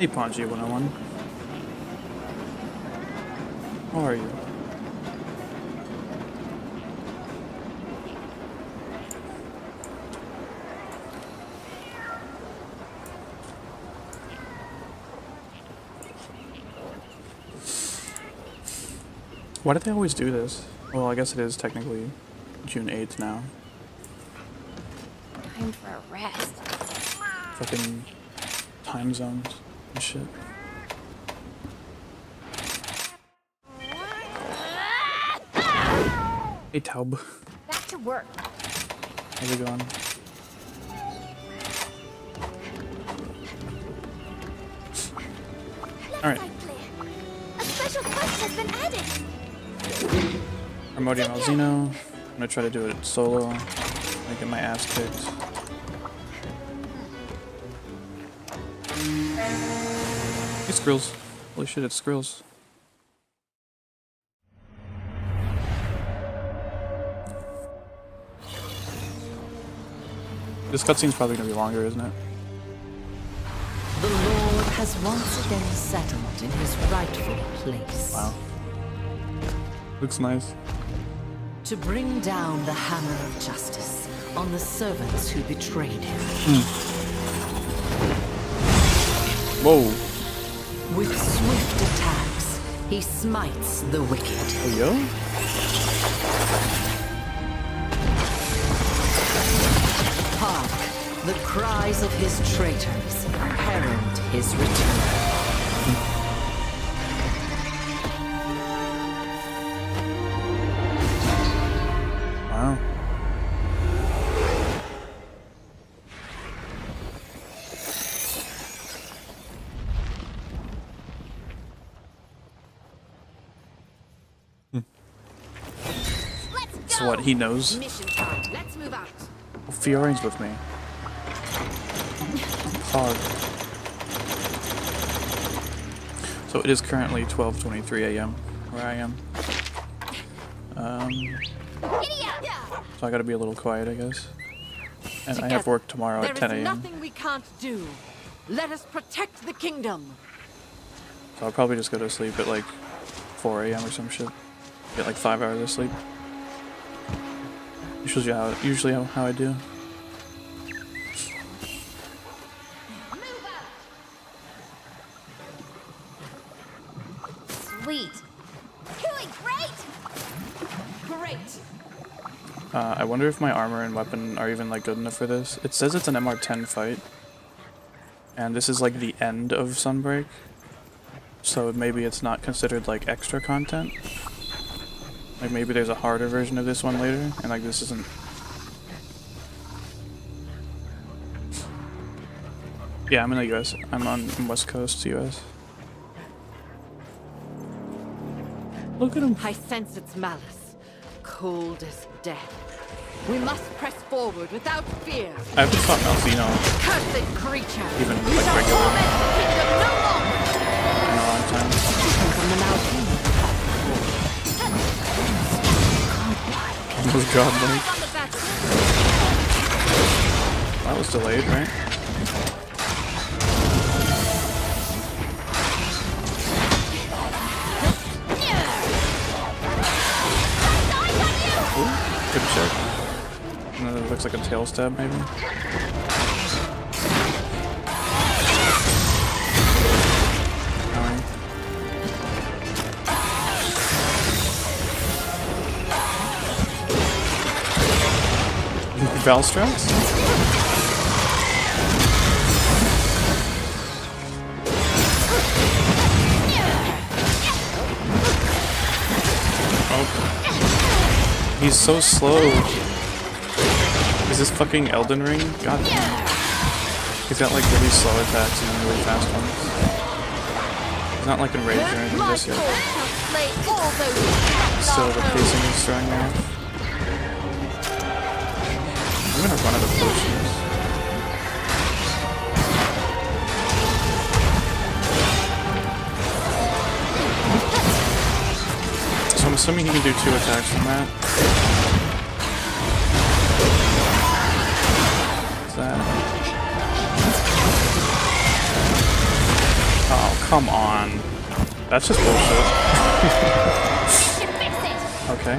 Hey Ponji 101. How are you? Why do they always do this? Well, I guess it is technically June 8th now. Time for a rest. Fucking time zones and shit. Hey Taub. Back to work. How's it going? Alright. A special quest has been added. Primordial Malzeno. I'm gonna try to do it solo. I get my ass kicked. Hey Skrills. Holy shit, it's Skrills. This cutscene's probably gonna be longer, isn't it? The Lord has once again settled in his rightful place. Wow. Looks nice. To bring down the hammer of justice on the servants who betrayed him. Whoa. With swift attacks, he smites the wicked. Oh, yo? Hark, the cries of his traitors herald his return. Wow. So what, he knows? Mission time. Let's move out. Oh, Fiore's with me. Fog. So it is currently 12:23 a.m. where I am. So I gotta be a little quiet, I guess. And I have work tomorrow at 10 a.m. There is nothing we can't do. Let us protect the kingdom. So I'll probably just go to sleep at like 4 a.m. or some shit. Get like 5 hours of sleep. Usually how I do. Sweet. Doing great. Great. I wonder if my armor and weapon are even like good enough for this. It says it's an MR10 fight. And this is like the end of Sunbreak. So maybe it's not considered like extra content. Like maybe there's a harder version of this one later, and like this isn't. Yeah, I'm in the US. I'm on West Coast US. Look at him. I sense its malice, cold as death. We must press forward without fear. I haven't fought Malzeno Cursed creature! even We like shall regular torment the kingdom no longer! in a long time. From the Malzeno. Almost godlike. On the back. That was delayed, right? Ooh, good check. And then it looks like a tail stab, maybe. Alright. Valstrax? Oh. He's so slow. Is this fucking Elden Ring? God damn. He's got like really slow attacks and really fast ones. He's not like enraged or anything just yet. Still, the pacing is throwing me off. I'm gonna run out of potions. So I'm assuming he can do 2 attacks from that. What's that? Come on. That's just bullshit. Okay.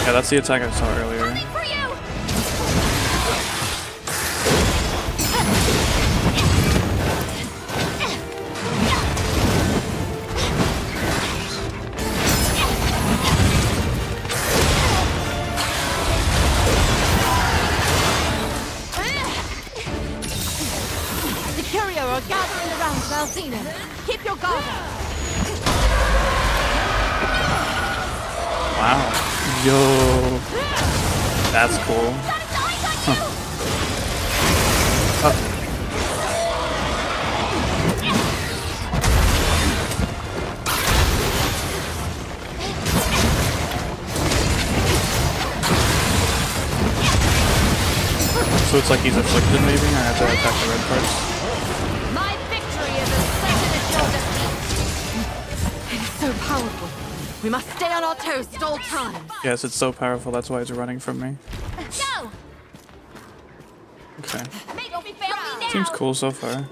Yeah, that's the attack I saw earlier. Are gathering around Malzeno. Keep your guard up. Wow. Yo. That's cool. Huh. So it's like he's afflicted maybe, and I have to attack the red parts? So powerful. We must stay on our toes at all times. Yes, it's so powerful, that's why it's running from me. Go! Okay. Make me fail me now. Seems cool so far.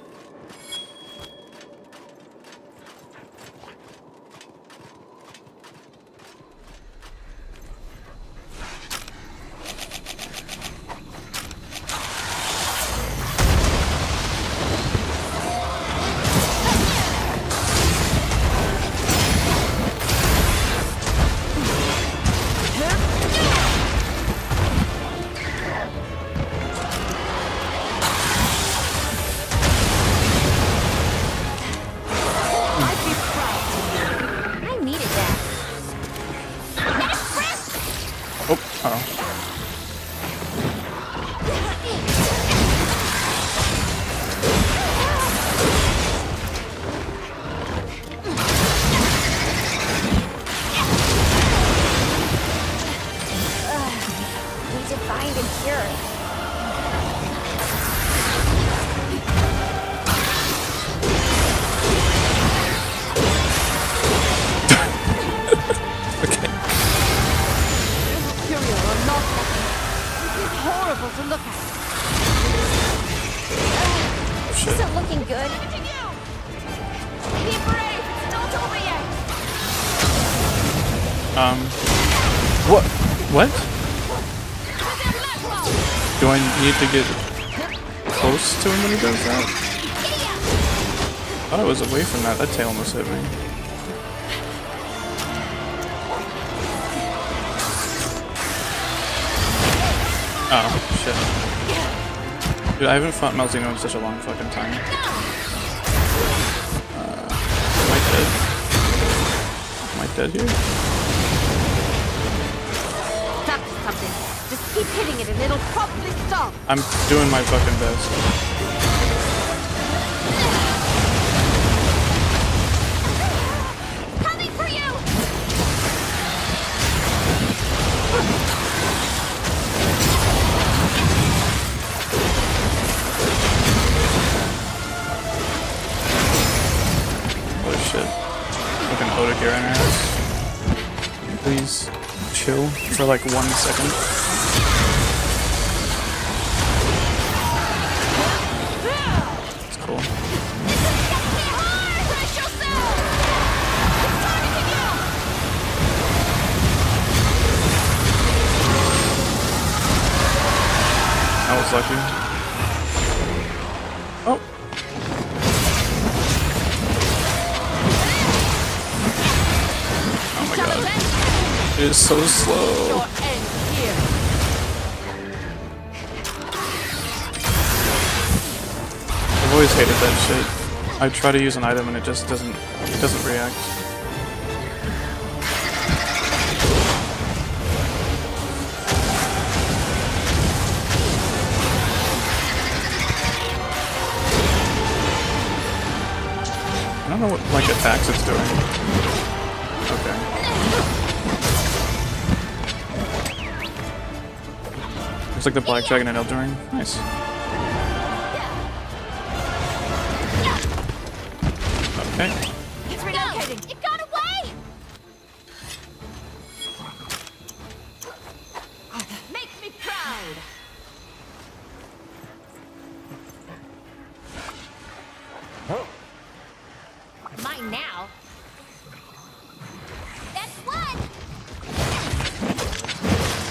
What? Do I need to get close to him when he does that? I thought I was away from that. That tail almost hit me. Oh, shit. Dude, I haven't fought Malzeno in such a long fucking time. Am I dead? Am I dead here? Something. Just keep hitting it and it'll probably stop. I'm doing my fucking best. Coming for you! Oh shit. Fucking Oda in our ass. Please. Chill for like 1 second. It's cool. I was lucky. Oh. Oh my god. It is so slow. I've always hated that shit. I try to use an item and it just doesn't react. I don't know what like attacks it's doing. Okay. It's like the Black Dragon and Elden Ring. Nice. Okay. It's relocating. It got away. Make me proud. Mine now. That's one.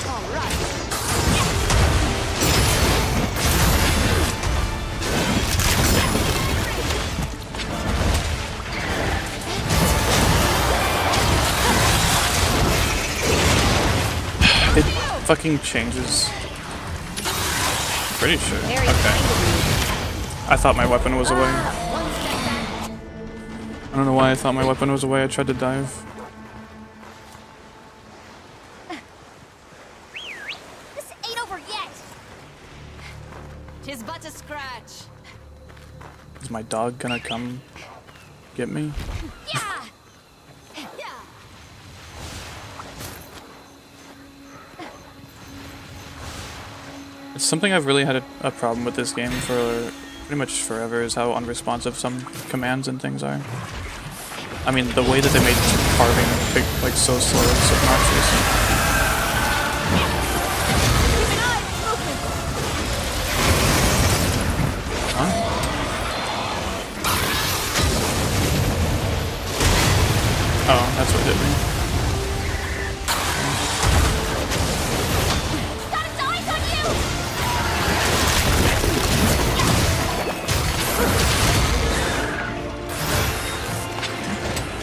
All right. It fucking changes. Pretty sure. Very Okay. kind of I thought my weapon was away. you. One step back. I don't know why I thought my weapon was away. I tried to dive. This ain't over yet. Tis but a scratch. Is my dog gonna come get me? Yeah. It's something I've really had a problem with this game for pretty much forever, is how unresponsive some commands and things are. I mean, the way that they made carving like so slow is obnoxious. Keep an eye on movement. Huh? Oh, that's what hit me. Got its eyes on you.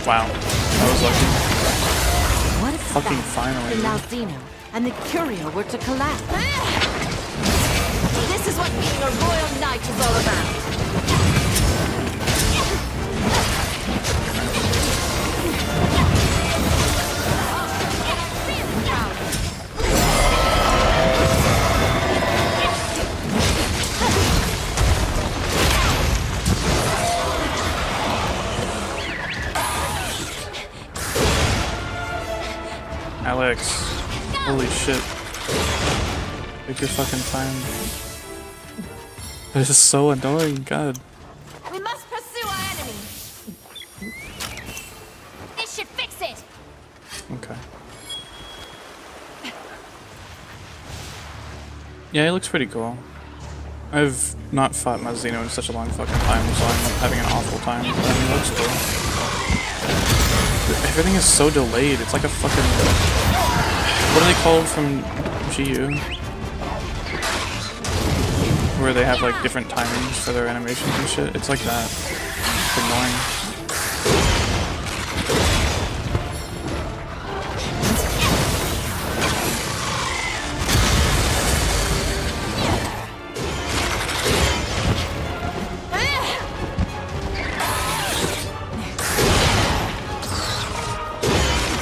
Wow, that was lucky. What if Fucking finally. the Malzeno and the Curio were to collapse? This is what being a royal knight is all about. Alex, holy shit. Take your fucking time. This is so annoying, god. We must pursue our enemy. This should fix it. Okay. Yeah, it looks pretty cool. I've not fought Malzeno in such a long fucking time, so I'm having an awful time. But I mean, it looks cool. Everything is so delayed. It's like a fucking... What are they called from GU? Where they have like different timings for their animations and shit. It's like that. It's annoying.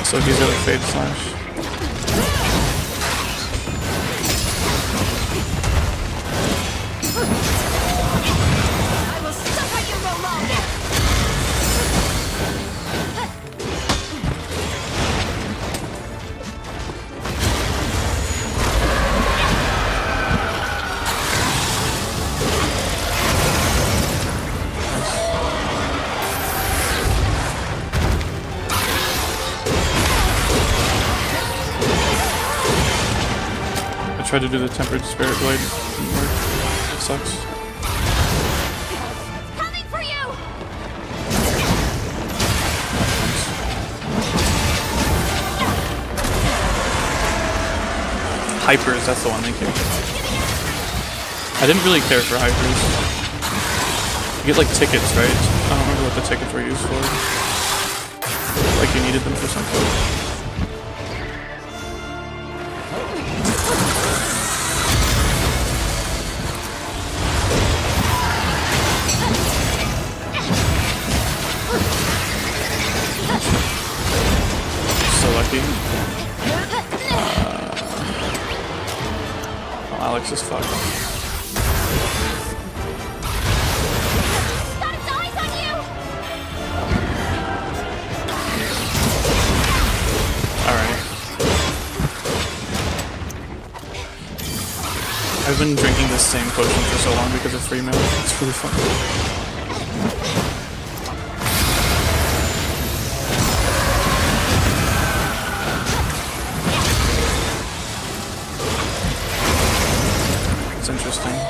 So he's got a fade slash. I will suffer you no longer. I tried to do the tempered spirit blade. Didn't work. It sucks. Coming for you. Hypers, that's the one, thank you. I didn't really care for hypers. You get like tickets, right? I don't remember what the tickets were used for. Like you needed them for something. So lucky. Oh, Alex is fucked. Got its eyes on you. Alright. I've been drinking this same potion for so long because of PriMal. It's really fun. interesting.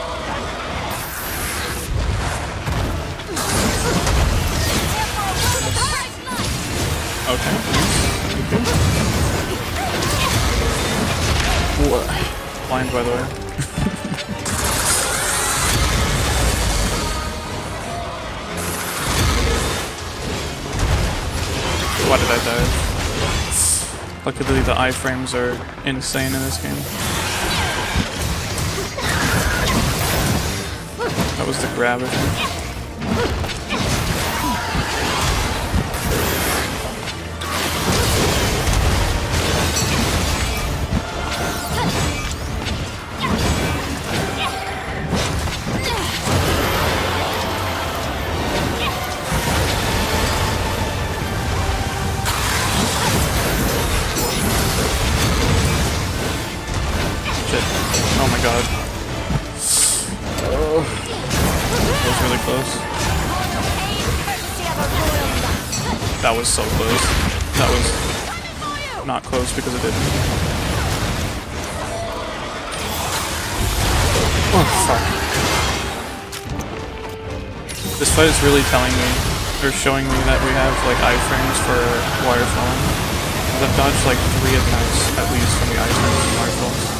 Okay. What? Blind, by the way. Why did I die? Luckily, the iframes are insane in this game. That was the grab, I think. Oh my god. Oh. That was really close. That was so close. That was not close because it didn't. Oh, fuck. This fight is really telling me, or showing me that we have like iframes for wirefalling. I've dodged like 3 attacks at least from the iframes and wirefalls.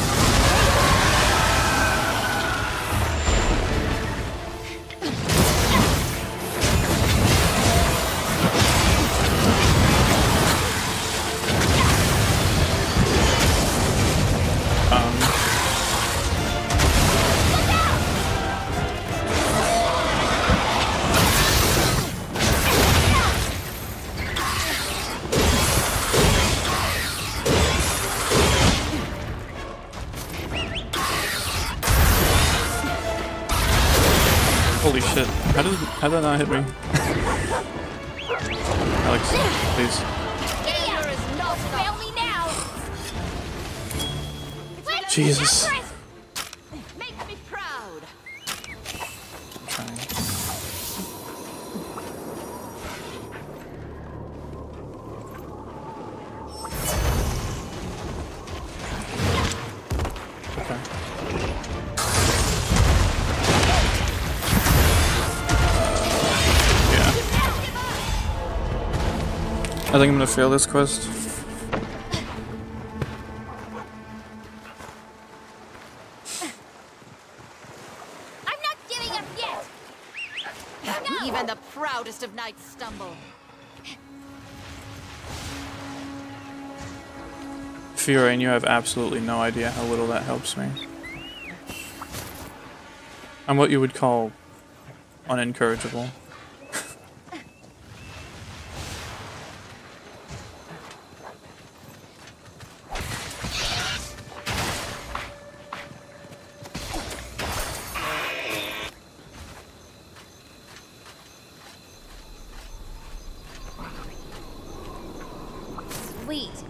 Holy shit. How did that not hit me? Alex, please. Jesus. Make me proud. I'm trying. Okay. I think I'm gonna fail this quest. I'm not giving up yet. No. Even the proudest of knights stumble. Fiore, you have absolutely no idea how little that helps me. I'm what you would call unencourageable. Sweet.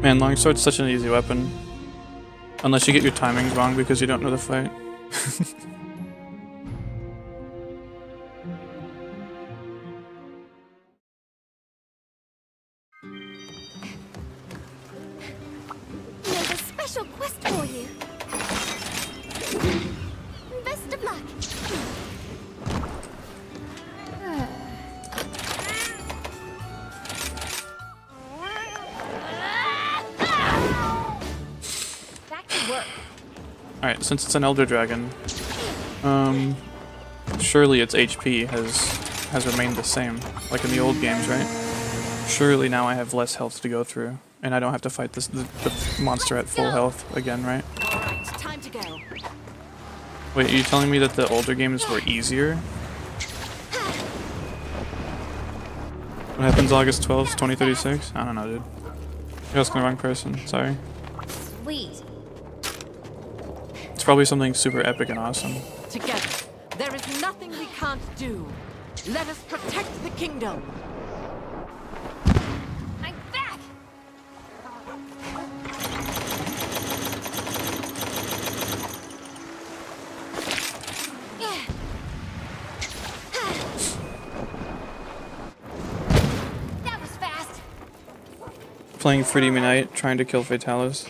Man, longsword's such an easy weapon. Unless you get your timings wrong because you don't know the fight. There's a special quest for you. Best of luck. That could work. Alright, since it's an Elder Dragon, Surely its HP has remained the same, like in the old games, right? Surely now I have less health to go through, and I don't have to fight the monster at full health again, right? Alright, time to go. Wait, are you telling me that the older games were easier? What happens August 12th, 2036? I don't know, dude. You're asking the wrong person, sorry. Sweet. It's probably something super epic and awesome. Together, there is nothing we can't do. Let us protect the kingdom. I'm back. That was fast. Playing 3D Night, trying to kill Fatalis.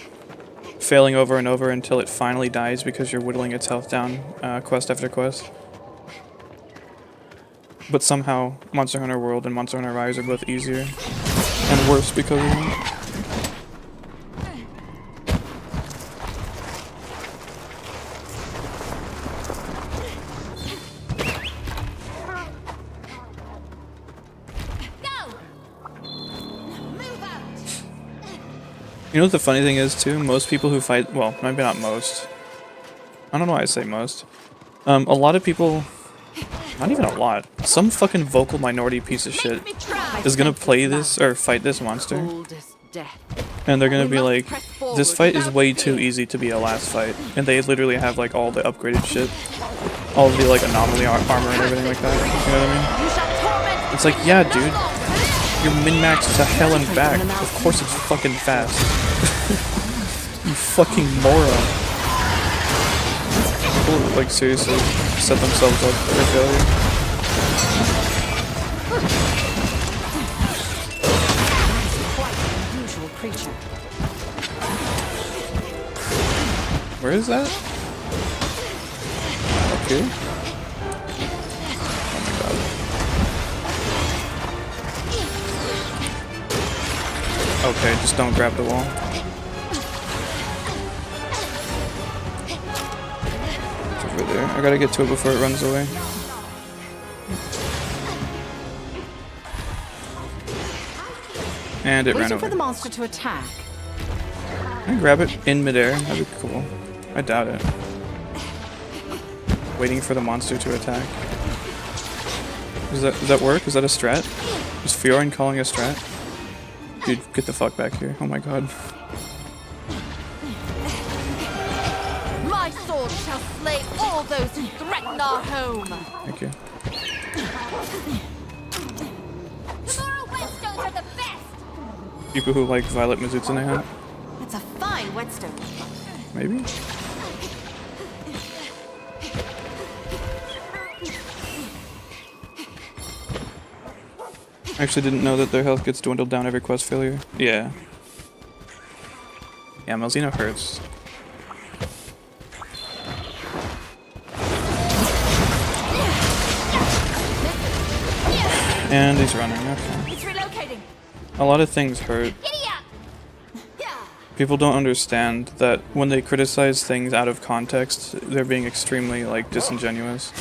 Failing over and over until it finally dies because you're whittling its health down quest after quest. But somehow, Monster Hunter World and Monster Hunter Rise are both easier and worse because of it. You know what the funny thing is too? Most people who fight, well, maybe not most. I don't know why I say most. A lot of people, not even a lot, some fucking vocal minority piece of shit is gonna play this or fight this monster, and they're gonna be like, this fight is way too easy to be a last fight, and they literally have like all the upgraded shit, all of the like anomaly armor and everything like that. You know what I mean? It's like, yeah, dude. You're min-maxed to hell and back. Of course it's fucking fast. You fucking moron. People, like, seriously set themselves up for failure. Where is that? Okay. Okay, just don't grab the wall. It's over there. I gotta get to it before it runs away. And it ran Waiting for away. the monster to attack. Can I grab it in midair? That'd be cool. I doubt it. Waiting for the monster to attack. Does that work? Is that a strat? Is Fiorin calling a strat? Dude, get the fuck back here. Oh my god. My sword shall slay all those who threaten our home. Thank you. Tomorrow whetstones are the best. People who like Violet Mizutsune hat? It's a fine whetstone. Maybe? I actually didn't know that their health gets dwindled down every quest failure. Yeah. Yeah, Malzeno hurts. And he's running, okay. It's relocating. A lot of things hurt. People don't understand that when they criticize things out of context, they're being extremely, like, disingenuous.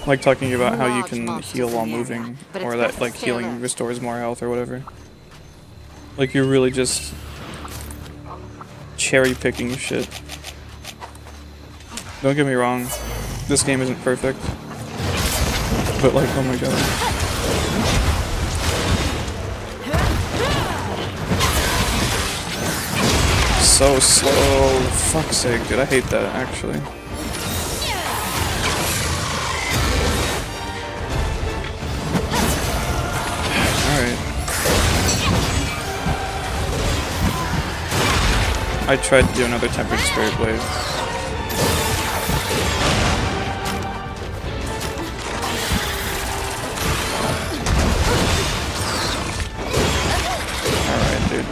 Like talking about how you can heal while moving, or that, like, healing restores more health or whatever. Like, you're really just cherry-picking shit. Don't get me wrong, this game isn't perfect. But, like, oh my god. So slow. Fuck's sake, dude. I hate that, actually. Alright. I tried to do another Tempered Spirit Blade. Alright, dude.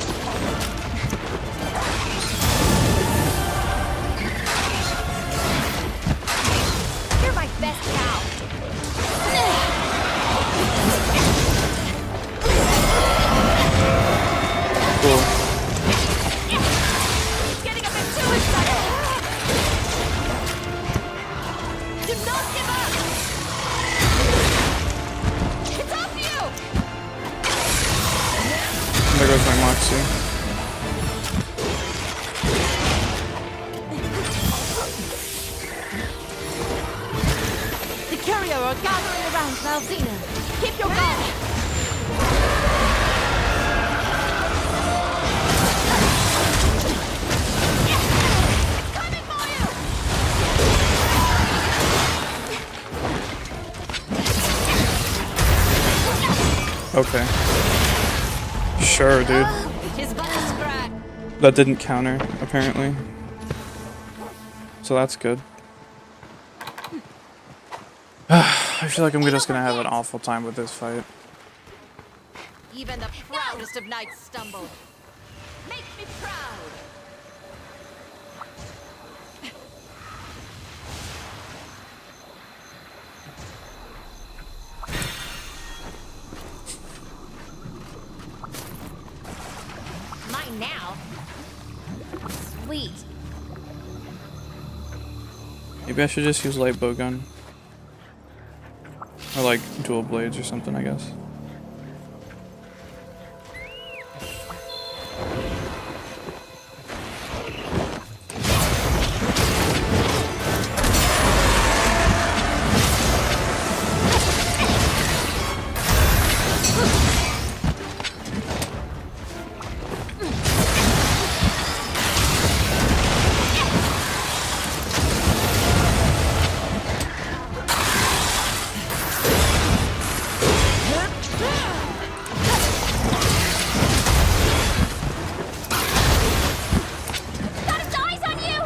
Malzeno. Keep your guard. Coming for you. Okay. Sure, dude. His butt is scratched. That didn't counter, apparently. So that's good. I feel like I'm just gonna have an awful time with this fight. Even the proudest of knights stumble. Make me proud. Mine now. Sweet. Maybe I should just use light bowgun. Or like dual blades or something, I guess. Got his eyes on you.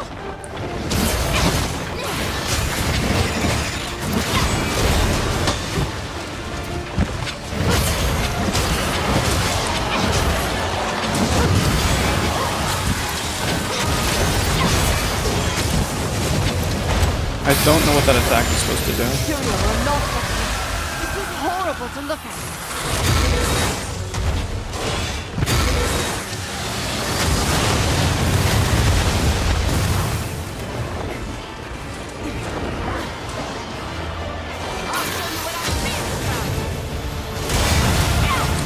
I don't know what that attack is supposed to do. Imperial or not, this is horrible to look at.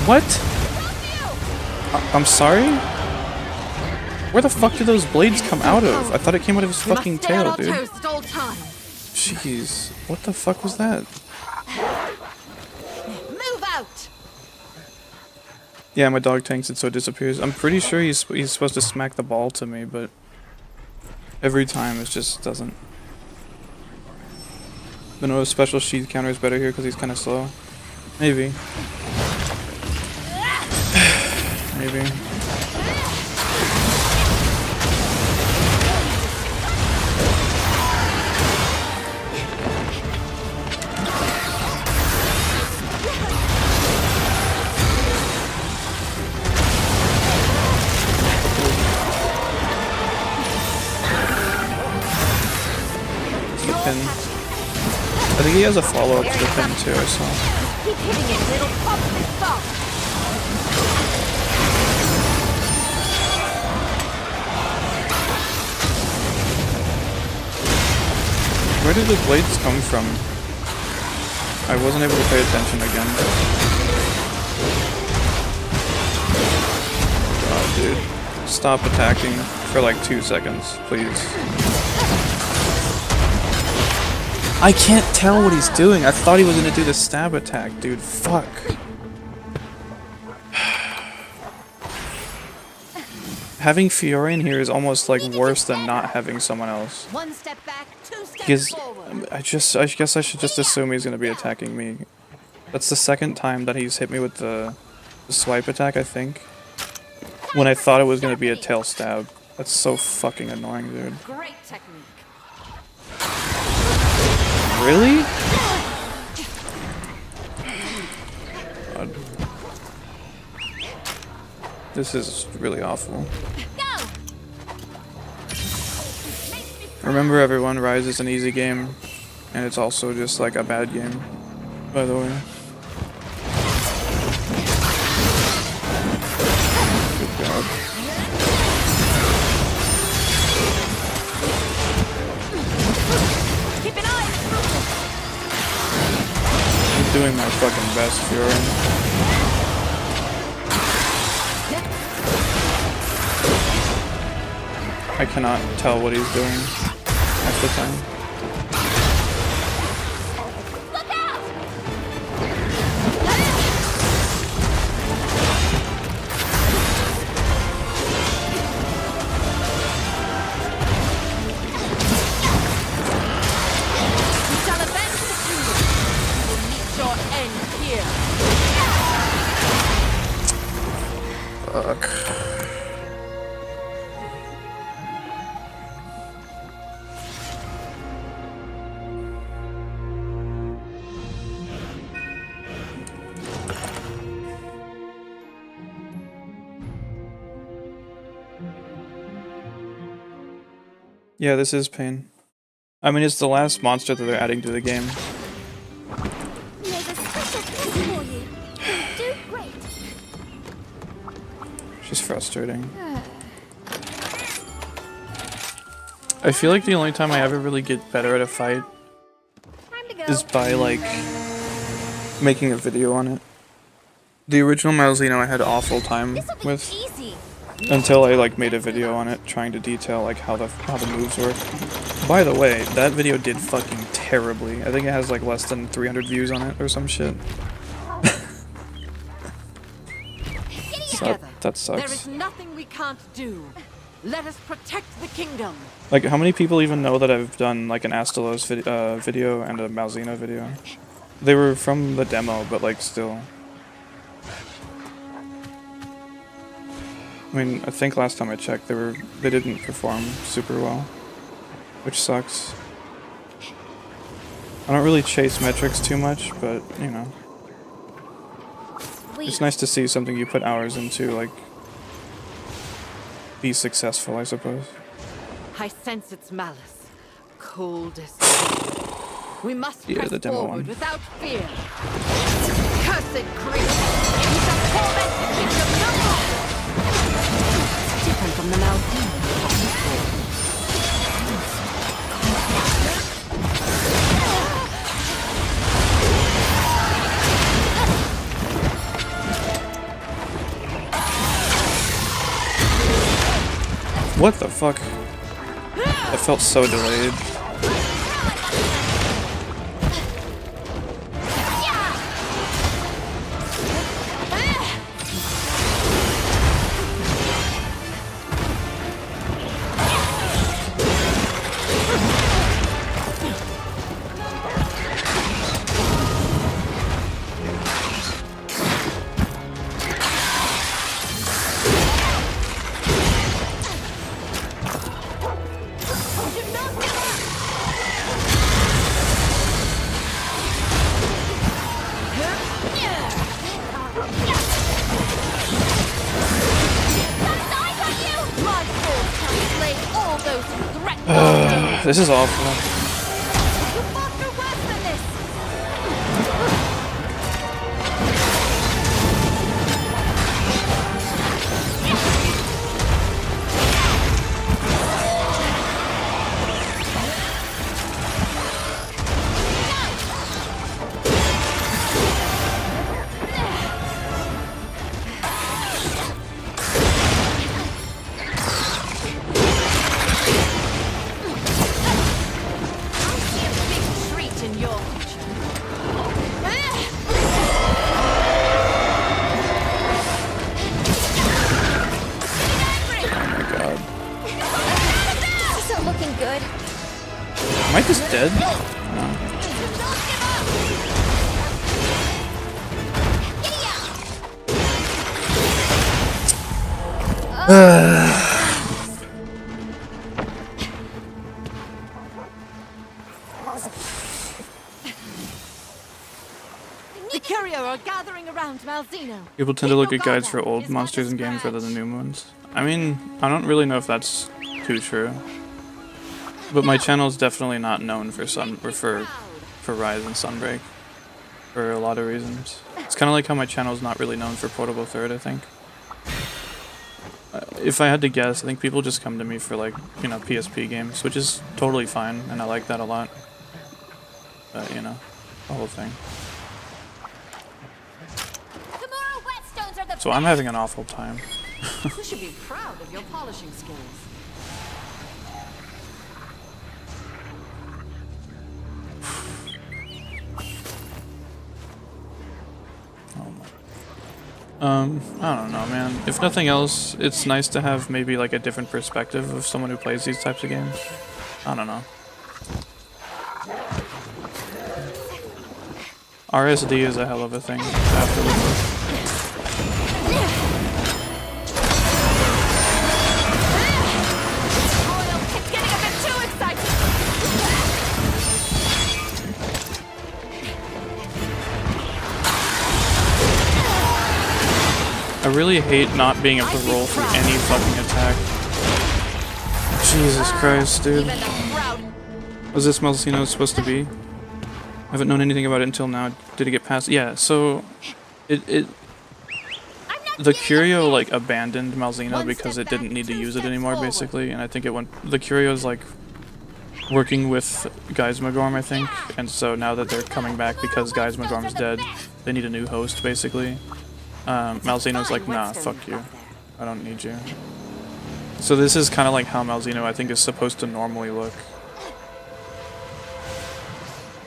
What? I'm sorry? Where the fuck did those blades come out of? I thought it came out of his We fucking must stay on tail, our dude. toes at all times. Jeez. What the fuck was that? Move out. Yeah, my dog tanks it so it disappears. I'm pretty sure he's supposed to smack the ball to me, but every time it just doesn't. But no, a special sheath counter is better here because he's kind of slow. Maybe. Maybe. The pin. I think he has a follow-up to the pin too, I saw. Keep hitting it and it'll probably stop. Where did the blades come from? I wasn't able to pay attention again. God, dude. Stop attacking for like 2 seconds, please. I can't tell what he's doing. I thought he was gonna do the stab attack, dude. Fuck. Having Fiore in here is almost like worse than not having someone else. One step back, two steps Because forward. I guess I should just assume he's gonna be attacking me. That's the second time that he's hit me with the swipe attack, I think. When I thought it was gonna be a tail stab. That's so fucking annoying, dude. Great technique. Really? God. This is really awful. Go! Remember everyone, Rise is an easy game. And it's also just like a bad game, by the way. Good God. Keep an eye. I'm doing my fucking best, Fiore. I cannot tell what he's doing half the time. Look out! Yeah, this is pain. I mean, it's the last monster that they're adding to the game. There's a special test for you. You'll do great. She's frustrating. I feel like the only time I ever really get better at a fight Time to go. is by, like, making a video on it. The original Malzeno I had awful time This'll be with easy. until I, like, made a video on it trying to detail, like, how the moves work. By the way, that video did fucking terribly. I think it has, like, less than 300 views on it or some shit. So that There is sucks. nothing we can't do. Let us protect the kingdom. Like, how many people even know that I've done, like, an Astalos video and a Malzeno video? They were from the demo, but, like, still. I mean, I think last time I checked, they didn't perform super well, which sucks. I don't really chase metrics too much, but, you know. It's nice to see something you put hours into, like, be successful, I suppose. I sense its malice. Cold as death. We must Yeah, press the demo forward one. without fear. Cursed creature! You shall torment the kingdom no more! Different from the Malzeno. What the fuck? That felt so delayed. This is awful. Am I just dead? The Curio are gathering around Malzeno. People tend to look at guides for old monsters in games rather than new ones. I mean, I don't really know if that's too true. But my channel is definitely not known for Rise and Sunbreak. For a lot of reasons. It's kind of like how my channel is not really known for Portable Third, I think. If I had to guess, I think people just come to me for, like, you know, PSP games, which is totally fine, and I like that a lot. But, you know, the whole thing. So I'm having an awful time. You should be proud of your polishing skills. I don't know, man. If nothing else, it's nice to have maybe like a different perspective of someone who plays these types of games. I don't know. RSD is a hell of a thing to have to live with. I really hate not being able to roll for any fucking attack. Jesus Christ, dude. Even the proud. Was this Malzeno supposed to be? I haven't known anything about it until now. Did it get past? Yeah, so the Curio like abandoned Malzeno because it didn't need to use it anymore, basically, and I think it went. The Curio's like working with Geismagorm, I think, and so now that they're coming back because Geismagorm's dead, they need a new host, basically. Malzeno's like, nah, fuck you. I don't need you. So this is kind of like how Malzeno, I think, is supposed to normally look.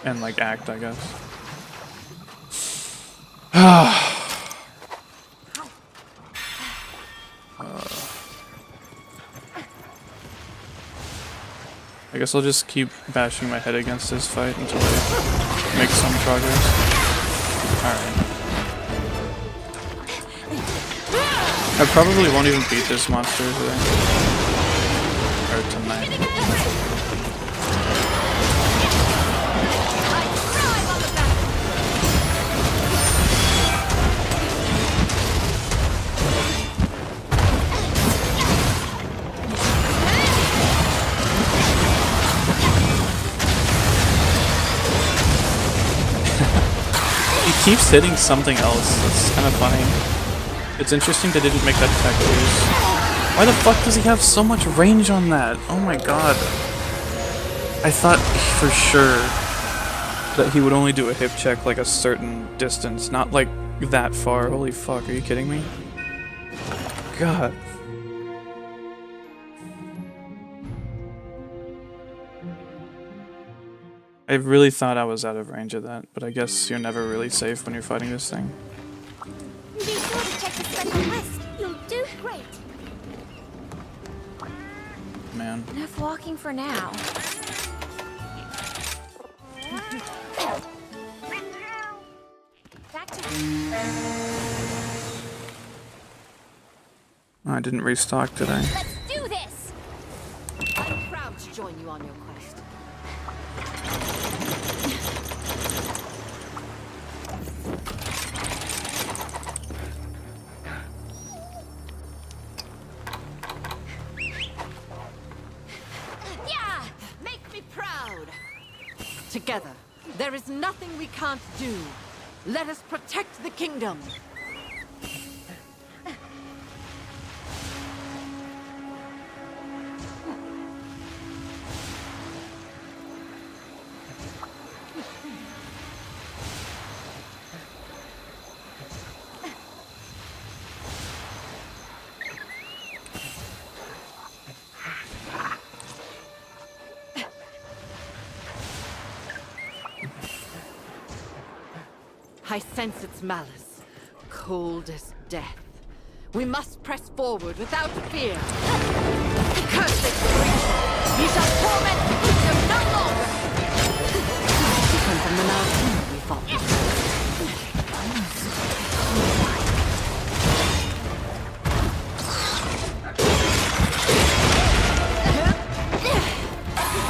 And like act, I guess. I guess I'll just keep bashing my head against this fight until I make some progress. Alright. I probably won't even beat this monster today. Or tonight. He keeps hitting something else. It's kind of funny. It's interesting they didn't make that attack use. Why the fuck does he have so much range on that? Oh my god. I thought for sure that he would only do a hip check like a certain distance, not like that far. Holy fuck, are you kidding me? God. I really thought I was out of range of that, but I guess you're never really safe when you're fighting this thing. Be sure to check the special quest. You'll do great. Man. Enough walking for now. Back to Oh, I didn't restock, did I? Let's do this. I'm proud to join you on your quest. Yeah. Make me proud. Together, there is nothing we can't do. Let us protect the kingdom. I sense its malice, cold as death. We must press forward without fear. Cursed creature! Ye shall torment the kingdom no longer! Different from the Malzeno we fought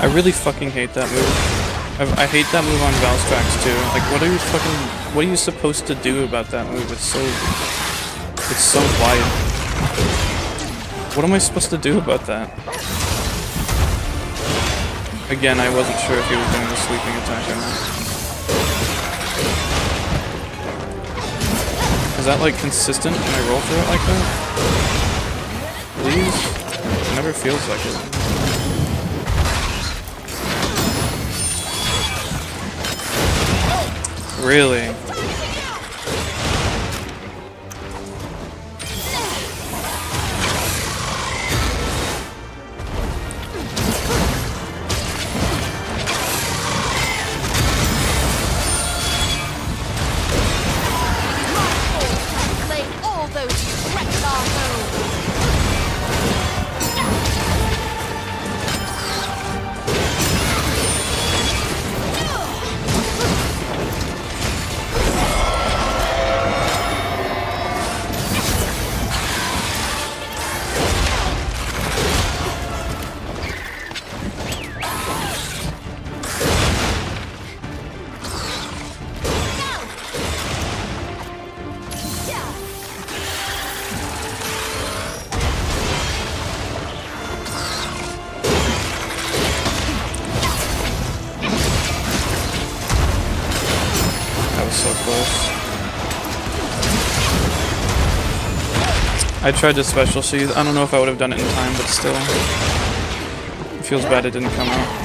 I really fucking hate that move. I hate that move on Valstrax too. Like, what are you supposed to do about that move? It's so wide. What am I supposed to do about that? Again, I wasn't sure if he was doing the sweeping attack or not. Is that like consistent when I roll through it like that? Please? It never feels like it. Really? Slay all those who threaten our home! I tried to special sheath. I don't know if I would have done it in time, but still. It feels bad it didn't come out.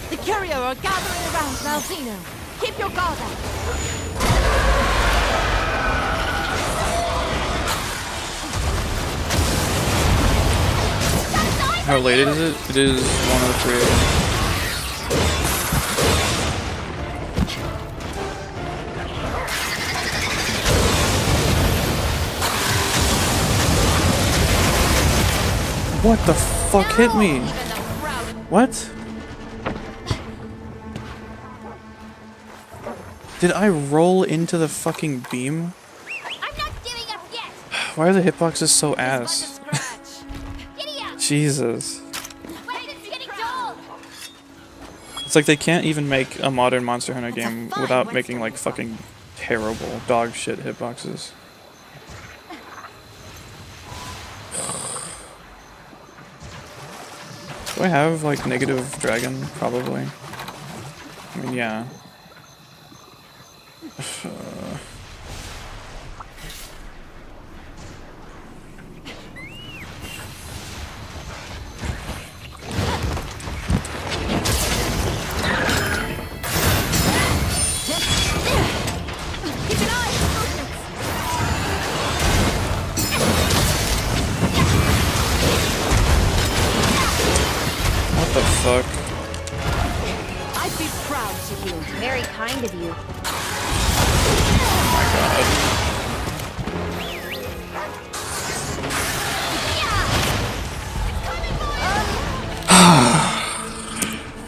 The Curio are gathering around Malzeno. Keep your guard up. How late is it? It is 1:03 a.m. What the fuck hit me? What? Did I roll into the fucking beam? I'm not giving up yet. Why are the hitboxes so ass? Giddy up. Jesus. Weapons getting dull. It's like they can't even make a modern Monster Hunter game without making like fucking terrible dog shit hitboxes. Do I have like negative dragon? Probably. I mean, yeah. Keep an eye on movements. What the fuck? I'd be proud to heal you. Very kind of you. Oh my god.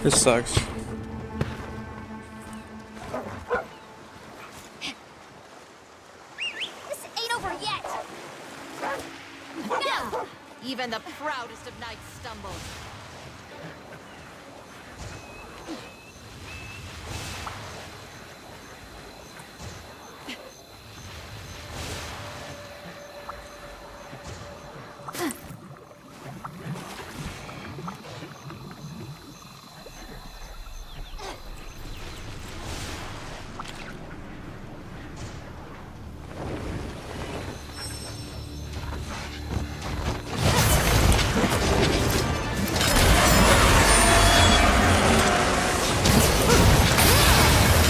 This sucks. This ain't over yet. Now. Even the proudest of knights stumbles.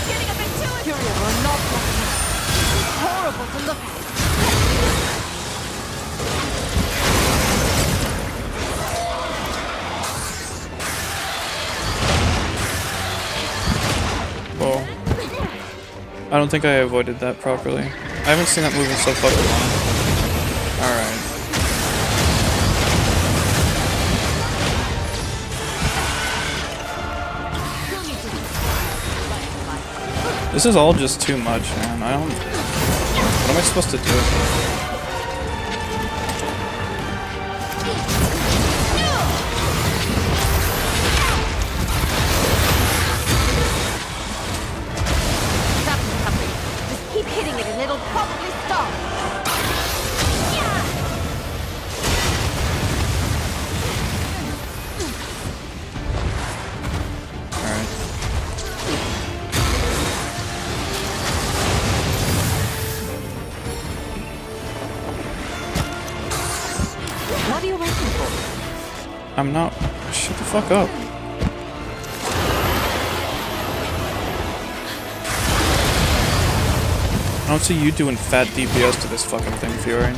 Getting a bit too Curio are not looking. It's horrible to look at. Whoa. I don't think I avoided that properly. I haven't seen that move in so fucking long. Alright. This is all just too much, man. I don't... What am I supposed to do? Just keep hitting it and it'll probably stop. Alright. What are you waiting for? I'm not... Shut the fuck up. I don't see you doing fat DPS to this fucking thing, Fury.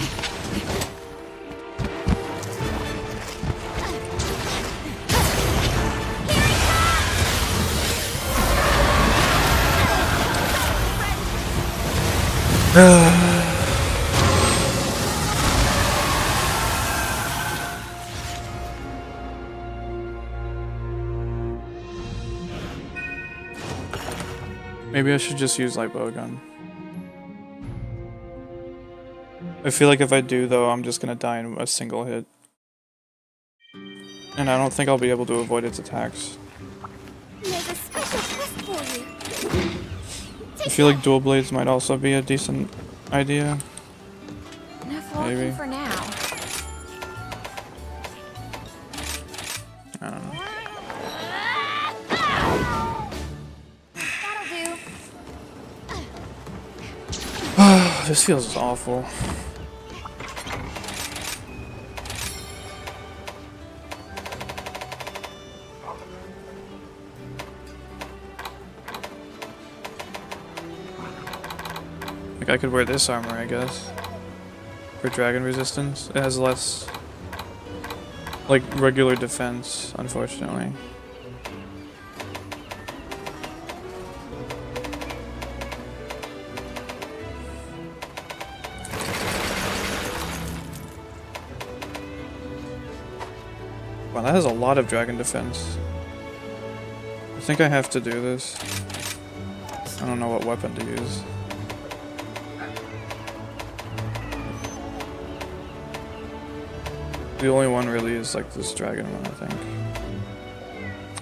Maybe I should just use light bowgun. I feel like if I do, though, I'm just gonna die in a single hit. And I don't think I'll be able to avoid its attacks. There's a special quest for you. I feel like dual blades might also be a decent idea. talking maybe. for now. I don't know. That'll do. This feels awful. Like I could wear this armor, I guess. For dragon resistance. It has less like regular defense, unfortunately. Wow, that has a lot of dragon defense. I think I have to do this. I don't know what weapon to use. The only one really is like this dragon one, I think.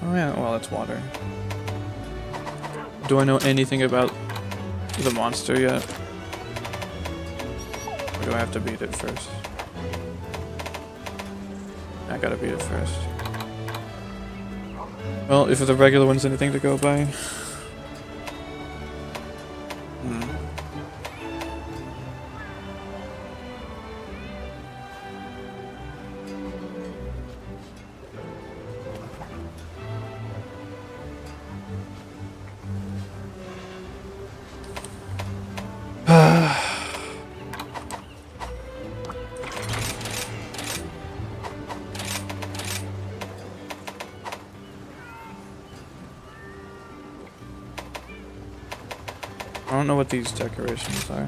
Oh yeah, well it's water. Do I know anything about the monster yet? Or do I have to beat it first? I gotta beat it first. Well, if the regular one's anything to go by. I don't know what these decorations are.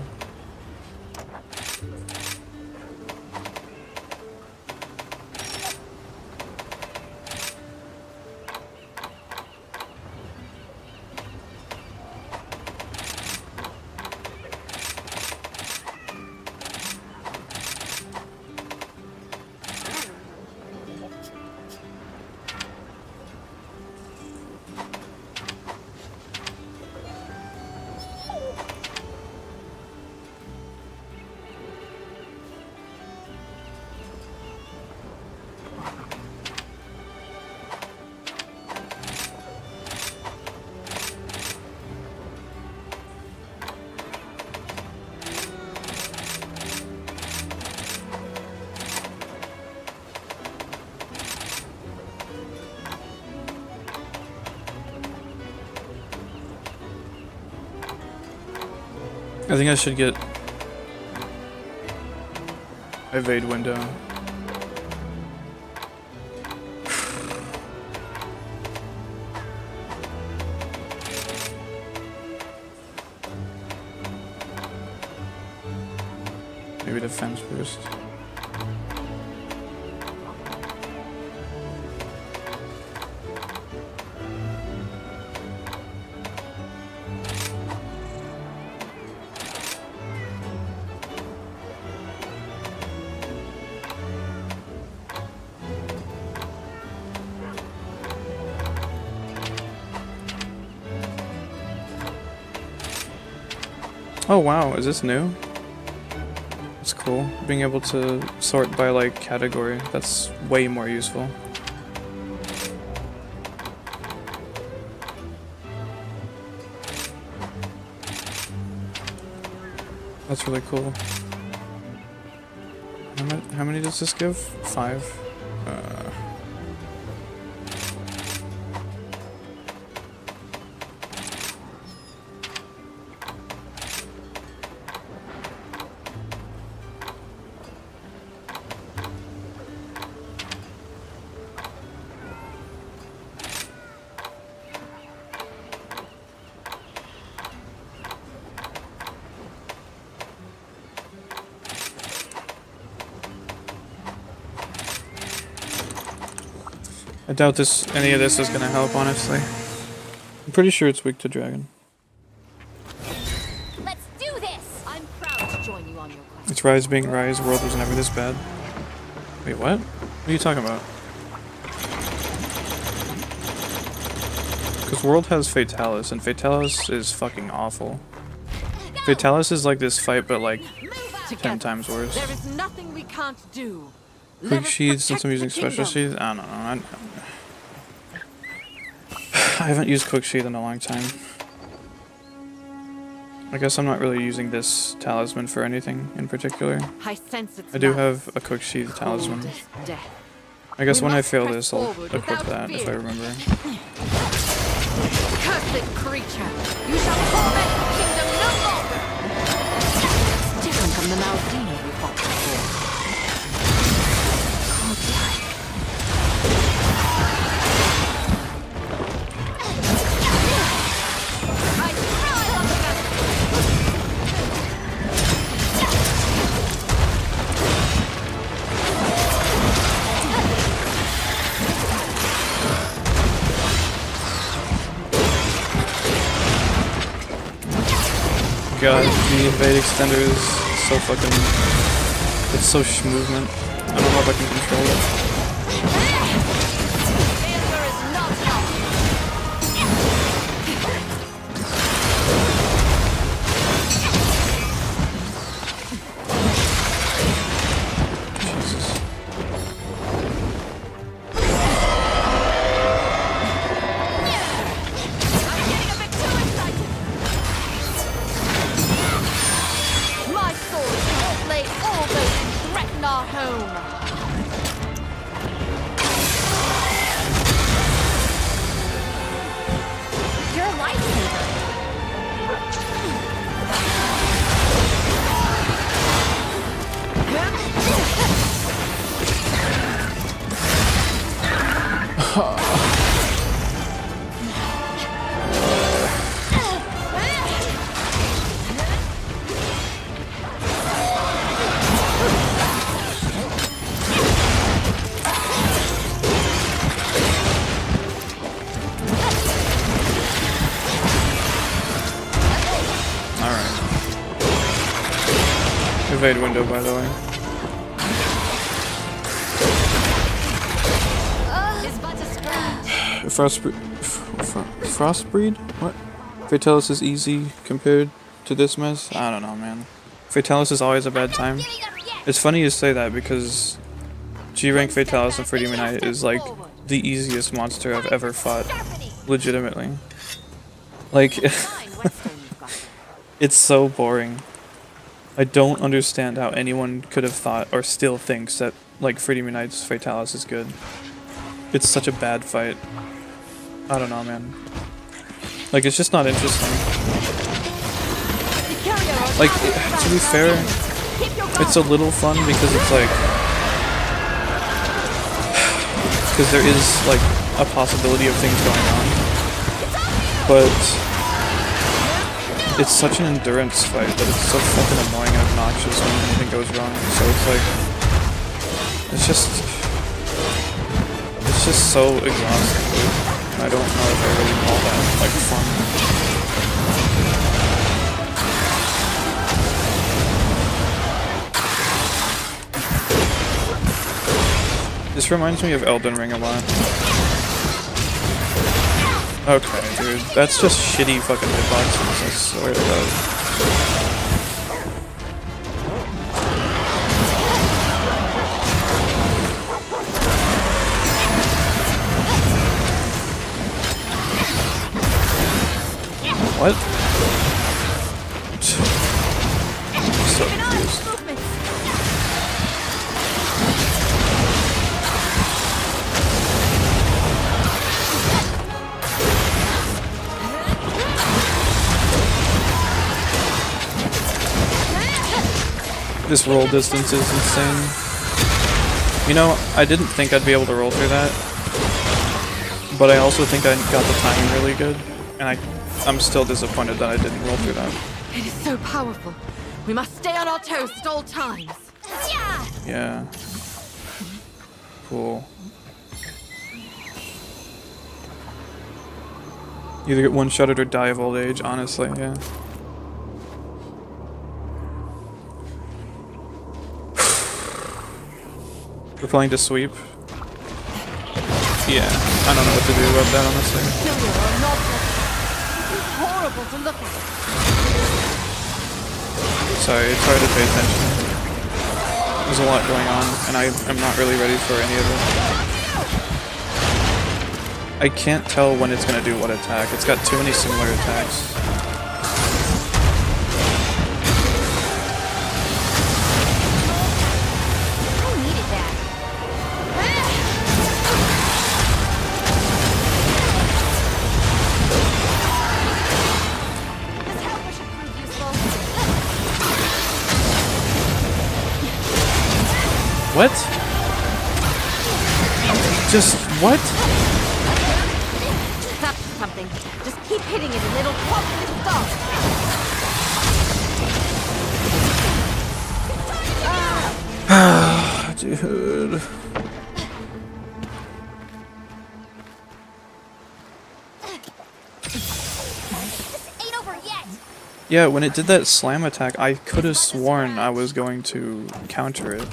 I think I should get evade window. Maybe defense boost. Oh wow, is this new? That's cool. Being able to sort by like category, that's way more useful. That's really cool. How many does this give? 5? I doubt any of this is gonna help, honestly. I'm pretty sure it's weak to dragon. Let's do this. I'm proud to join you on your quest. Its rise being rise, world was never this bad. Wait, what? What are you talking about? Because world has Fatalis, and Fatalis is fucking awful. Fatalis is like this fight, but like Move together. 10 times worse. There is nothing we can't do. Let Quick us sheaths since I'm protect using the special kingdom. sheaths? I don't know. I haven't used quick sheath in a long time. I guess I'm not really using this talisman for anything in particular. I sense its I do malice. have a quick sheath talisman. Cold as death. I guess We when I must fail press this, I'll forward equip without that if I fear. remember. Cursed creature, you shall torment the kingdom no longer. It's different from the Malzeno we fought before. Godlike. I thrive on the God, the invade extender is so fucking... It's so movement. I don't know if I can control it. failure is not an option. Jesus. I'm getting a bit too excited. My sword shall slay all those who threaten our home. You're a lightsaber. Alright. Evade window, by the way. It's but a scratch. Frostbreed? What? Fatalis is easy compared to this mess? I don't know, man. Fatalis is always a bad time. It's funny you say that because G-rank Fatalis in Freedom Unite is like the easiest monster I've ever fought. Legitimately. Like, Fine, Whetstone you've got. it's so boring. I don't understand how anyone could have thought or still thinks that like Freedom Unite's Fatalis is good. It's such a bad fight. I don't know, man. Like, it's just not interesting. Like, to be fair, it's a little fun because it's like... Because there is, like, a possibility of things going on. But... It's such an endurance fight that it's so fucking annoying and obnoxious when anything goes wrong. So it's like... It's just so exhausting, dude. I don't know if I really call that, like, fun. This reminds me of Elden Ring a lot. Okay, dude. That's just shitty fucking hitboxes, I swear to God. What? So confused. This roll distance is insane. You know, I didn't think I'd be able to roll through that. But I also think I got the timing really good. And I'm still disappointed that I didn't roll through that. It is so powerful. We must stay on our toes at all times. Yeah. Yeah. Cool. Either get one-shotted or die of old age, honestly, yeah. We're playing to sweep. Yeah, I don't know what to do about that, honestly. Failure or not, it's horrible to look at. Sorry, it's hard to pay attention. There's a lot going on, and I am not really ready for any of it. I can't tell when it's gonna do what attack. It's got too many similar attacks. I needed that. This helper should prove useful. What? Just what? It's up to something. Just keep hitting it and it'll probably stop. Dude. Ain't over yet. Yeah, when it did that slam attack, I could have sworn I was going to counter it.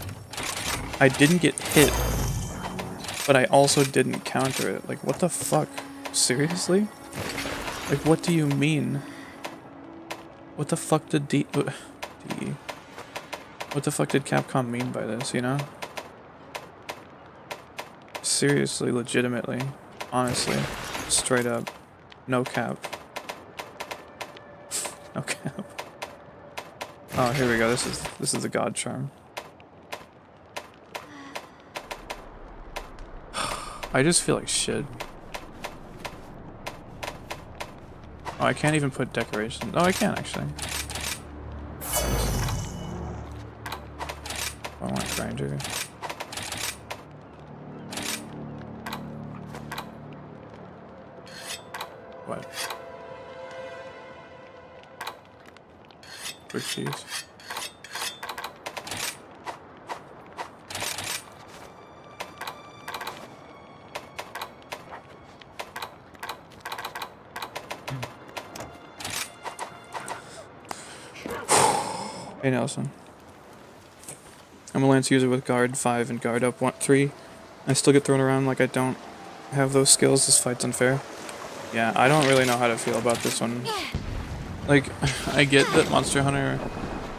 I didn't get hit, but I also didn't counter it. Like, what the fuck? Seriously? Like, what do you mean? What the fuck did what the fuck did Capcom mean by this, you know? Seriously, legitimately, honestly, straight up, no cap. No cap. Oh, here we go. This is the god charm. I just feel like shit. Oh, I can't even put decorations. Oh, I can actually. I want grinder. What? Quick cheese. Hey Nelson. I'm a Lance user with guard 5 and guard up 3. I still get thrown around like I don't have those skills. This fight's unfair. Yeah, I don't really know how to feel about this one. Like, I get that Monster Hunter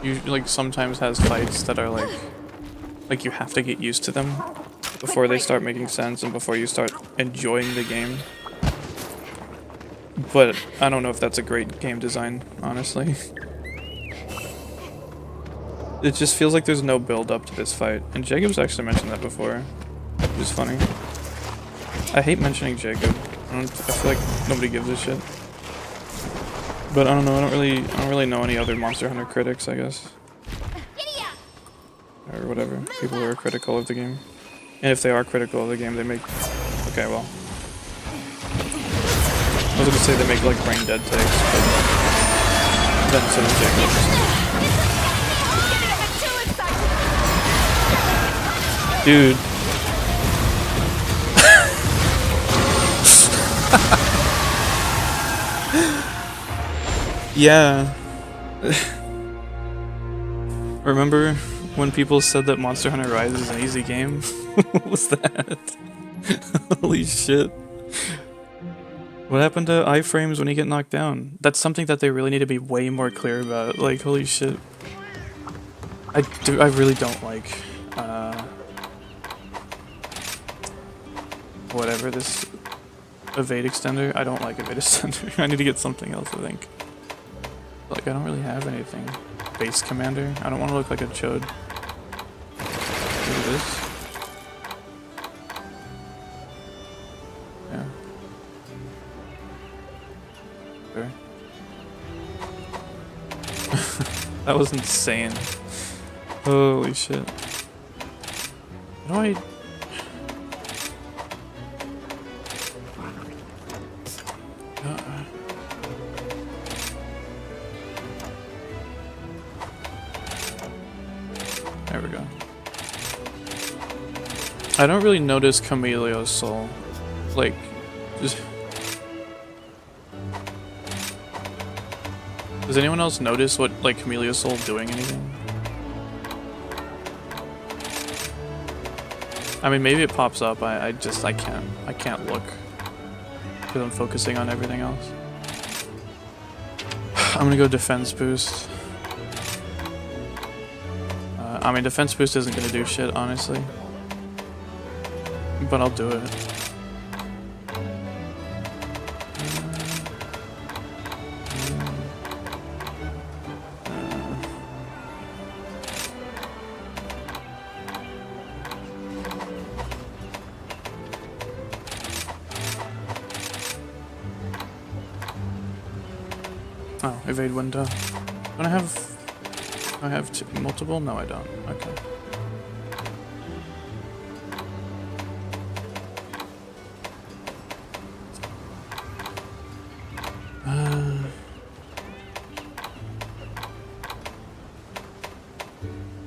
usually, like, sometimes has fights that are like you have to get used to them before they start making sense and before you start enjoying the game. But I don't know if that's a great game design, honestly. It just feels like there's no build up to this fight, and Jacob's actually mentioned that before, which is funny. I hate mentioning Jacob. I feel like nobody gives a shit. But I don't know. I don't really know any other Monster Hunter critics, I guess, or whatever. People who are critical of the game, and if they are critical of the game, they make. Okay, well, I was gonna say they make like brain dead takes, but then so does Jacob. Dude. Yeah. Remember when people said that Monster Hunter Rise is an easy game? What was that? Holy shit. What happened to iframes when you get knocked down? That's something that they really need to be way more clear about. Like, holy shit. I really don't like, whatever, this evade extender. I don't like evade extender. I need to get something else, I think. Like, I don't really have anything. Base commander? I don't want to look like a chode. Look at this. Yeah. Sure. That was insane. Holy shit. How do I... There we go. I don't really notice Chameleo's soul. Like, just... Does anyone else notice what, like, Chameleo's soul doing anything? I mean, maybe it pops up. I can't look because I'm focusing on everything else. I'm gonna go defense boost. I mean, defense boost isn't gonna do shit, honestly. But I'll do it. Oh, evade window. Don't I have multiple? No, I don't. Okay.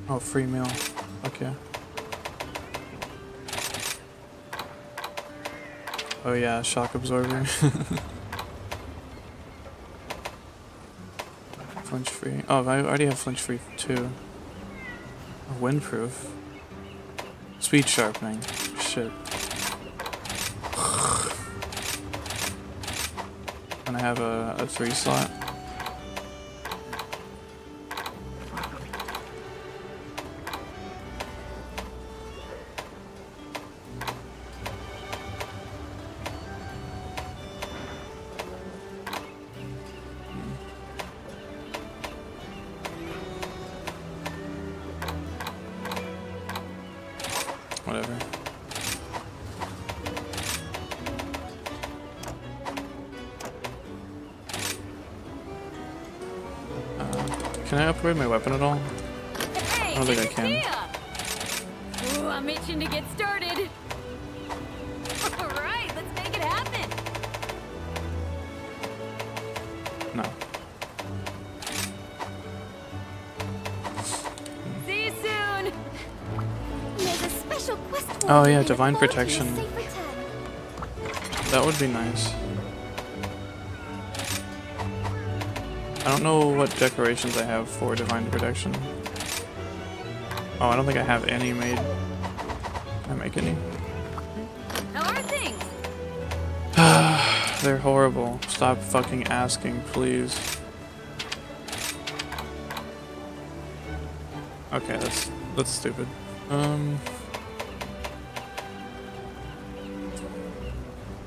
Oh, free meal. Okay. Oh yeah, shock absorber. Flinch free. Oh, I already have flinch free too. Oh, windproof. Speed sharpening. Shit. And I have a 3 slot. Whatever. Can I upgrade my weapon at all? Hey, I don't think I can. Ooh, I'm itching to get started. All right, let's make it happen. No. See you soon. There's a special quest for Oh you yeah, and a divine fortune protection. safe return. That would be nice. I don't know what decorations I have for divine protection. Oh, I don't think I have any made. Can I make any? How are things? They're horrible. Stop fucking asking, please. Okay, that's stupid.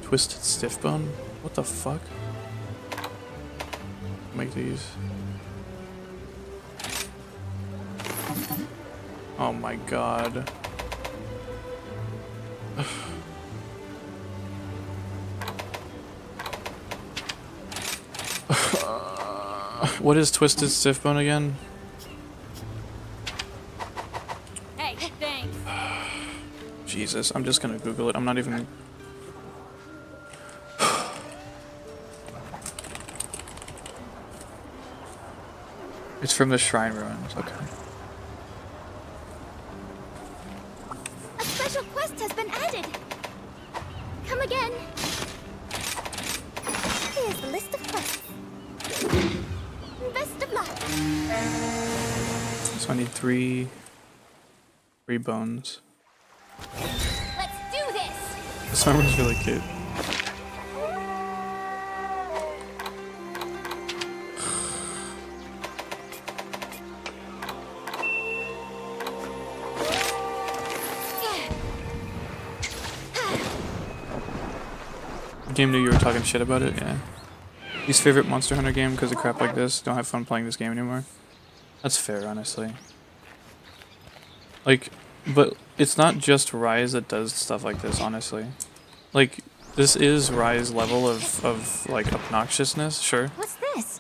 Twisted stiff bone? What the fuck? Make these. Oh my god. What is twisted stiff bone again? Hey, thanks. Jesus, I'm just gonna Google it. I'm not even. It's from the Shrine Ruins. Okay. A special quest has been added. Come again. Here's the list of quests. Best of luck. So I need three bones. Let's do this. This armor's really cute. The game knew you were talking shit about it, yeah. Least favorite Monster Hunter game because of crap like this. Don't have fun playing this game anymore. That's fair, honestly. Like, but it's not just Rise that does stuff like this, honestly. Like, this is Rise level of like, obnoxiousness, sure. What's this?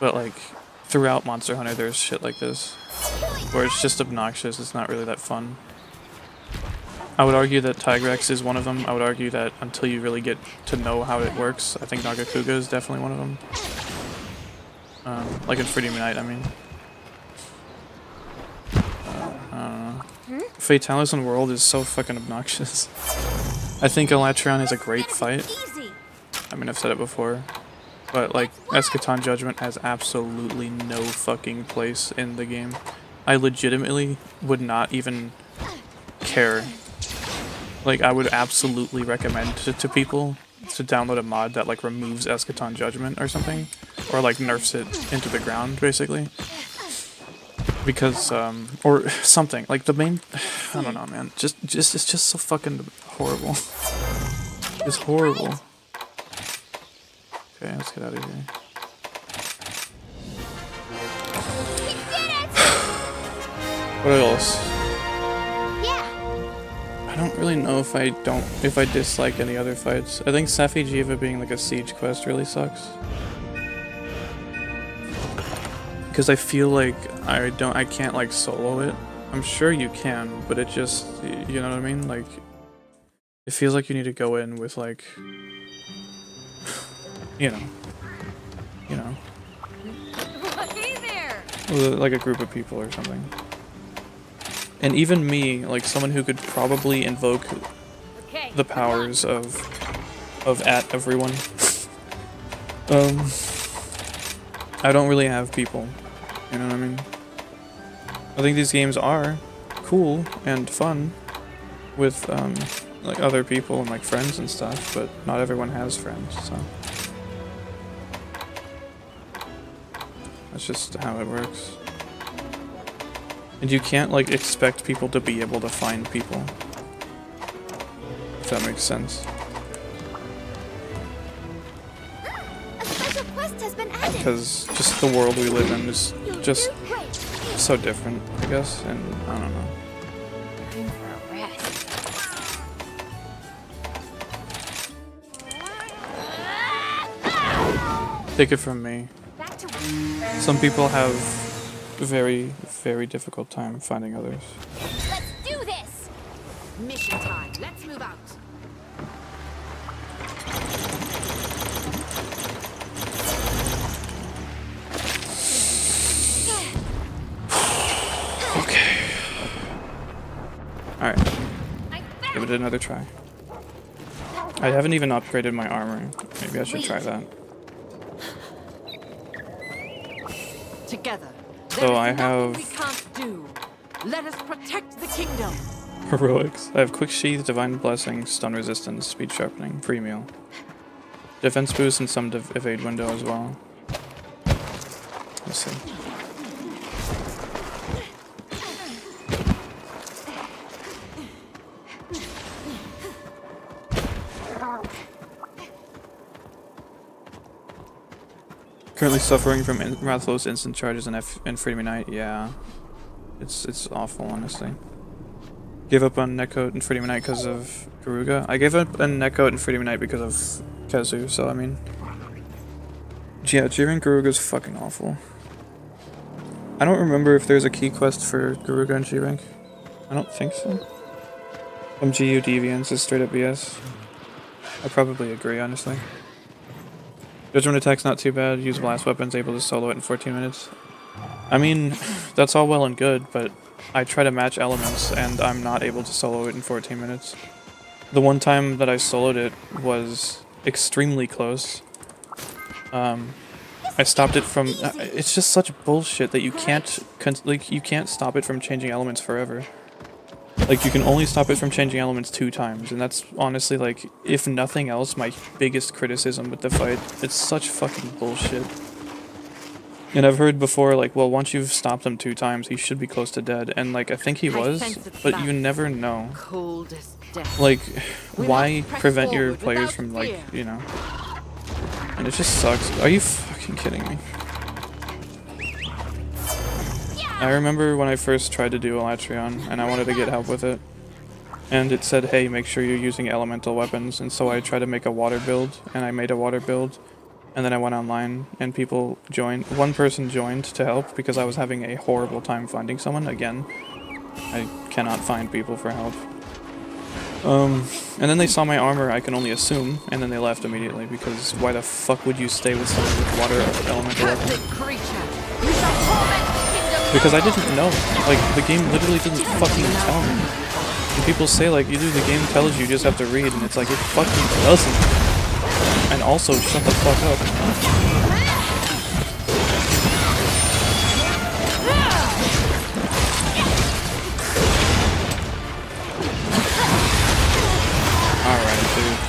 But, like, throughout Monster Hunter, there's shit like this. Where it's just obnoxious, it's not really that fun. I would argue that Tigrex is one of them. I would argue that until you really get to know how it works, I think Nagakuga is definitely one of them. Like in Freedom Unite, I mean. I don't know. Fatalis and World is so fucking obnoxious. I think Elatrion is a great fight. I mean, I've said it before. But, like, Eschaton Judgment has absolutely no fucking place in the game. I legitimately would not even care. Like, I would absolutely recommend to people to download a mod that, like, removes Eschaton Judgment or something. Or, like, nerfs it into the ground, basically. Because or something like the main. I don't know, man. Just it's just so fucking horrible. It's horrible. Okay, let's get out of here. What else? I don't really know if I dislike any other fights. I think Safi Jiva being like a siege quest really sucks. Because I feel like I can't like solo it. I'm sure you can, but it just, you know what I mean? Like, it feels like you need to go in with like, you know. Hey there! With, like a group of people or something. And even me, like someone who could probably invoke Okay. the powers of at everyone. I don't really have people. You know what I mean? I think these games are cool and fun with like other people and like friends and stuff, but not everyone has friends, so that's just how it works. And you can't like expect people to be able to find people. If that makes sense. A special quest has been added. Because just the world we live in is just Do great. so different, I guess, and I don't know. Time for a rest. Take it from me. Back to Some people have very, very difficult time finding others. Let's do this. Mission time. Let's move out. Okay. Alright, I give found it another try. I haven't even upgraded my armor. Maybe I should try that. Together. So There is I nothing have- we can't do. Let us protect the kingdom. Heroics. I have Quick Sheath, Divine Blessing, Stun Resistance, Speed Sharpening, PriMal. Defense Boost and some evade window as well. Let's see. Currently suffering from Rathlow's instant charges and Freedom Unite. Yeah, it's awful, honestly. Gave up on Netcoat and Freedom Unite because of Garuga. I gave up on Netcoat and Freedom Unite because of Kazu. So I mean, yeah, Jiren Garuga's fucking awful. I don't remember if there's a key quest for Garuga and G-Rank. I don't think so. GU Deviants is straight up BS. I probably agree, honestly. Judgment attack's not too bad. Use blast weapons, able to solo it in 14 minutes. I mean, that's all well and good, but I try to match elements and I'm not able to solo it in 14 minutes. The one time that I soloed it was extremely close. I stopped it from. It's just such bullshit that you can't you can't stop it from changing elements forever. Like, you can only stop it from changing elements 2 times, and that's honestly, like, if nothing else, my biggest criticism with the fight. It's such fucking bullshit. And I've heard before, like, well, once you've stopped him 2 times, he should be close to dead, and, like, I think he was, but you never know. Cold as death. Like, We why must press prevent your forward players without from, like, fear. you know. And it just sucks. Are you fucking kidding me? I remember when I first tried to do Elatrion, and I wanted to get help with it. And it said, hey, make sure you're using elemental weapons, and so I tried to make a water build, and I made a water build. And then I went online, and people joined. One person joined to help, because I was having a horrible time finding someone. Again, I cannot find people for help. And then they saw my armor, I can only assume, and then they left immediately, because why the fuck would you stay with someone with water elemental weapons? Cursed creature, you shall torment the kingdom. Because I didn't know. Like, the game literally didn't fucking tell me. And people say, like, you do, the game tells you just have to read, and it's like, it fucking doesn't. And also, shut the fuck up. Alright, dude.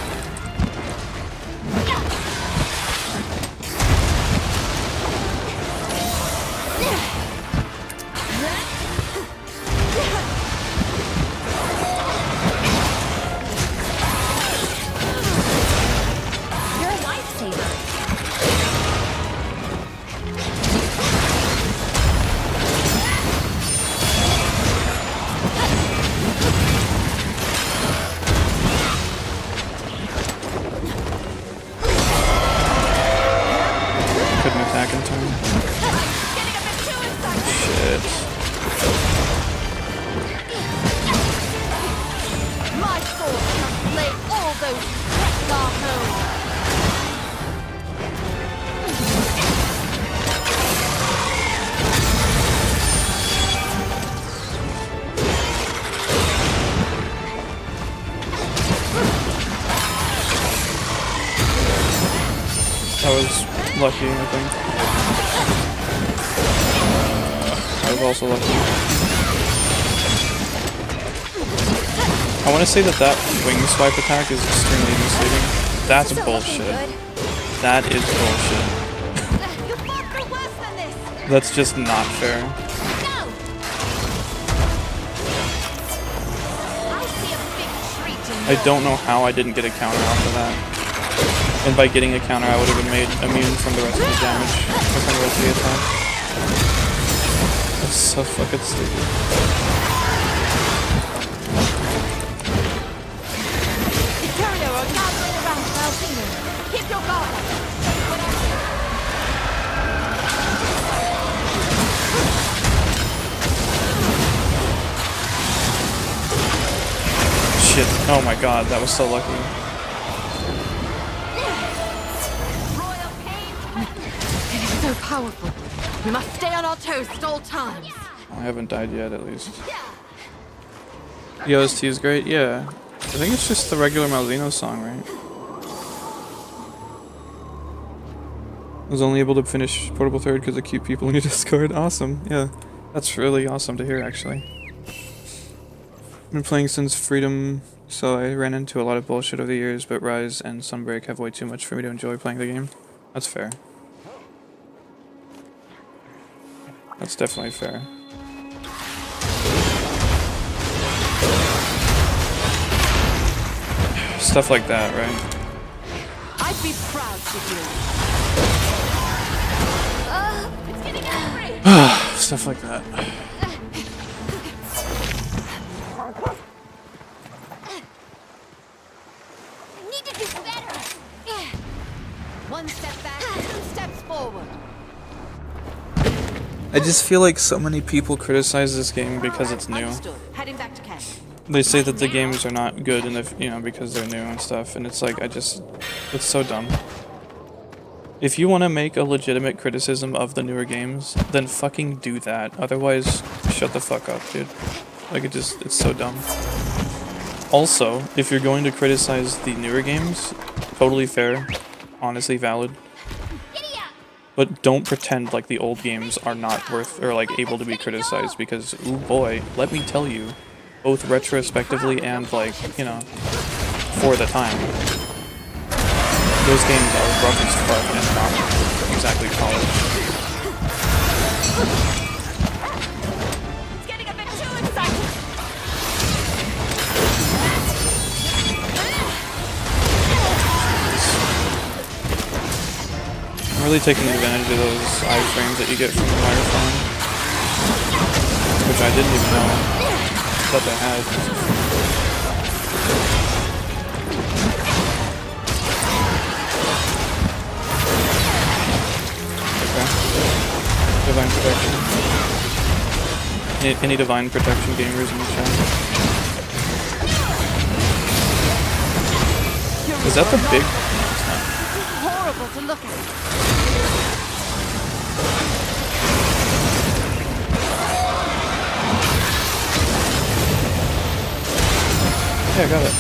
all those wrecked our home. That was lucky, I think. I was also lucky. I want to say that wing swipe attack is extremely misleading. That's bullshit. That is bullshit. You fought for worse than this. That's just not fair. No. I see a big treat in I don't know how I didn't get a counter off of that. And by getting a counter, I would have been made immune from the rest of the damage, or from the rest of the attack. That's so fucking stupid. Eterno are gathering around Malzeno. Keep your guard up. Shit. Oh my god, that was so lucky. It is so powerful. We must stay on our toes at all times. I haven't died yet, at least. The OST is great? Yeah. I think it's just the regular Malzeno song, right? I was only able to finish Portable Third because I keep people in your Discord. Awesome, yeah. That's really awesome to hear, actually. I've been playing since Freedom, so I ran into a lot of bullshit over the years, but Rise and Sunbreak have way too much for me to enjoy playing the game. That's fair. That's definitely fair. Stuff like that, right? I'd be proud to do it. It's getting angry. Stuff like that. I need to do better. One step back, 2 steps forward. I just feel like so many people criticize this game because it's new. Understood. Heading back to camp. They say that the games are not good and because they're new and stuff, and it's like it's so dumb. If you want to make a legitimate criticism of the newer games, then fucking do that. Otherwise, shut the fuck up, dude. Like it's so dumb. Also, if you're going to criticize the newer games, totally fair, honestly valid. But don't pretend like the old games are not worth or like able to be criticized, because ooh boy, let me tell you, both retrospectively and like, for the time, those games are rough as fuck and not exactly polished. It's getting a bit too exciting. I'm really taking advantage of those iframes that you get from the microphone, which I didn't even know that they had. Okay. Divine protection. Any divine protection gamers in the chat? Is that the big? Horrible to look at. Yeah, I got it.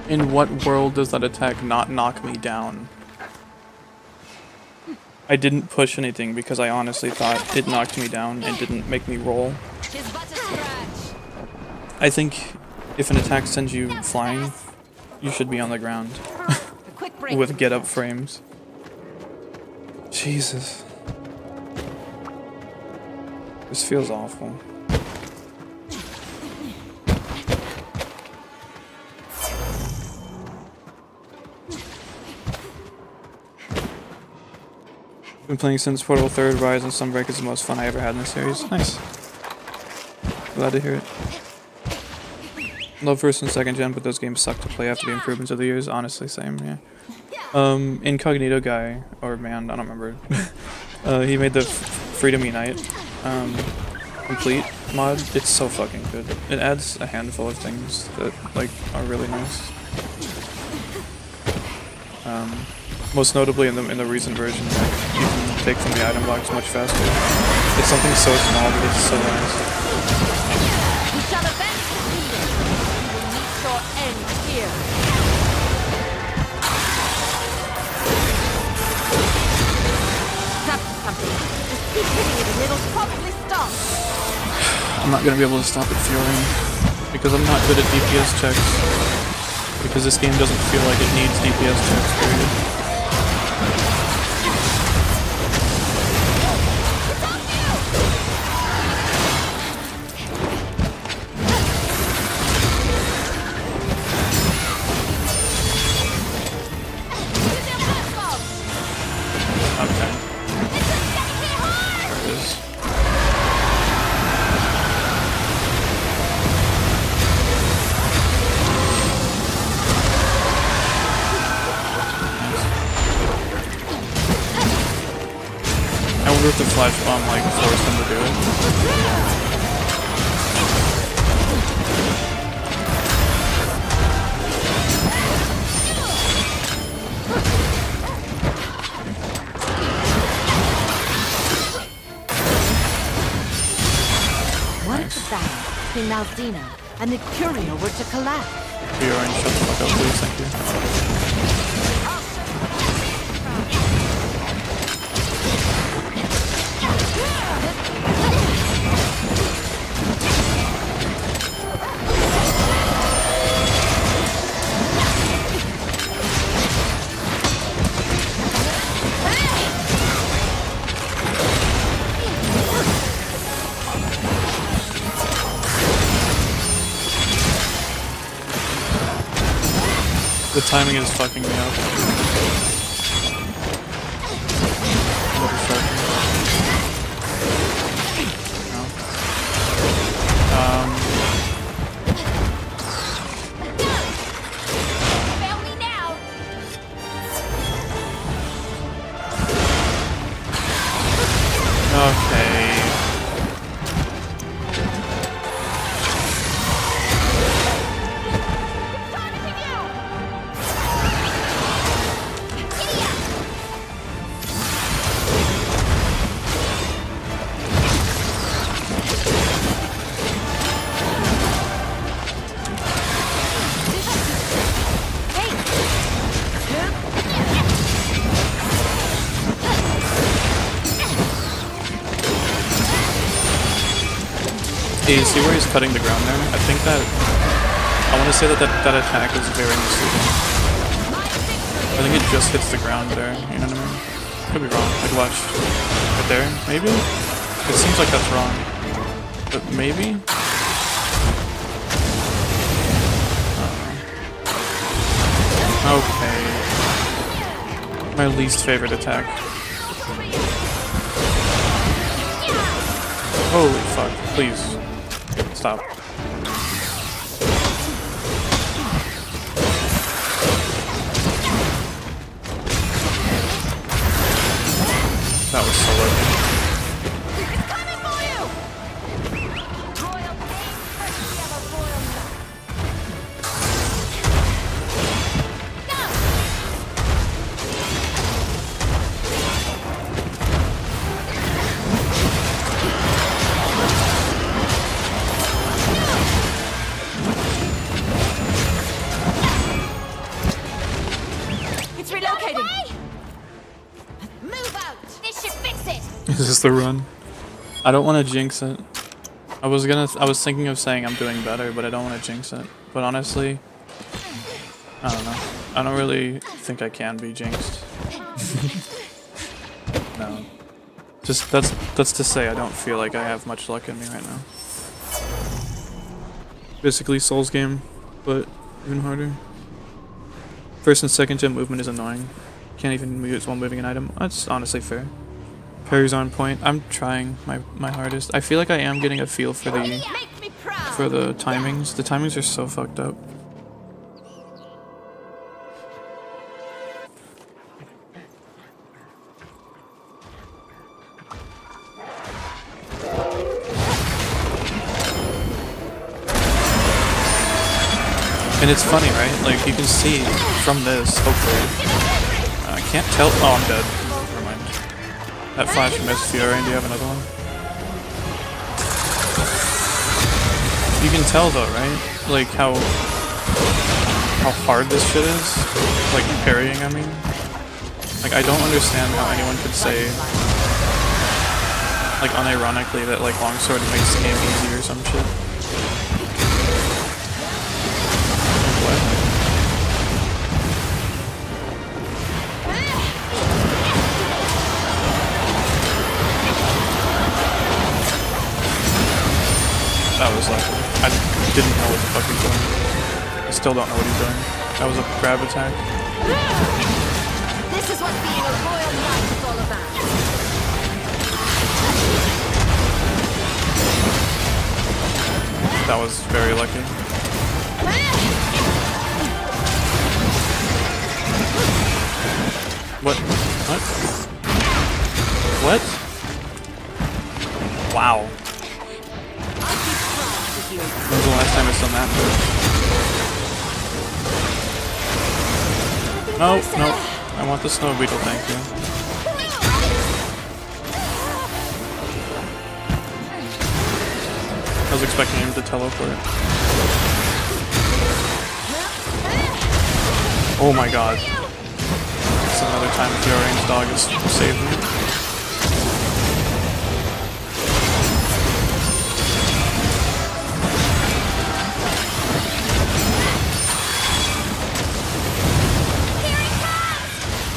In what world does that attack not knock me down? I didn't push anything because I honestly thought it knocked me down and didn't make me roll. His butt is scratch. I think if an attack sends you flying, you should be on the ground A quick break. with get up frames. Jesus. This feels awful. Been playing since Portable Third, Rise, and Sunbreak is the most fun I ever had in this series. Nice. Glad to hear it. Love first and second gen, but those games suck to play after the improvements of the years. Honestly, same, yeah. Incognito guy, or man, I don't remember. He made the Freedom Unite complete mod. It's so fucking good. It adds a handful of things that like are really nice. Most notably in the recent version, like, you can take from the item box much faster. It's something so small, but it's so nice. We shall avenge the leader. We will meet your end here. That's something. Just keep hitting it and it'll probably stop. I'm not gonna be able to stop it fueling because I'm not good at DPS checks. Because this game doesn't feel like it needs DPS checks, period. I wonder if the flash bomb like forced them to do it. What if the battle between Malzeno and the Curio were to collapse? You're in, shut the fuck up, please, thank you. The timing is fucking me up. No. Fail me now. Okay. You see where he's cutting the ground there? I think that... I want to say that that attack is very misleading. I think it just hits the ground there, you know what I mean? Could be wrong. Like, watch. Right there? Maybe? It seems like that's wrong. But maybe? Okay. My least favorite attack. Holy fuck. Please. Stop. That was so lucky. Is this the run? I don't want to jinx it. I was thinking of saying I'm doing better, but I don't want to jinx it. But honestly, I don't know. I don't really think I can be jinxed. No. Just that's to say I don't feel like I have much luck in me right now. Basically Souls game, but even harder. First and second gen movement is annoying. Can't even use while moving an item. That's honestly fair. Parry's on point. I'm trying my hardest. I feel like I am getting a feel for the timings. The timings are so fucked up. And it's funny, right? Like, you can see from this, hopefully. I can't tell. Oh, I'm dead. Never mind. That flash missed Fury. Do you have another one? You can tell though, right? Like how hard this shit is. Like parrying, I mean. Like I don't understand how anyone could say, like unironically, that like longsword makes the game easy or some shit. What? That was lucky. I didn't know what the fuck he's doing. I still don't know what he's doing. That was a grab attack. This is what being a royal knight is all about. That was very lucky. What? What? What? Wow. When's the last time I've done that? No, no. I want the snow beetle, thank you. I was expecting him to teleport. Oh my god. It's another time Fiorane's dog has saved me.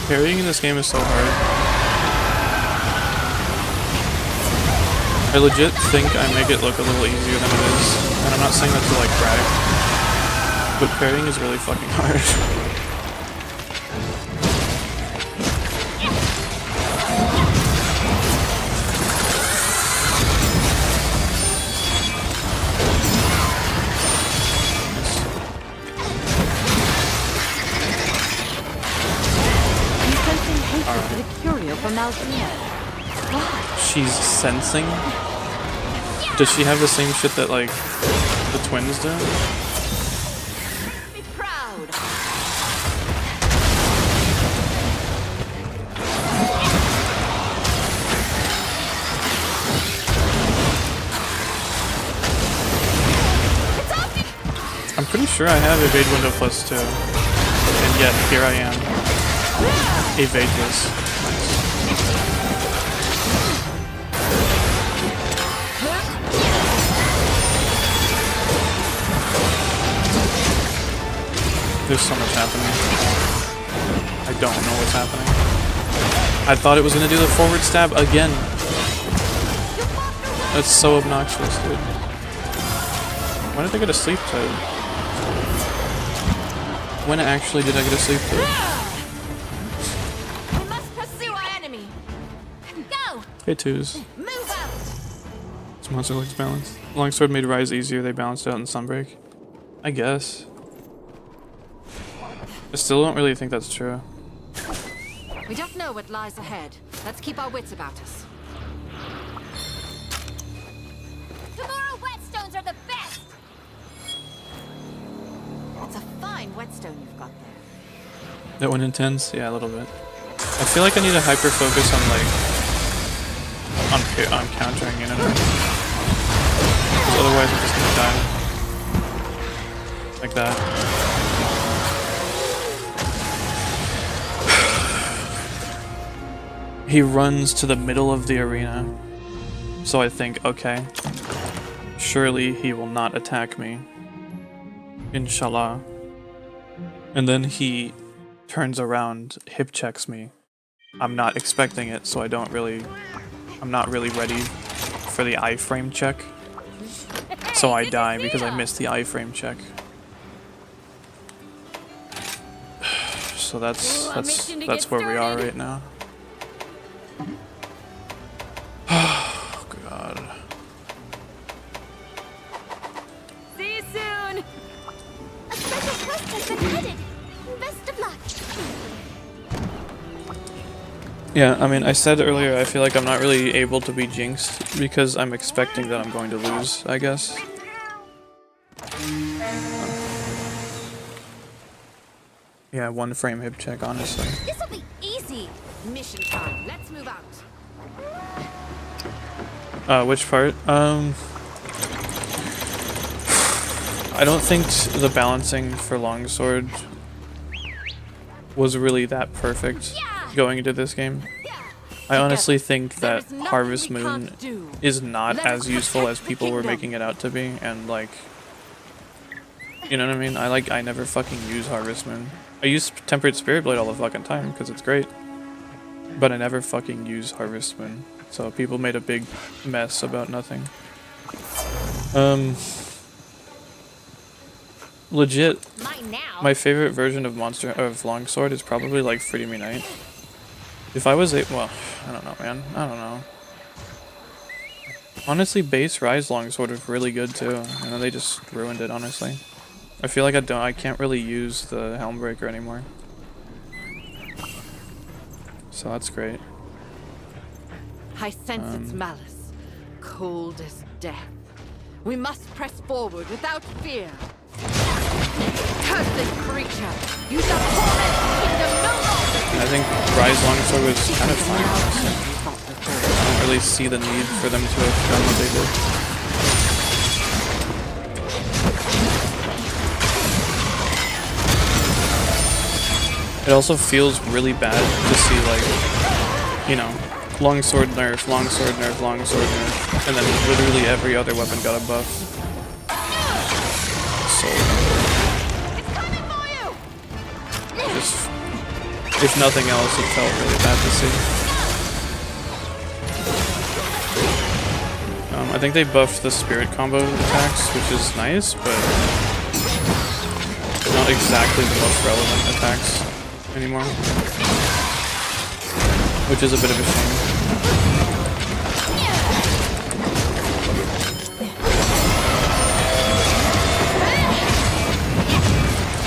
Parrying in this game is so hard. I legit think I make it look a little easier than it is. And I'm not saying that to like brag. But parrying is really fucking hard. She's sensing? Does she have the same shit that like the twins do? Be proud. I'm pretty sure I have evade window +2. And yet here I am. Evadeless. Nice. There's so much happening. I don't know what's happening. I thought it was gonna do the forward stab again. That's so obnoxious, dude. When did I get a sleep toad? When actually did I get a sleep toad? We must pursue our enemy. Go. Hey, twos. Move out. This monster looks balanced. Longsword made Rise easier, they balanced out in Sunbreak. I guess. I still don't really think that's true. We don't know what lies ahead. Let's keep our wits about us. Tomorrow whetstones are the best! It's a fine whetstone you've got there. That one intense? Yeah, a little bit. I feel like I need to hyper focus on like on countering in and out. Because otherwise I'm just gonna die. Like that. He runs to the middle of the arena. So I think, okay, surely he will not attack me. Inshallah. And then he turns around, hip checks me. I'm not expecting it, so I'm not really ready for the iframe check. So I die because I missed the iframe check. So that's where we are right now. Oh god. See you soon! A special quest has been added. Best of luck. Yeah, I mean, I said earlier, I feel like I'm not really able to be jinxed because I'm expecting that I'm going to lose, I guess. Yeah, 1 frame hip check, honestly. This'll be easy. Mission time. Let's move out. Which part? I don't think the balancing for longsword was really that perfect going into this game. I honestly think that Harvest Moon is not as useful as people were making it out to be, and like, you know what I mean? I never fucking use Harvest Moon. I use Tempered Spirit Blade all the fucking time because it's great, but I never fucking use Harvest Moon. So people made a big mess about nothing. Legit, my favorite version of Longsword is probably like Free Me Knight. If I was well, I don't know, man. I don't know. Honestly, base Rise Longsword was really good too, and then they just ruined it. Honestly, I feel like I can't really use the Helmbreaker anymore. So that's great. I sense its malice, cold as death. We must press forward without fear. Cursed creature, you shall torment the kingdom no longer. I think Rise Longsword was kind of fine. I don't really see the need for them to have done what they did. It also feels really bad to see, like, you know, longsword nerf, longsword nerf, longsword nerf, and then literally every other weapon got a buff. So, just, if nothing else, it felt really bad to see. I think they buffed the spirit combo attacks, which is nice, but not exactly the most relevant attacks anymore, which is a bit of a shame.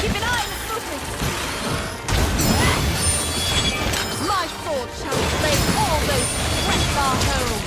Keep an eye on the movement. My sword shall slay all those who wreck our home.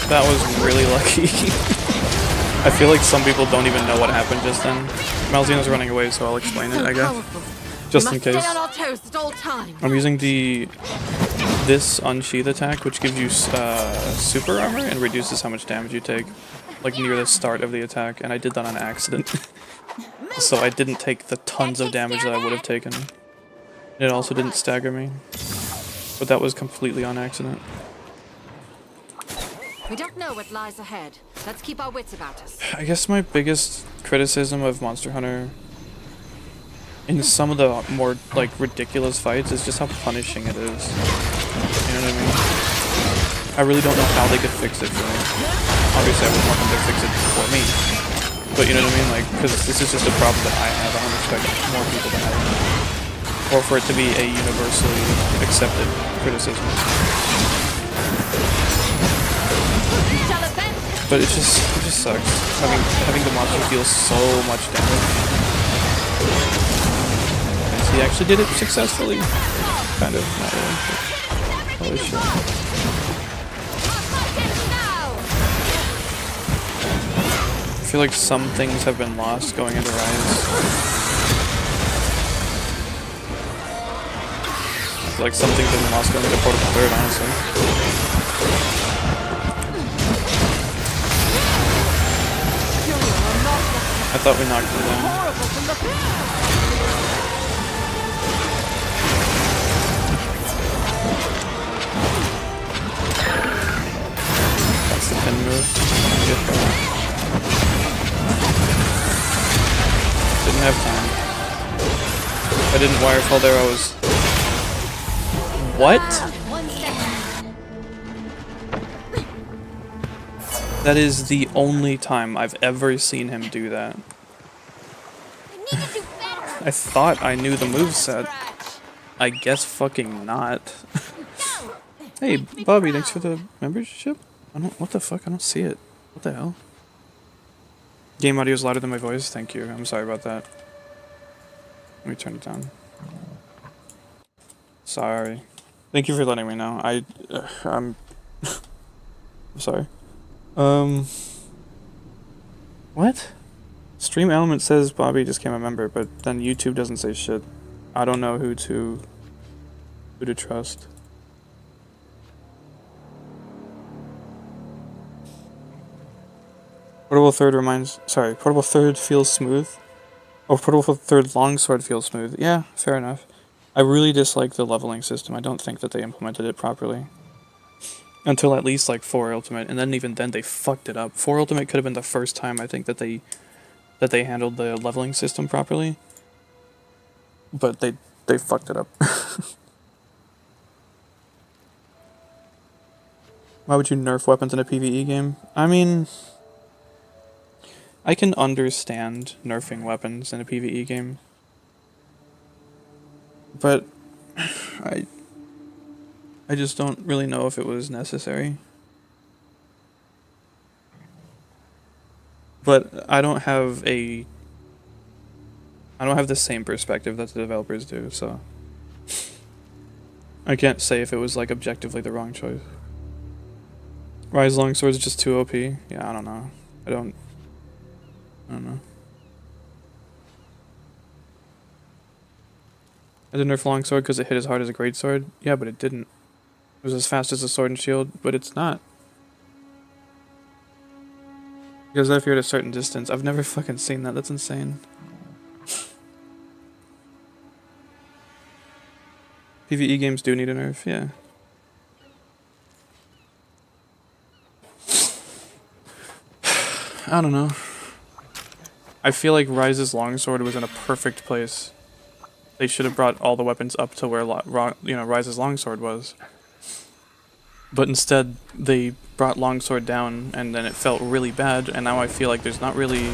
That was really lucky. I feel like some people don't even know what happened just then. Malzeno's running away, so I'll explain it, I guess. Just in case. Stay on our toes at all times. I'm using this Unsheath attack, which gives you super armor and reduces how much damage you take, like near the start of the attack, and I did that on accident. So I didn't take the tons of damage that I would have taken. It also didn't stagger me, but that was completely on accident. We don't know what lies ahead. Let's keep our wits about us. I guess my biggest criticism of Monster Hunter in some of the more like ridiculous fights is just how punishing it is. You know what I mean? I really don't know how they could fix it for me. Obviously I wouldn't want them to fix it for me. But you know what I mean? Like, because this is just a problem that I have. I don't expect more people to have it. Or for it to be a universally accepted criticism. But it just sucks. Having the monster deal so much damage. And he actually did it successfully. Kind of, not really. Holy shit. I feel like some things have been lost going into Rise. I feel like some things have been lost going into Portable Third, honestly. I thought we knocked him down. That's the pin move. Get that. Didn't have time. If I didn't wirefall there, I was... What? That is the only time I've ever seen him do that. I thought I knew the moveset. I guess fucking not. Hey, Bobby, thanks for the membership? What the fuck? I don't see it. What the hell? Game audio is louder than my voice? Thank you. I'm sorry about that. Let me turn it down. Sorry. Thank you for letting me know. I'm I'm sorry. What? Stream Element says Bobby just became a member, but then YouTube doesn't say shit. I don't know who to trust. Portable Third feels smooth. Oh, Portable Third Longsword feels smooth. Yeah, fair enough. I really dislike the leveling system. I don't think that they implemented it properly. Until at least like 4 Ultimate, and then even then they fucked it up. 4 Ultimate could have been the first time I think that they handled the leveling system properly. But they fucked it up. Why would you nerf weapons in a PvE game? I mean, I can understand nerfing weapons in a PvE game. But I just don't really know if it was necessary. But I don't have the same perspective that the developers do, so I can't say if it was like objectively the wrong choice. Rise Longsword is just too OP. Yeah, I don't know. I don't know. I did nerf Longsword because it hit as hard as a Greatsword. Yeah, but it didn't. It was as fast as a Sword and Shield, but it's not. Because if you're at a certain distance, I've never fucking seen that. That's insane. PvE games do need a nerf, yeah. I don't know. I feel like Rise's Longsword was in a perfect place. They should have brought all the weapons up to where Rise's Longsword was. But instead, they brought Longsword down, and then it felt really bad, and now I feel like there's not really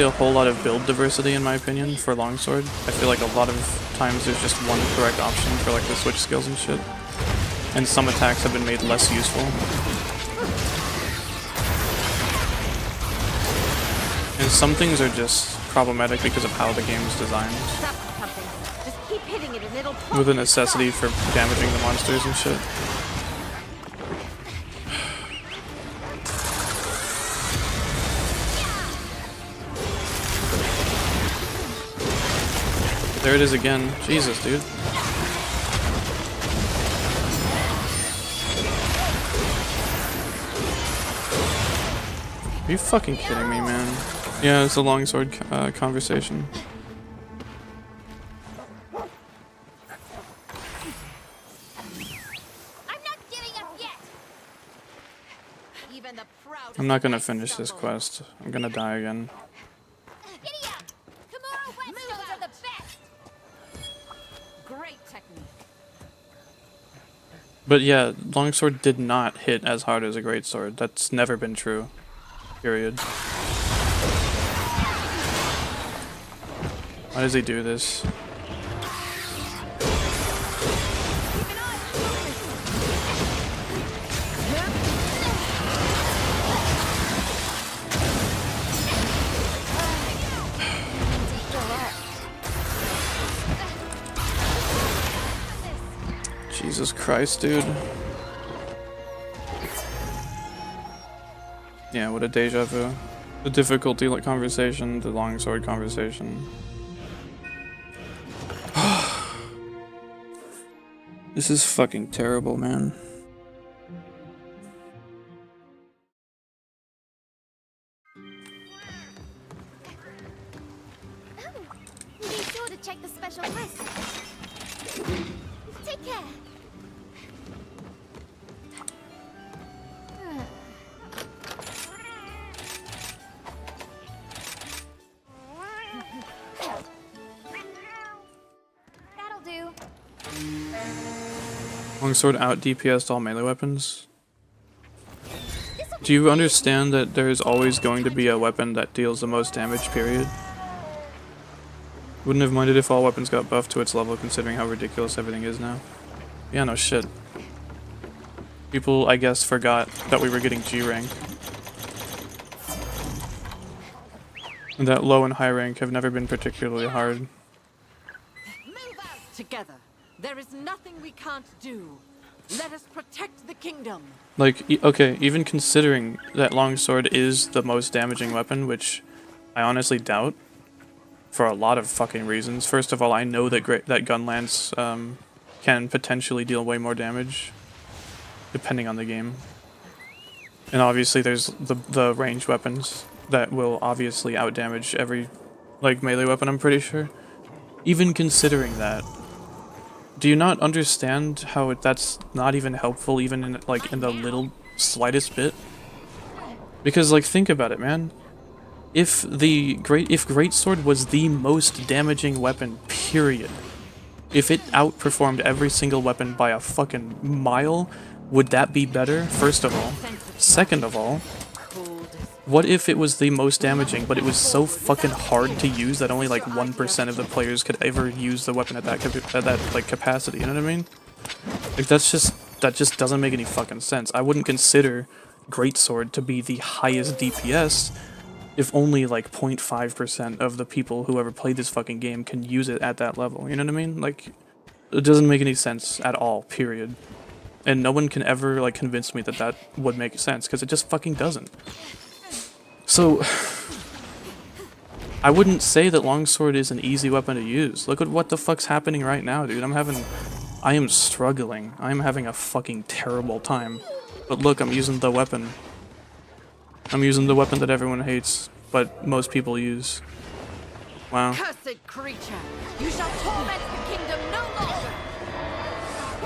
a whole lot of build diversity, in my opinion, for Longsword. I feel like a lot of times there's just one correct option for like the switch skills and shit. And some attacks have been made less useful. And some things are just problematic because of how the game is designed. Just keep hitting it and it'll With a necessity for damaging the monsters and shit. There it is again. Jesus, dude. Are you fucking kidding me, man? Yeah, it's a longsword conversation. I'm not gonna finish this quest. I'm gonna die again. But yeah, longsword did not hit as hard as a greatsword. That's never been true. Period. Why does he do this? Jesus Christ, dude. Yeah, what a deja vu. The difficulty like conversation, the longsword conversation. This is fucking terrible, man. Be sure to check the special quest. Take care. That'll do. Longsword out DPS'd all melee weapons. Do you understand that there is always going to be a weapon that deals the most damage, period? Wouldn't have minded if all weapons got buffed to its level, considering how ridiculous everything is now. Yeah, no shit. People, I guess, forgot that we were getting G rank. And that low and high rank have never been particularly hard. Move out together. There is nothing we can't do. Let us protect the kingdom. Like, okay, even considering that longsword is the most damaging weapon, which I honestly doubt, for a lot of fucking reasons. First of all, I know that that gun lance can potentially deal way more damage, depending on the game. And obviously there's the ranged weapons that will obviously outdamage every, like, melee weapon, I'm pretty sure. Even considering that, do you not understand how that's not even helpful, even in, like, in the little slightest bit? Because, like, think about it, man. If Greatsword was the most damaging weapon, period, if it outperformed every single weapon by a fucking mile, would that be better? First of all. Second of all, what if it was the most damaging, but it was so fucking hard to use that only like 1% of the players could ever use the weapon at that like capacity? You know what I mean? Like that just doesn't make any fucking sense. I wouldn't consider Greatsword to be the highest DPS if only like 0.5% of the people who ever played this fucking game can use it at that level. You know what I mean? Like, it doesn't make any sense at all, period. And no one can ever like convince me that that would make sense, because it just fucking doesn't. So, I wouldn't say that longsword is an easy weapon to use. Look at what the fuck's happening right now, dude. I am struggling. I'm having a fucking terrible time. But look, I'm using the weapon. I'm using the weapon that everyone hates, but most people use. Wow. Cursed creature, you shall torment the kingdom no longer.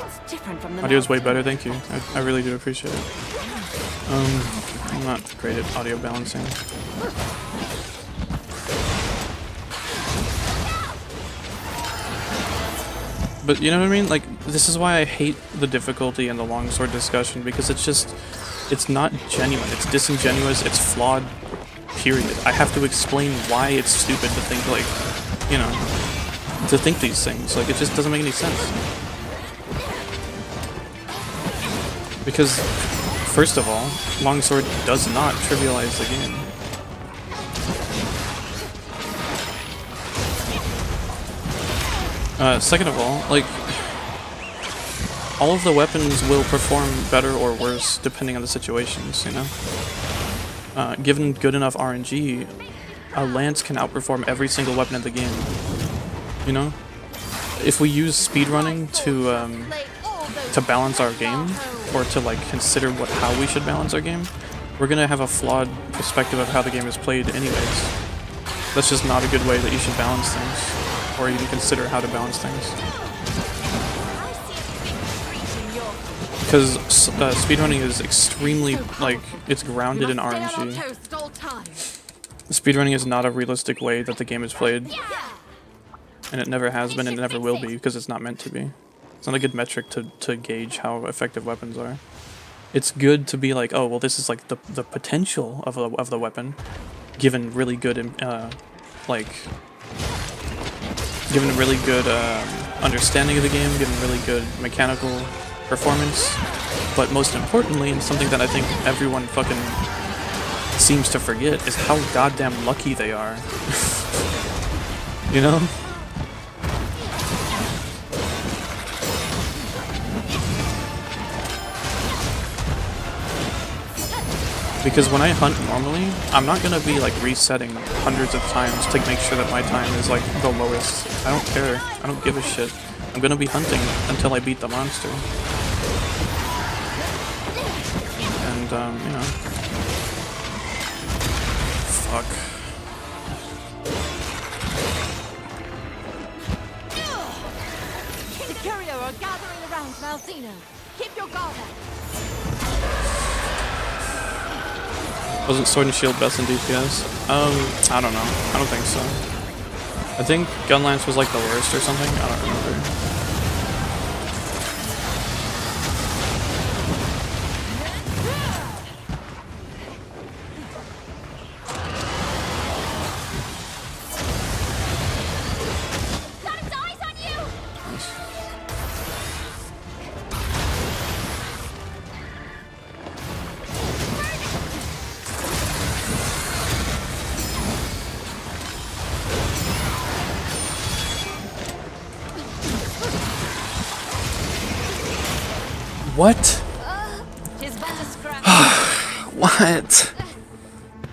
It's different from the Audio's way better, thank you. I really do appreciate it. I'm not great at audio balancing. But you know what I mean? Like, this is why I hate the difficulty in the longsword discussion, because it's not genuine, it's disingenuous, it's flawed, period. I have to explain why it's stupid to think, like, you know, to think these things. Like, it just doesn't make any sense. Because, first of all, longsword does not trivialize the game. Second of all, like, all of the weapons will perform better or worse depending on the situations, you know? Given good enough RNG, a lance can outperform every single weapon in the game, you know? If we use speedrunning to balance our game, or to like consider how we should balance our game, we're gonna have a flawed perspective of how the game is played anyways. That's just not a good way that you should balance things, or even consider how to balance things. Because speedrunning is extremely, like, it's grounded in RNG. Speedrunning is not a realistic way that the game is played. And it never has been and it never will be, because it's not meant to be. It's not a good metric to gauge how effective weapons are. It's good to be like, oh, well, this is like the potential of the weapon, given really good, given really good understanding of the game, given really good mechanical performance, but most importantly, and something that I think everyone fucking seems to forget, is how goddamn lucky they are. You know? Because when I hunt normally, I'm not gonna be like resetting hundreds of times to make sure that my time is like the lowest. I don't care. I don't give a shit. I'm gonna be hunting until I beat the monster. And, you know. Fuck. The Curio are gathering around Malzeno. Keep your guard up. Wasn't Sword and Shield best in DPS? I don't know. I don't think so. I think Gunlance was like the worst or something. I don't remember. Got its eyes on you! What? Tis but a scrap. What?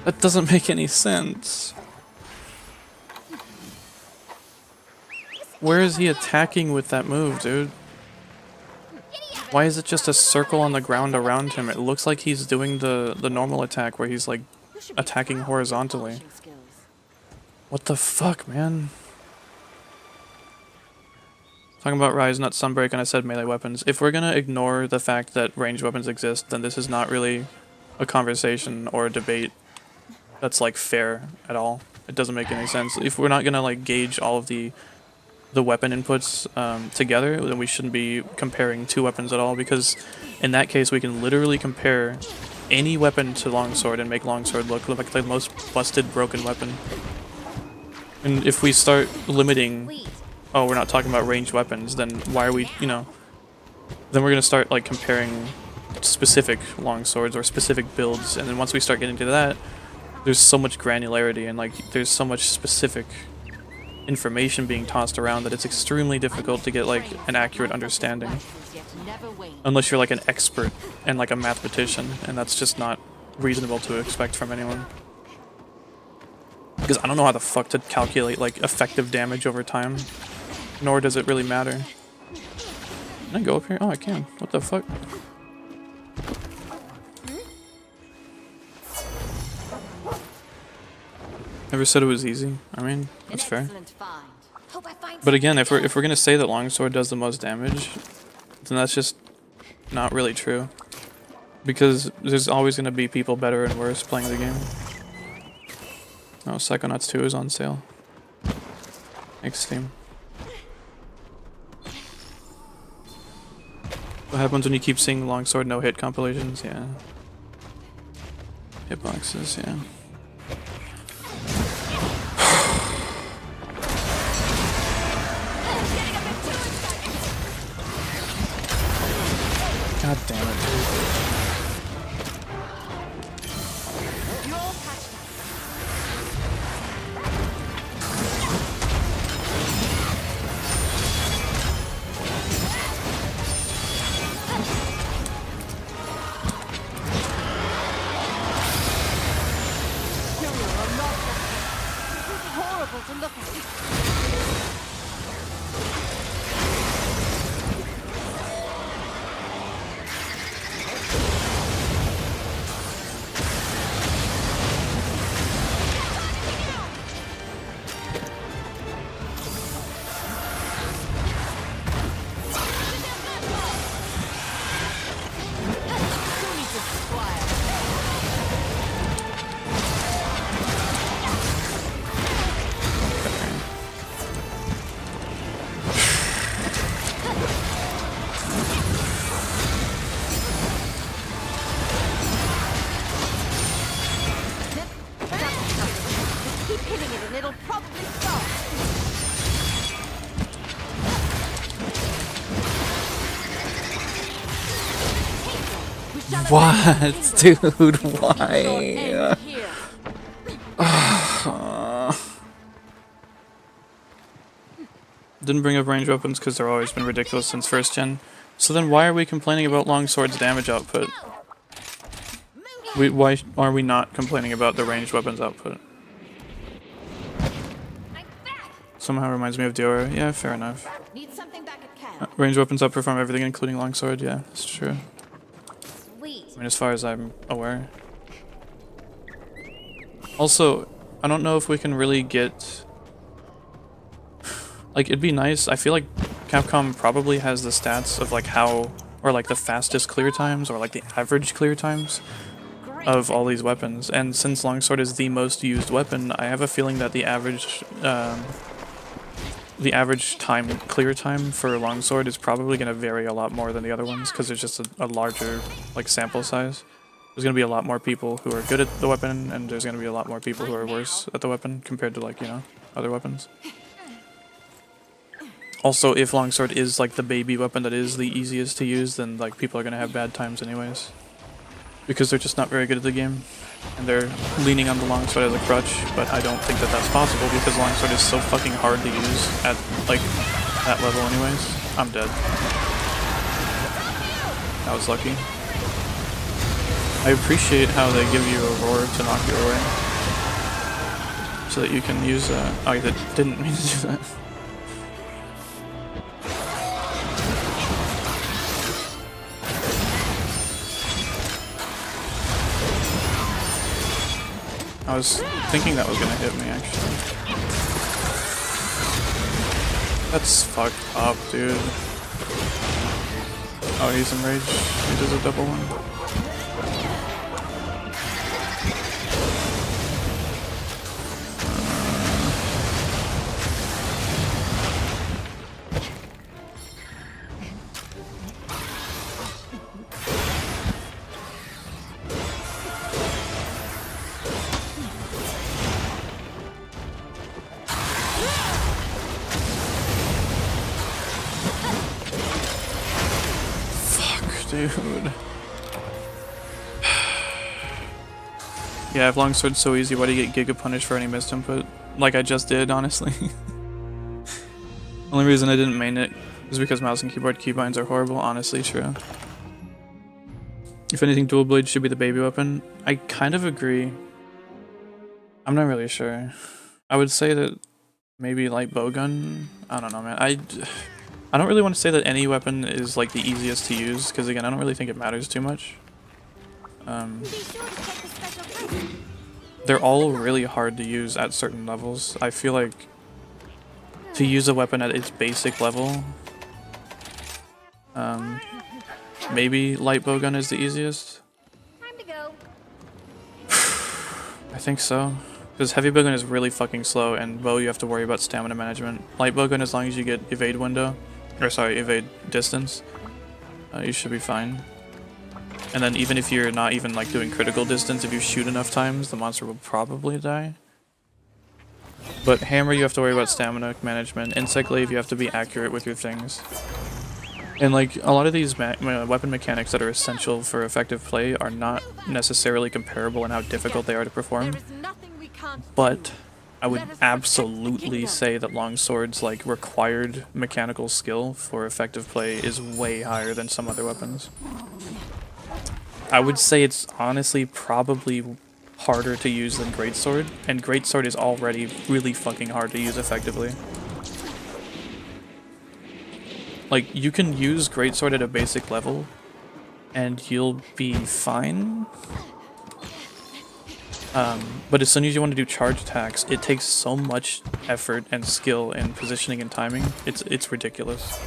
That doesn't make any sense. Where is he attacking with that move, dude? Why is it just a circle on the ground around him? It looks like he's doing the normal attack where he's like attacking horizontally. What the fuck, man? Talking about Rise, not Sunbreak, and I said melee weapons. If we're gonna ignore the fact that ranged weapons exist, then this is not really a conversation or a debate that's like fair at all. It doesn't make any sense. If we're not gonna like gauge all of the weapon inputs together, then we shouldn't be comparing two weapons at all, because in that case we can literally compare any weapon to longsword and make longsword look like the most busted broken weapon. And if we start limiting, oh, we're not talking about ranged weapons, then why are we, you know, then we're gonna start like comparing specific longswords or specific builds, and then once we start getting to that, there's so much granularity and like there's so much specific information being tossed around that it's extremely difficult to get like an accurate understanding. Unless you're like an expert and like a mathematician, and that's just not reasonable to expect from anyone. Because I don't know how the fuck to calculate like effective damage over time, nor does it really matter. Can I go up here? Oh, I can. What the fuck? Never said it was easy. I mean, that's fair. Hope I find But again, if we're gonna say that longsword does the most damage, then that's just not really true. Because there's always gonna be people better and worse playing the game. Oh, Psychonauts 2 is on sale. Thanks, Steam. What happens when you keep seeing longsword no hit compilations? Yeah. Hitboxes, yeah. God damn it, dude. Horrible to look at. What? Dude, why? Didn't bring up range weapons because they've always been ridiculous since first gen. So then why are we complaining about longsword's damage output? Why are we not complaining about the ranged weapons output? Somehow reminds me of Diora. Yeah, fair enough. Need something back at camp. Ranged weapons outperform everything, including longsword. Yeah, that's true. Sweet. I mean, as far as I'm aware. Also, I don't know if we can really get... Like, it'd be nice. I feel like Capcom probably has the stats of, like, how... Or, like, the fastest clear times, or, like, the average clear times of all these weapons. And since longsword is the most used weapon, I have a feeling that the average clear time for longsword is probably going to vary a lot more than the other ones, because there's just a larger, like, sample size. There's going to be a lot more people who are good at the weapon, and there's going to be a lot more people who are worse at the weapon compared to, like, you know, other weapons. Also, if longsword is, like, the baby weapon that is the easiest to use, then, like, people are going to have bad times anyways. Because they're just not very good at the game. And they're leaning on the longsword as a crutch, but I don't think that that's possible because longsword is so fucking hard to use at, like, that level anyways. I'm dead. I was lucky. I appreciate how they give you a roar to knock you away. So that you can use, oh, I didn't mean to do that. I was thinking that was gonna hit me, actually. That's fucked up, dude. Oh, he's enraged. He does a double one. Dude. Yeah, if longsword's so easy, why do you get Giga punished for any missed input? Like I just did, honestly. Only reason I didn't main it is because mouse and keyboard keybinds are horrible, honestly, true. If anything, dual blade should be the baby weapon. I kind of agree. I'm not really sure. I would say that maybe light bowgun? I don't know, man. I don't really want to say that any weapon is like the easiest to use, because again, I don't really think it matters too much. They're all really hard to use at certain levels. I feel like to use a weapon at its basic level, maybe light bowgun is the easiest. Time to go. I think so. Because heavy bowgun is really fucking slow, and bow you have to worry about stamina management. Light bowgun, as long as you get evade window, or sorry, evade distance, you should be fine. And then even if you're not even like doing critical distance, if you shoot enough times, the monster will probably die. But hammer, you have to worry about stamina management. Insect glaive, you have to be accurate with your things. And like a lot of these weapon mechanics that are essential for effective play are not necessarily comparable in how difficult they are to perform. But I would absolutely say that longsword's like required mechanical skill for effective play is way higher than some other weapons. I would say it's honestly probably harder to use than greatsword, and greatsword is already really fucking hard to use effectively. Like, you can use greatsword at a basic level and you'll be fine. But as soon as you want to do charge attacks, it takes so much effort and skill and positioning and timing. It's ridiculous.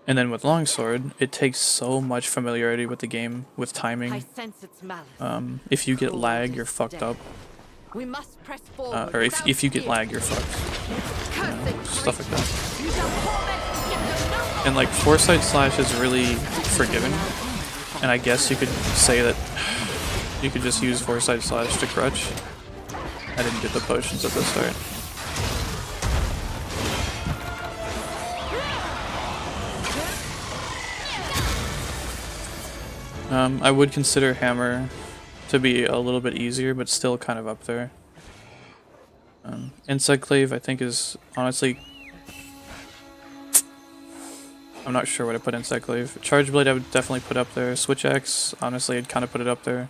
And then with longsword, it takes so much familiarity with the game, with timing. I sense its malice. If you get lag, you're fucked up. We must press forward Or if you get lag, you're fucked. Stuff like that. And like foresight slash is really forgiving. And I guess you could say that you could just use foresight slash to crutch. I didn't get the potions at the start. I would consider hammer to be a little bit easier, but still kind of up there. Insect glaive I think is honestly, I'm not sure what I put insect glaive. Charge blade I would definitely put up there. Switch axe, honestly I'd kind of put it up there.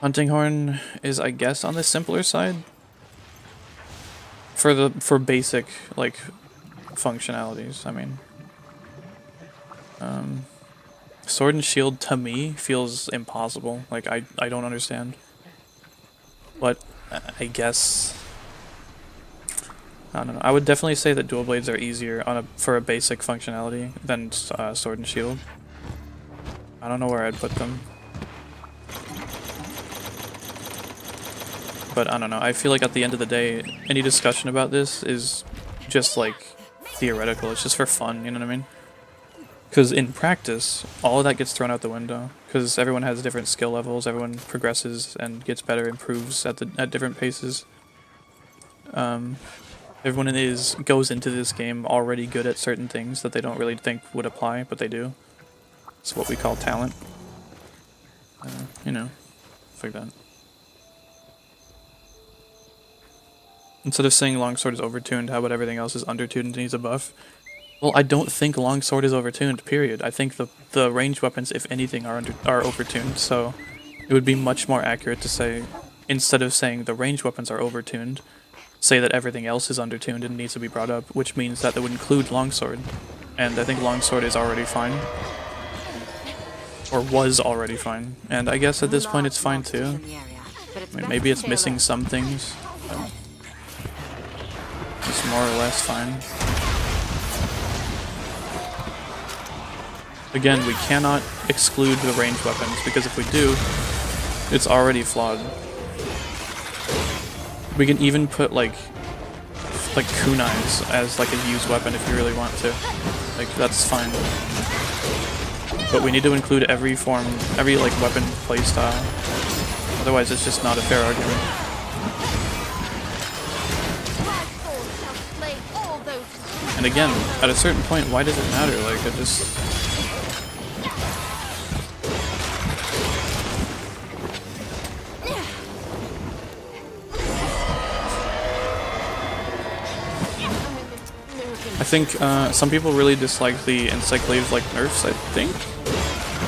Hunting horn is, I guess, on the simpler side for basic like functionalities. I mean, sword and shield to me feels impossible. Like I don't understand. But I guess I don't know. I would definitely say that dual blades are easier for a basic functionality than sword and shield. I don't know where I'd put them. But I don't know. I feel like at the end of the day, any discussion about this is just like theoretical. It's just for fun, you know what I mean? Because in practice, all of that gets thrown out the window. Because everyone has different skill levels. Everyone progresses and gets better, improves at different paces. Everyone goes into this game already good at certain things that they don't really think would apply, but they do. It's what we call talent. You know, stuff like that. Instead of saying longsword is overtuned, how about everything else is undertuned and needs a buff? Well, I don't think longsword is overtuned, period. I think the ranged weapons, if anything, are overtuned, so it would be much more accurate to say, instead of saying the ranged weapons are overtuned, say that everything else is undertuned and needs to be brought up, which means that would include longsword. And I think longsword is already fine. Or was already fine. And I guess at this point it's fine too. I mean, maybe it's missing some things. But it's more or less fine. Again, we cannot exclude the ranged weapons, because if we do, it's already flawed. We can even put like kunais as like a used weapon if you really want to. Like, that's fine. But we need to include every like weapon playstyle. Otherwise it's just not a fair argument. And again, at a certain point, why does it matter? Like, it just... I think some people really dislike the Encyclave like nerfs, I think.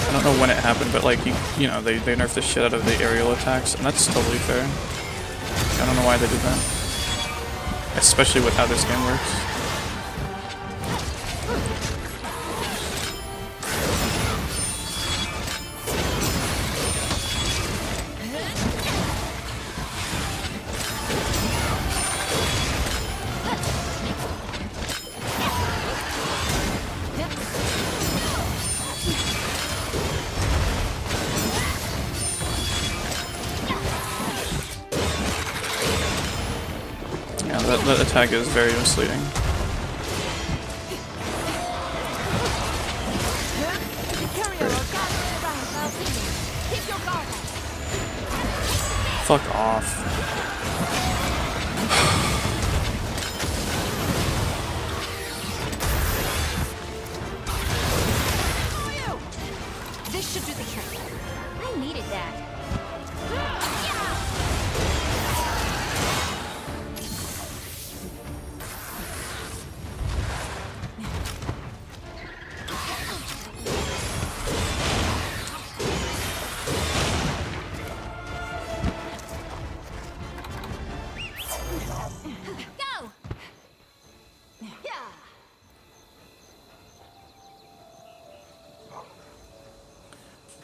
I don't know when it happened, but like, you know, they nerfed the shit out of the aerial attacks, and that's totally fair. I don't know why they did that. Especially with how this game works. That attack is very misleading. Fuck off. This should do the trick. I needed that.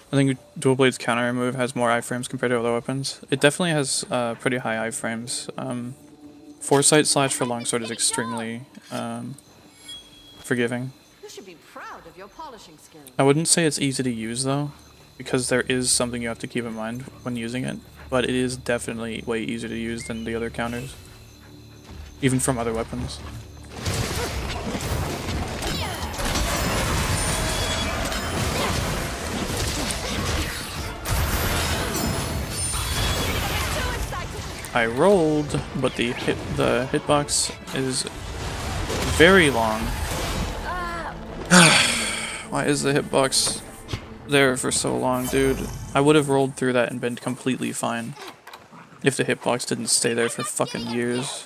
I think Dual Blade's counter move has more iframes compared to other weapons. It definitely has pretty high iframes. Foresight slash for longsword is extremely forgiving. You should be proud of your polishing skills. I wouldn't say it's easy to use though, because there is something you have to keep in mind when using it, but it is definitely way easier to use than the other counters, even from other weapons. I rolled, but the hitbox is very long. Why is the hitbox there for so long, dude? I would have rolled through that and been completely fine if the hitbox didn't stay there for fucking years.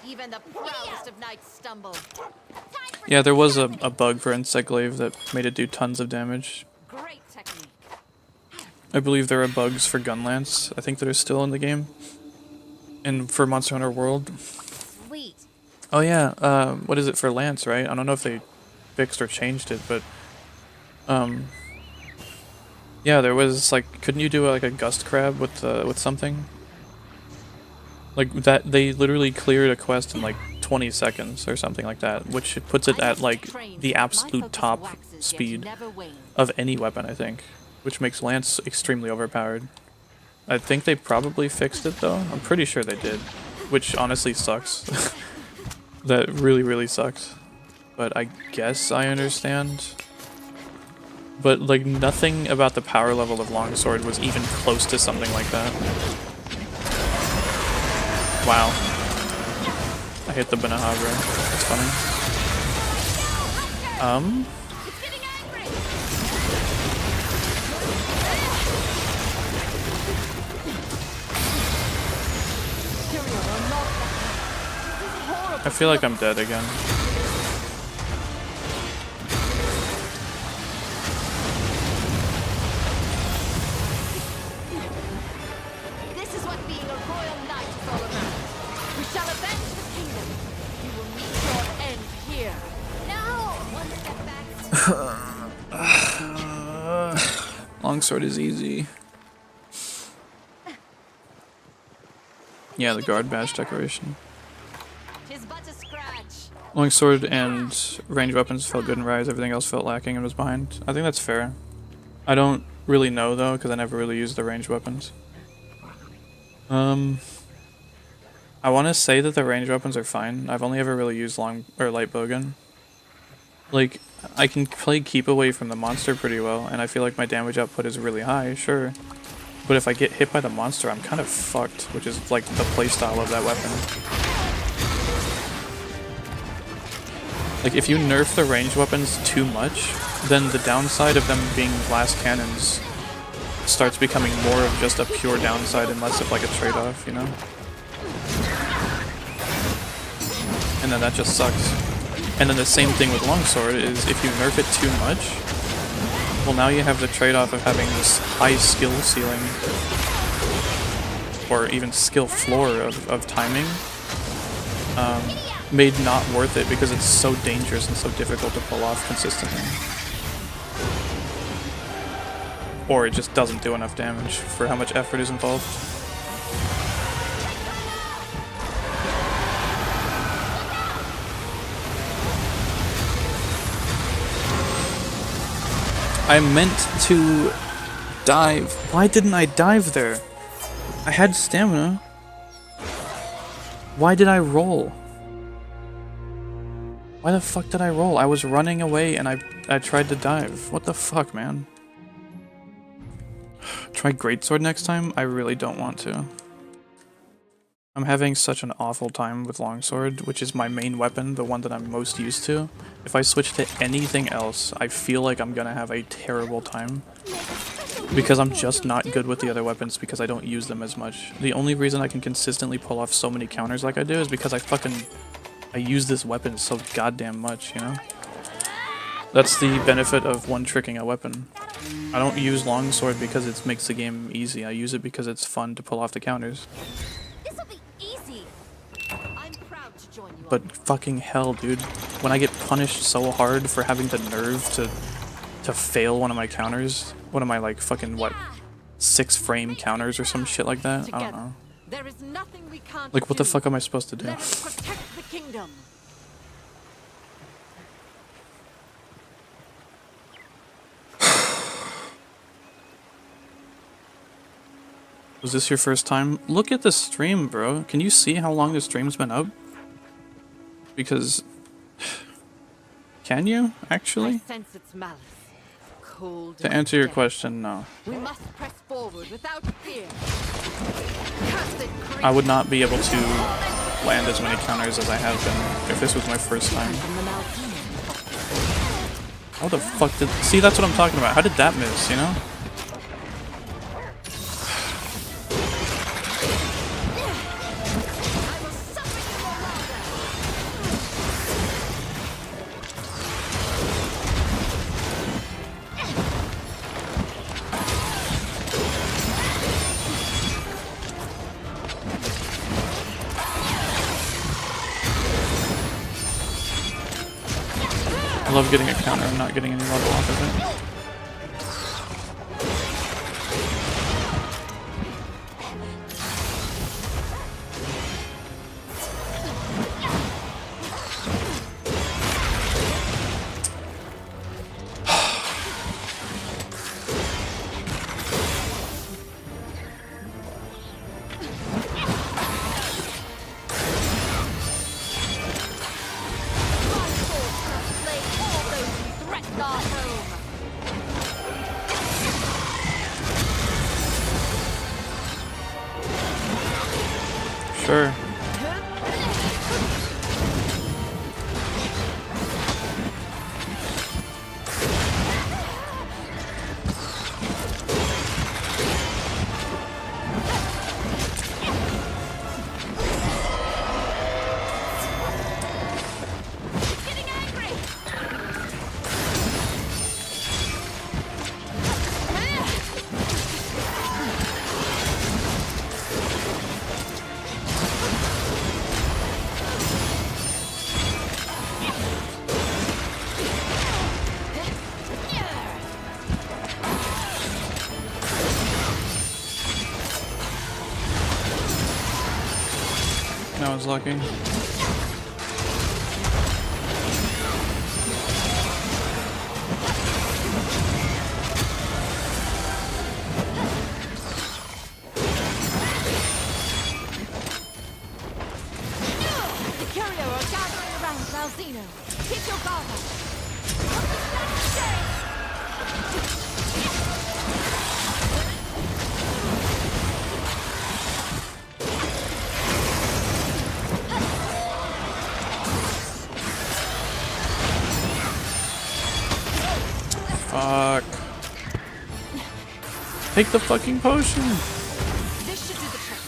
Even the proudest of knights stumble. Yeah, there was a bug for Encyclave that made it do tons of damage. Great technique. I believe there are bugs for Gunlance. I think that are still in the game. And for Monster Hunter World. Sweet. Oh yeah, what is it for Lance, right? I don't know if they fixed or changed it, but yeah, there was like, couldn't you do like a gust crab with something? Like that, they literally cleared a quest in like 20 seconds or something like that, which puts it at like the absolute top speed of any weapon, I think, which makes Lance extremely overpowered. I think they probably fixed it though. I'm pretty sure they did, which honestly sucks. That really, really sucks. But I guess I understand. But like nothing about the power level of Longsword was even close to something like that. Wow. I hit the Banahabra. That's funny. I feel like I'm dead again. This is what being a royal knight is all about. We shall avenge the kingdom. You will meet your end here. No! One step back. Longsword is easy. Yeah, the guard badge decoration. Tis but a scratch. Longsword and ranged weapons felt good in Rise, everything else felt lacking and was behind. I think that's fair. I don't really know though, because I never really used the ranged weapons. I want to say that the ranged weapons are fine. I've only ever really used light bowgun. Like, I can play keep away from the monster pretty well, and I feel like my damage output is really high, sure. But if I get hit by the monster, I'm kind of fucked, which is like the playstyle of that weapon. Like, if you nerf the ranged weapons too much, then the downside of them being glass cannons starts becoming more of just a pure downside and less of like a trade-off, you know? And then that just sucks. And then the same thing with Longsword is if you nerf it too much, well now you have the trade-off of having this high skill ceiling, or even skill floor of timing, made not worth it because it's so dangerous and so difficult to pull off consistently. Or it just doesn't do enough damage for how much effort is involved. I meant to dive. Why didn't I dive there? I had stamina. Why did I roll? Why the fuck did I roll? I was running away and I tried to dive. What the fuck, man? Try Greatsword next time? I really don't want to. I'm having such an awful time with Longsword, which is my main weapon, the one that I'm most used to. If I switch to anything else, I feel like I'm gonna have a terrible time. Because I'm just not good with the other weapons because I don't use them as much. The only reason I can consistently pull off so many counters like I do is because I use this weapon so goddamn much, you know? That's the benefit of one-tricking a weapon. I don't use Longsword because it makes the game easy. I use it because it's fun to pull off the counters. This'll be easy. I'm proud to join you. But fucking hell, dude. When I get punished so hard for having the nerve to fail one of my counters, one of my like fucking what, 6-frame counters or some shit like that? I don't know. There is nothing we can't Like what the do. fuck am I supposed to do? Let us protect the kingdom. Was this your first time? Look at the stream, bro. Can you see how long the stream's been up? Because... Can you, actually? I sense its malice. Cold To as answer your death. question, no. We must press forward without fear. Cursed I would not be able to land as many counters as I have been if this was my first time. How the fuck did... See, that's what I'm talking about. How did that miss, you know? I love getting a counter and not getting any level off of it. Sure. I was lucky. The Curio are gathering around Malzeno. Keep your guard up. Fuck. Take the fucking potion. This should do the trick.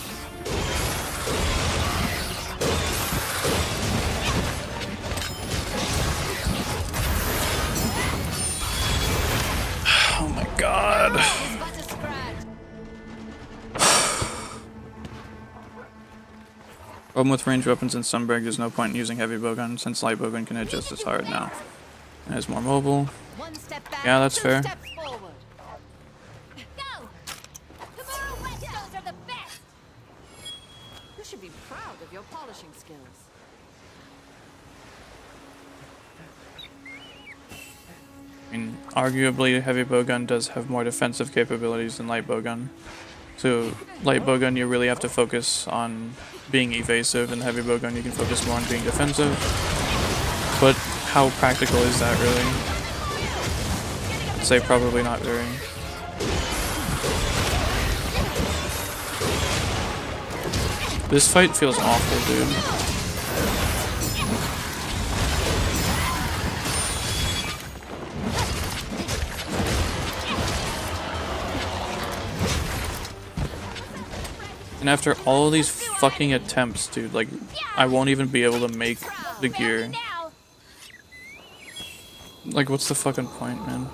Oh my god. It's but a scratch. Problem with ranged weapons in Sunbreak, there's no point in using heavy bowgun since light bowgun can hit just as hard now. And it's more mobile. One step back, Yeah, that's fair. 2 steps forward. Go! Tomorrow Westos are the best! You should be proud of your polishing skills. I mean, arguably heavy bowgun does have more defensive capabilities than light bowgun. So light bowgun you really have to focus on being evasive, and heavy bowgun you can focus more on being defensive. But how practical is that really? I'd say probably not very. This fight feels awful, dude. And after all these fucking attempts, dude, like, I won't even be able to make the gear. Like, what's the fucking point, man?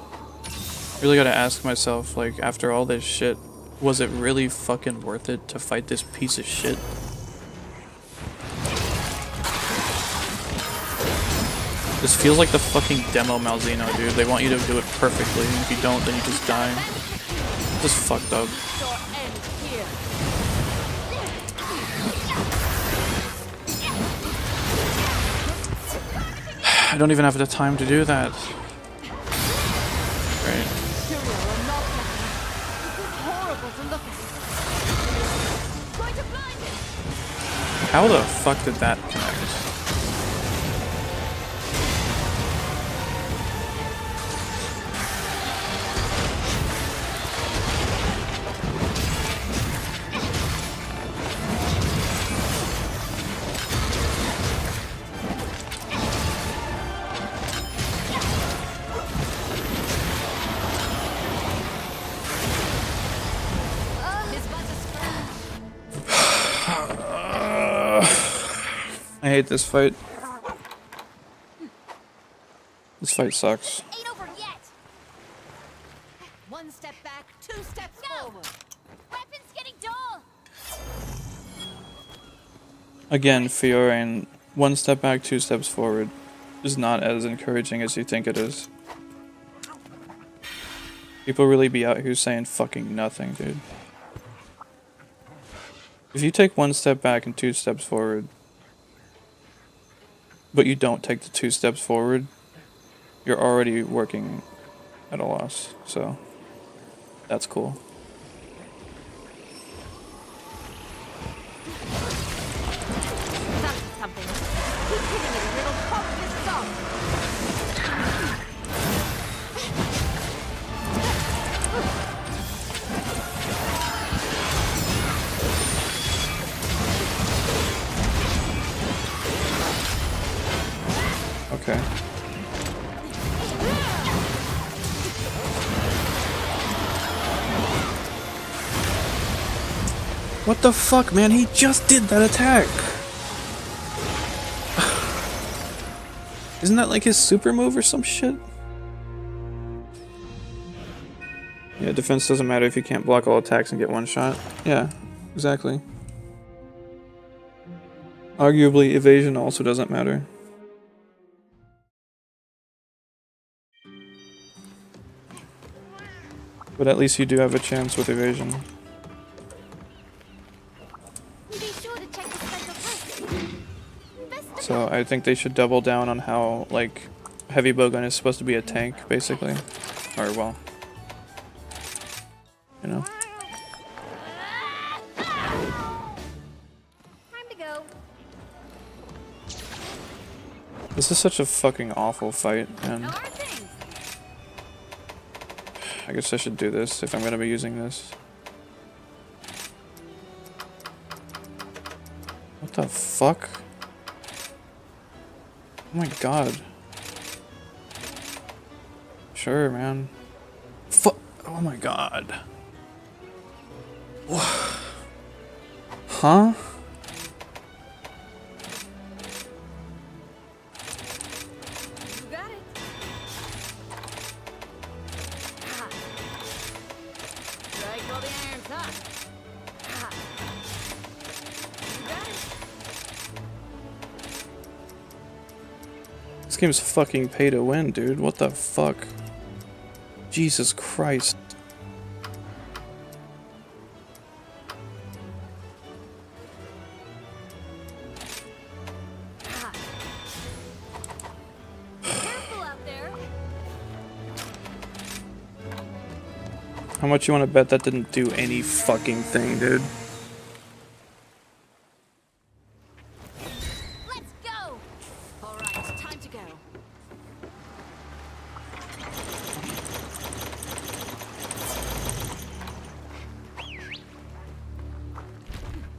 Really gotta ask myself, like, after all this shit, was it really fucking worth it to fight this piece of shit? This feels like the fucking demo Malzeno, dude. They want you to do it perfectly, and if you don't, then you just die. Just fucked up. Your end here. I don't even have the time to do that. Right. Curio are not lucky. This is horrible to look at. Going to blind it. How the fuck did that connect? I hate this fight. This fight sucks. Ain't over yet! One step back, 2 steps Go! forward. Weapon's getting dull! Again, Fiore, and 1 step back, 2 steps forward. is not as encouraging as you think it is. People really be out here saying fucking nothing, dude. If you take 1 step back and 2 steps forward, but you don't take the 2 steps forward, you're already working at a loss, so that's cool. That's something. Keep hitting it or it'll pop this song. Okay. What the fuck, man? He just did that attack! Isn't that like his super move or some shit? Yeah, defense doesn't matter if you can't block all attacks and get 1 shot. Yeah, exactly. Arguably, evasion also doesn't matter. But at least you do have a chance with evasion. Be sure to check the special post. Best of So I think they should double down on how, like, heavy bowgun is supposed to be a tank, basically. Or, well, you know. time to go. This is such a fucking awful fight, and How are things? I guess I should do this if I'm gonna be using this. What the fuck? Oh my god. Sure, man. Fuck. Oh my god. Huh? You got it. Ha. Strike while the iron's hot. Ha. You got it. This game's fucking pay to win, dude. What the fuck? Jesus Christ. Ha. Careful out there. How much you want to bet that didn't do any fucking thing, dude? Let's go. All right, time to go.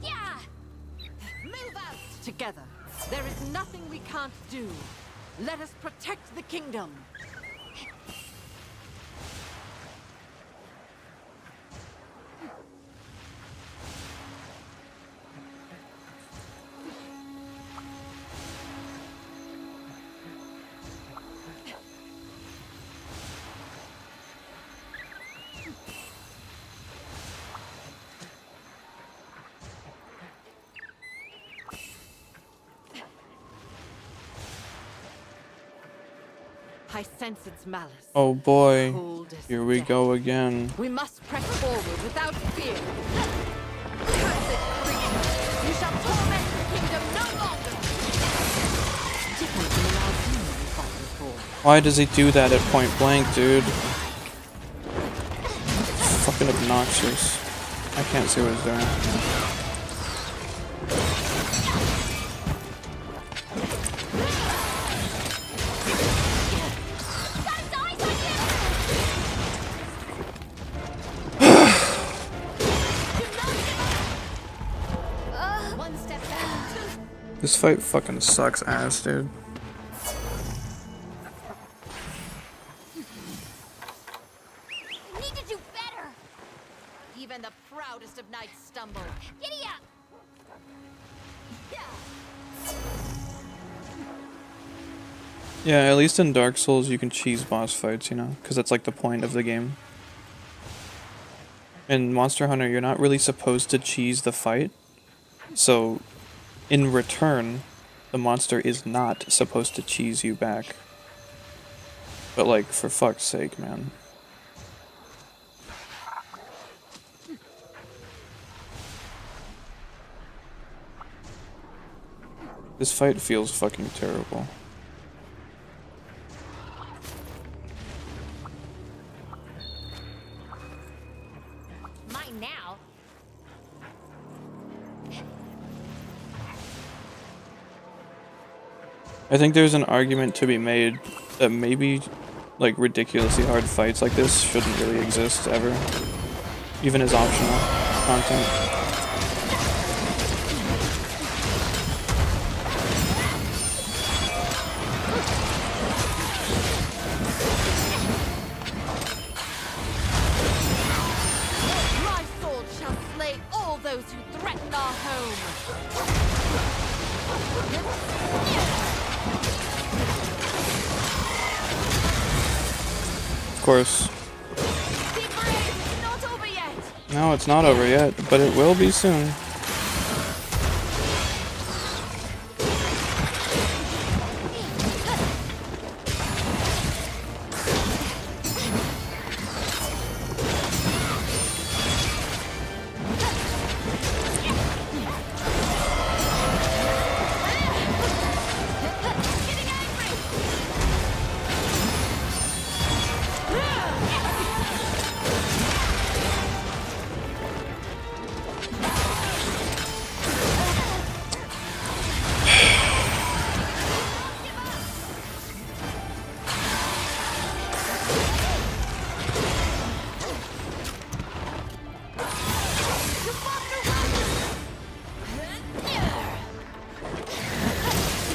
Yeah. Move out! Together, there is nothing we can't do. Let us protect the kingdom. I sense its malice. Oh boy. Cold as Here we death. go again. We must press forward without fear. Cursed creature, you shall torment the kingdom no longer. Different from the Malzeno we fought before. Why does he do that at point blank, dude? Fucking obnoxious. I can't see what he's doing. Gotta die like One step back. This fight fucking sucks ass, dude. You need to do better. Even the proudest of knights stumble. Giddy up. Yeah, at least in Dark Souls you can cheese boss fights, you know? Because that's like the point of the game. In Monster Hunter, you're not really supposed to cheese the fight. So, in return, The monster is not supposed to cheese you back. But like, for fuck's sake, man. This fight feels fucking terrible. Mine now. I think there's an argument to be made that maybe like ridiculously hard fights like this shouldn't really exist ever, even as optional content. My sword shall slay all those who threaten our home. Of course. Keep brave, it's not over yet. No, it's not over yet, but it will be soon.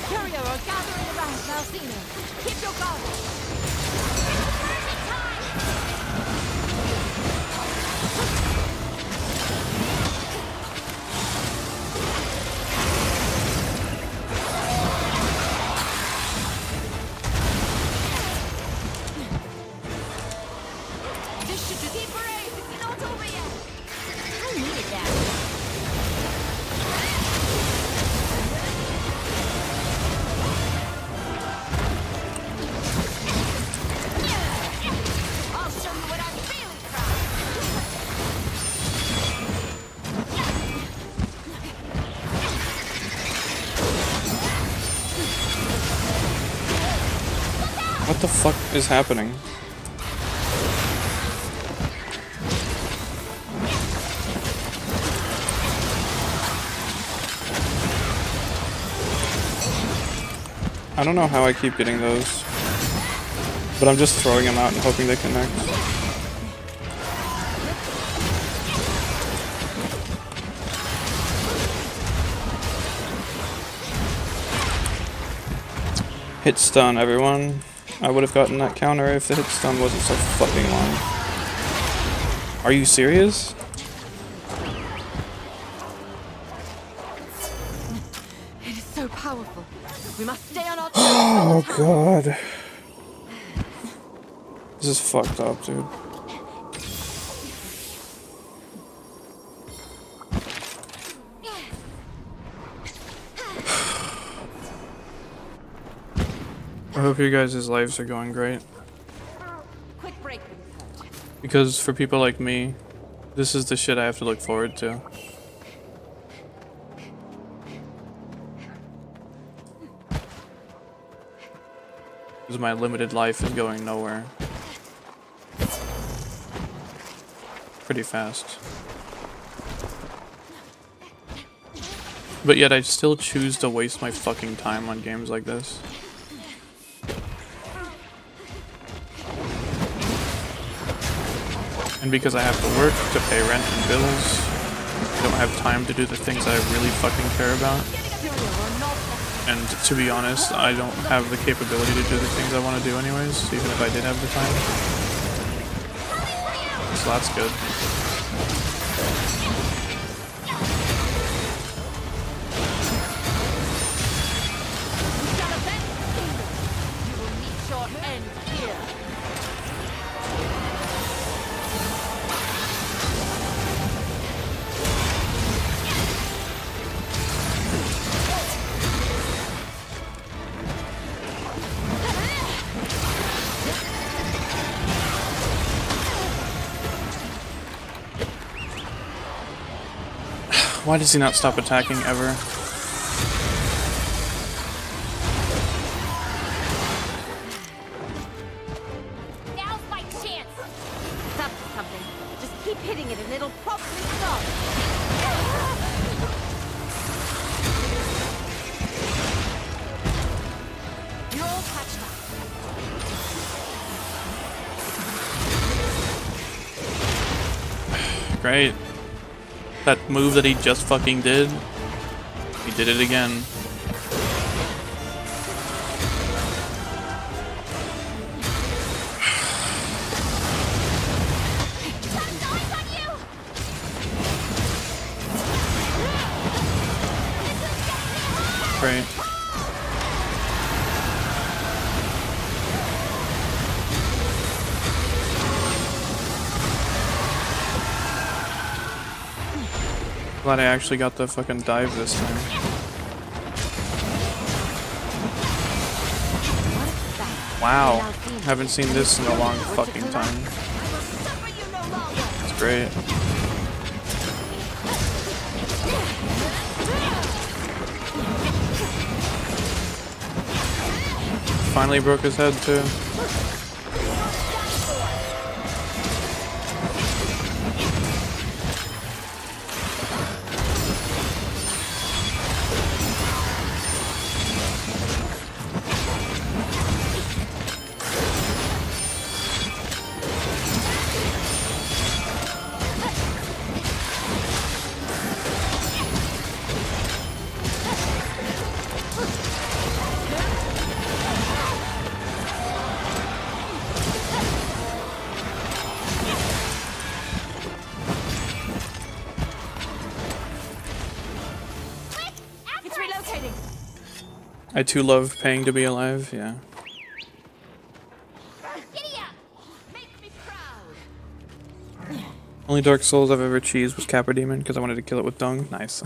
Superior are gathering around Malzeno. Keep your guard. This should be brave. It's not over yet. I needed that. I'll show you what I'm really proud. What the fuck is happening? I don't know how I keep getting those, but I'm just throwing them out and hoping they connect. Hit stun, everyone. I would have gotten that counter if the hit stun wasn't so fucking long. Are you serious? It is so powerful. We must stay on our toes. Oh god. This is fucked up, dude. I hope you guys' lives are going great. Quick break with this hurt. Because for people like me, this is the shit I have to look forward to. Because my limited life is going nowhere. Pretty fast. But yet I still choose to waste my fucking time on games like this. And because I have to work to pay rent and bills, I don't have time to do the things I really fucking care about. And to be honest, I don't have the capability to do the things I want to do anyways, even if I did have the time. So that's good. You will meet your end here. Why does he not stop attacking ever? Now's my chance. It's up to something. Just keep hitting it and it'll probably stop. You're all patched up. Great. That move that he just fucking did, he did it again. Great. Glad I actually got the fucking dive this time. Wow. Haven't seen this in a long fucking time. It's great. Finally broke his head too. It's relocating. I too love paying to be alive, yeah. Giddy up. Make me proud. Only Dark Souls I've ever cheesed was Capra Demon because I wanted to kill it with dung. Nice.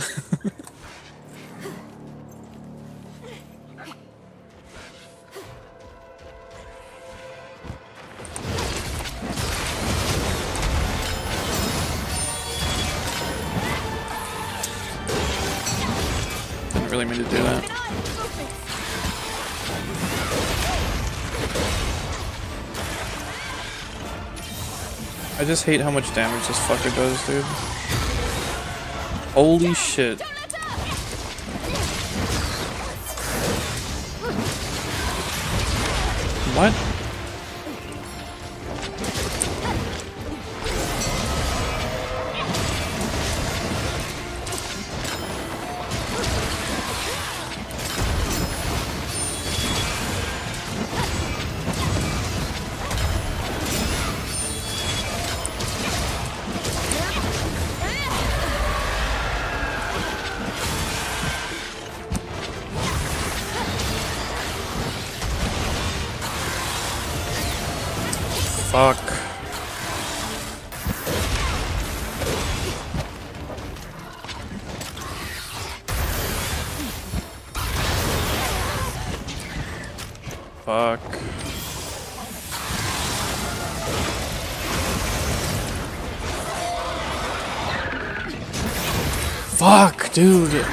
Didn't really mean to do that. I just hate how much damage this fucker does, dude. Holy shit. What? Fuck. Fuck. Fuck, dude.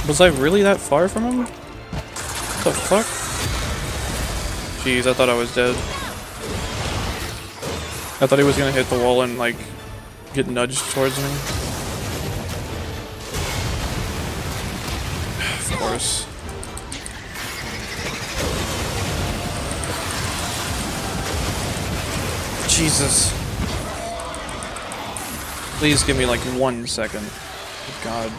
Was I really that far from him? What the fuck? Jeez, I thought I was dead. I thought he was gonna hit the wall and, like, get nudged towards me. Of course. Jesus. Please give me, like, 1 second. Good God.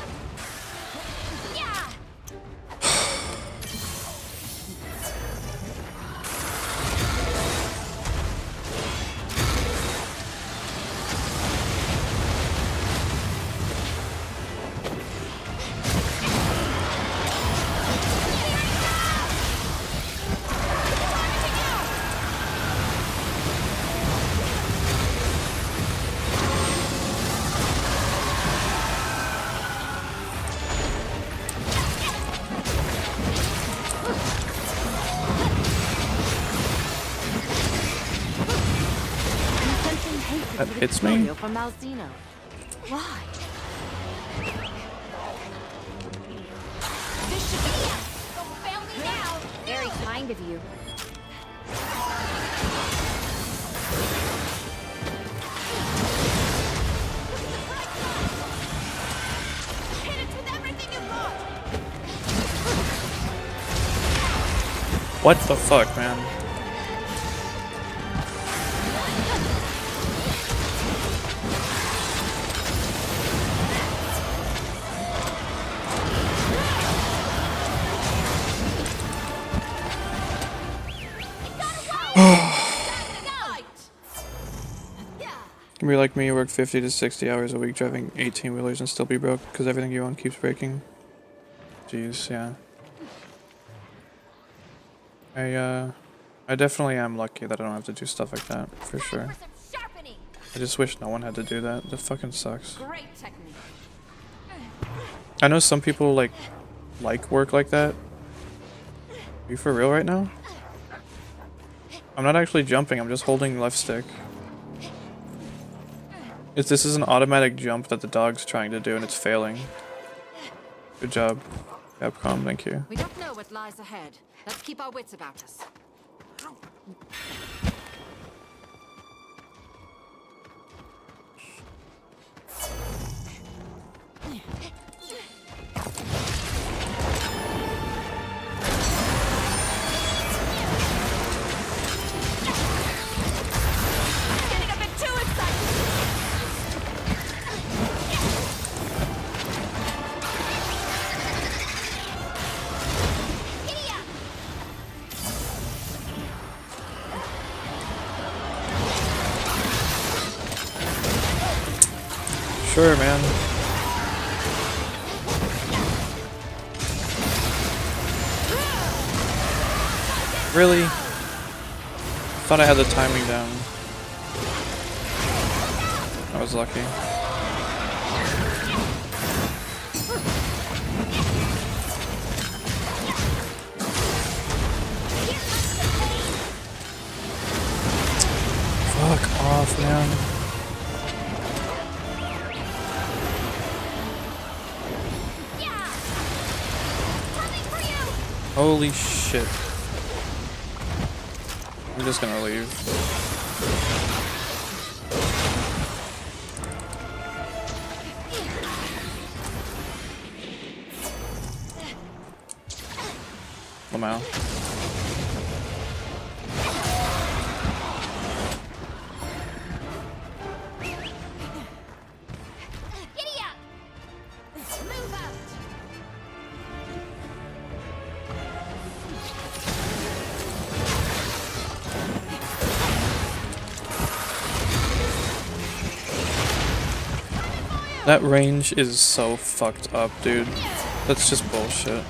That hits me? From Malzeno. Why? This should be it. Don't fail me now. Very kind of you. Hit it with everything you've got. What the fuck, man? Can be like me, you work 50 to 60 hours a week driving 18-wheelers and still be broke because everything you own keeps breaking. Jeez, yeah. I definitely am lucky that I don't have to do stuff like that, for sure. I just wish no one had to do that. That fucking sucks. Great technique. I know some people like work like that. Are you for real right now? I'm not actually jumping, I'm just holding left stick. This is an automatic jump that the dog's trying to do and it's failing. Good job, Capcom, thank you. We don't know what lies ahead. Let's keep our wits about us. Getting a bit too excited. Giddy up. Sure, man. Really? Thought I had the timing down. I was lucky. Fuck off, man. Holy shit. I'm just gonna leave. Lamau. Giddy up. Move out. That range is so fucked up, dude. That's just bullshit.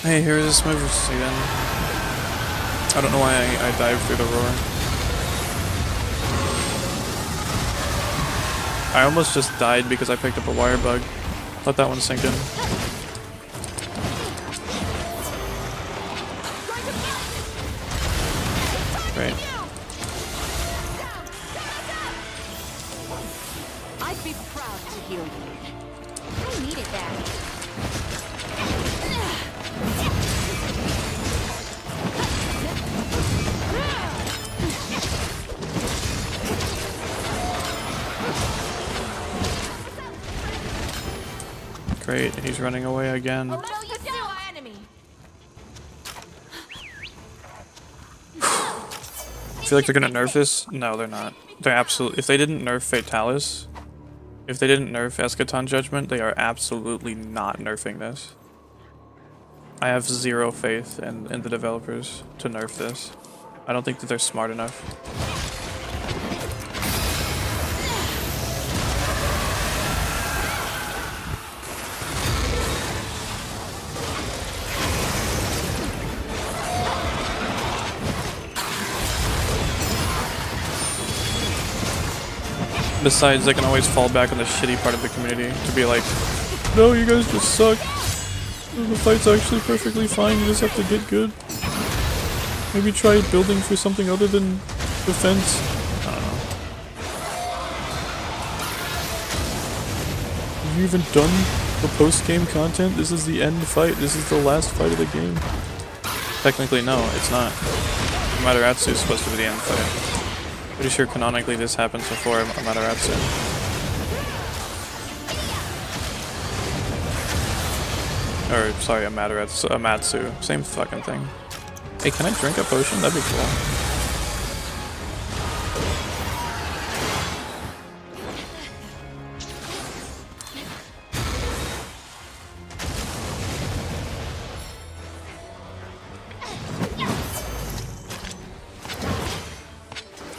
Hey, here is this move again. I don't know why I dived through the roar. I almost just died because I picked up a wire bug. Let that one sink in. Great. I'd be proud to heal you. I needed that. Great, he's running away again. No, you do, our enemy. I feel like they're gonna nerf this. No, they're not. They're absolutely. If they didn't nerf Fatalis, if they didn't nerf Eschaton Judgment, they are absolutely not nerfing this. I have zero faith in the developers to nerf this. I don't think that they're smart enough. Besides, they can always fall back on the shitty part of the community to be like, no, you guys just suck. The fight's actually perfectly fine, you just have to get good. Maybe try building for something other than defense. I don't know. Have you even done the post-game content? This is the end fight. This is the last fight of the game. Technically, no, it's not. Amaterasu is supposed to be the end fight. Pretty sure canonically this happens before Amaterasu. Or, sorry, Amatsu. Same fucking thing. Hey, can I drink a potion? That'd be cool.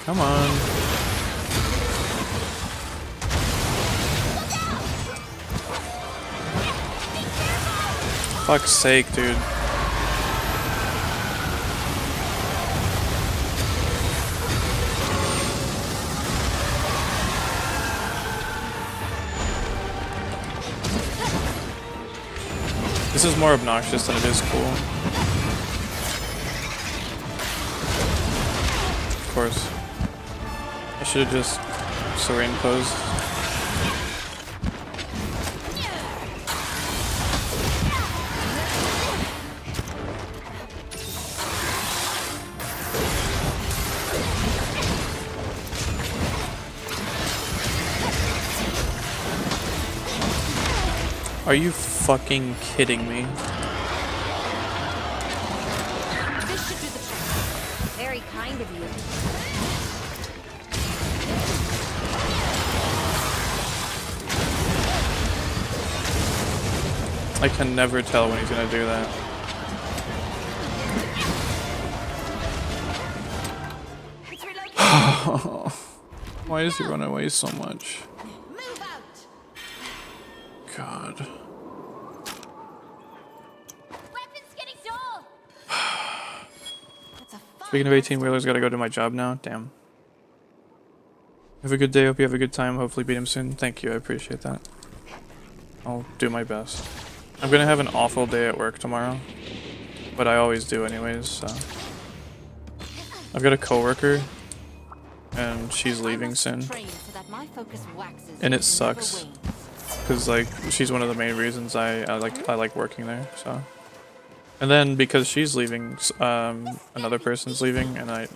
Come on. Fuck's sake, dude. This is more obnoxious than it is cool. Of course. I should have just serene posed. Are you fucking kidding me? This should do the trick. Very kind of you. I can never tell when he's gonna do that. Why does he run away so much? Move out. God. Weapons getting dull. That's a fun Speaking of 18-wheelers, gotta go do my job now. Damn. Have a good day. Hope you have a good time. Hopefully beat him soon. Thank you. I appreciate that. I'll do my best. I'm gonna have an awful day at work tomorrow. But I always do anyways, so. I've got a coworker. And she's leaving soon. And it sucks. Because, like, she's one of the main reasons I like working there, so. And then, because she's leaving, another person's leaving, and it's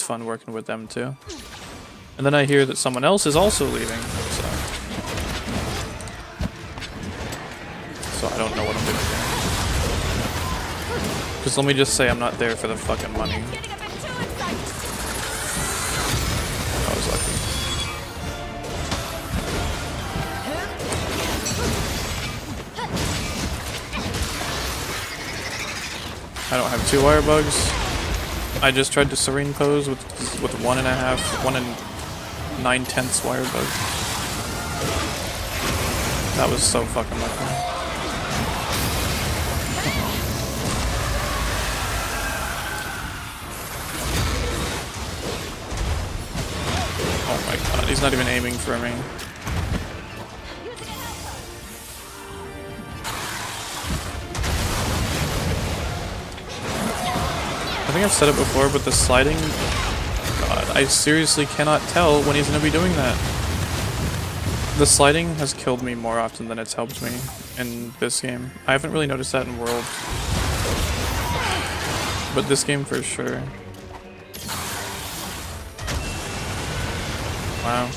fun working with them, too. And then I hear that someone else is also leaving, so. So I don't know what I'm gonna do. Because let me just say I'm not there for the fucking money. I was lucky. I don't have 2 wire bugs. I just tried to serene pose with 1 and 9/10 wire bug. That was so fucking lucky. He's not even aiming for me. I think I've said it before, but the sliding... God, I seriously cannot tell when he's going to be doing that. The sliding has killed me more often than it's helped me in this game. I haven't really noticed that in World. But this game for sure. Wow.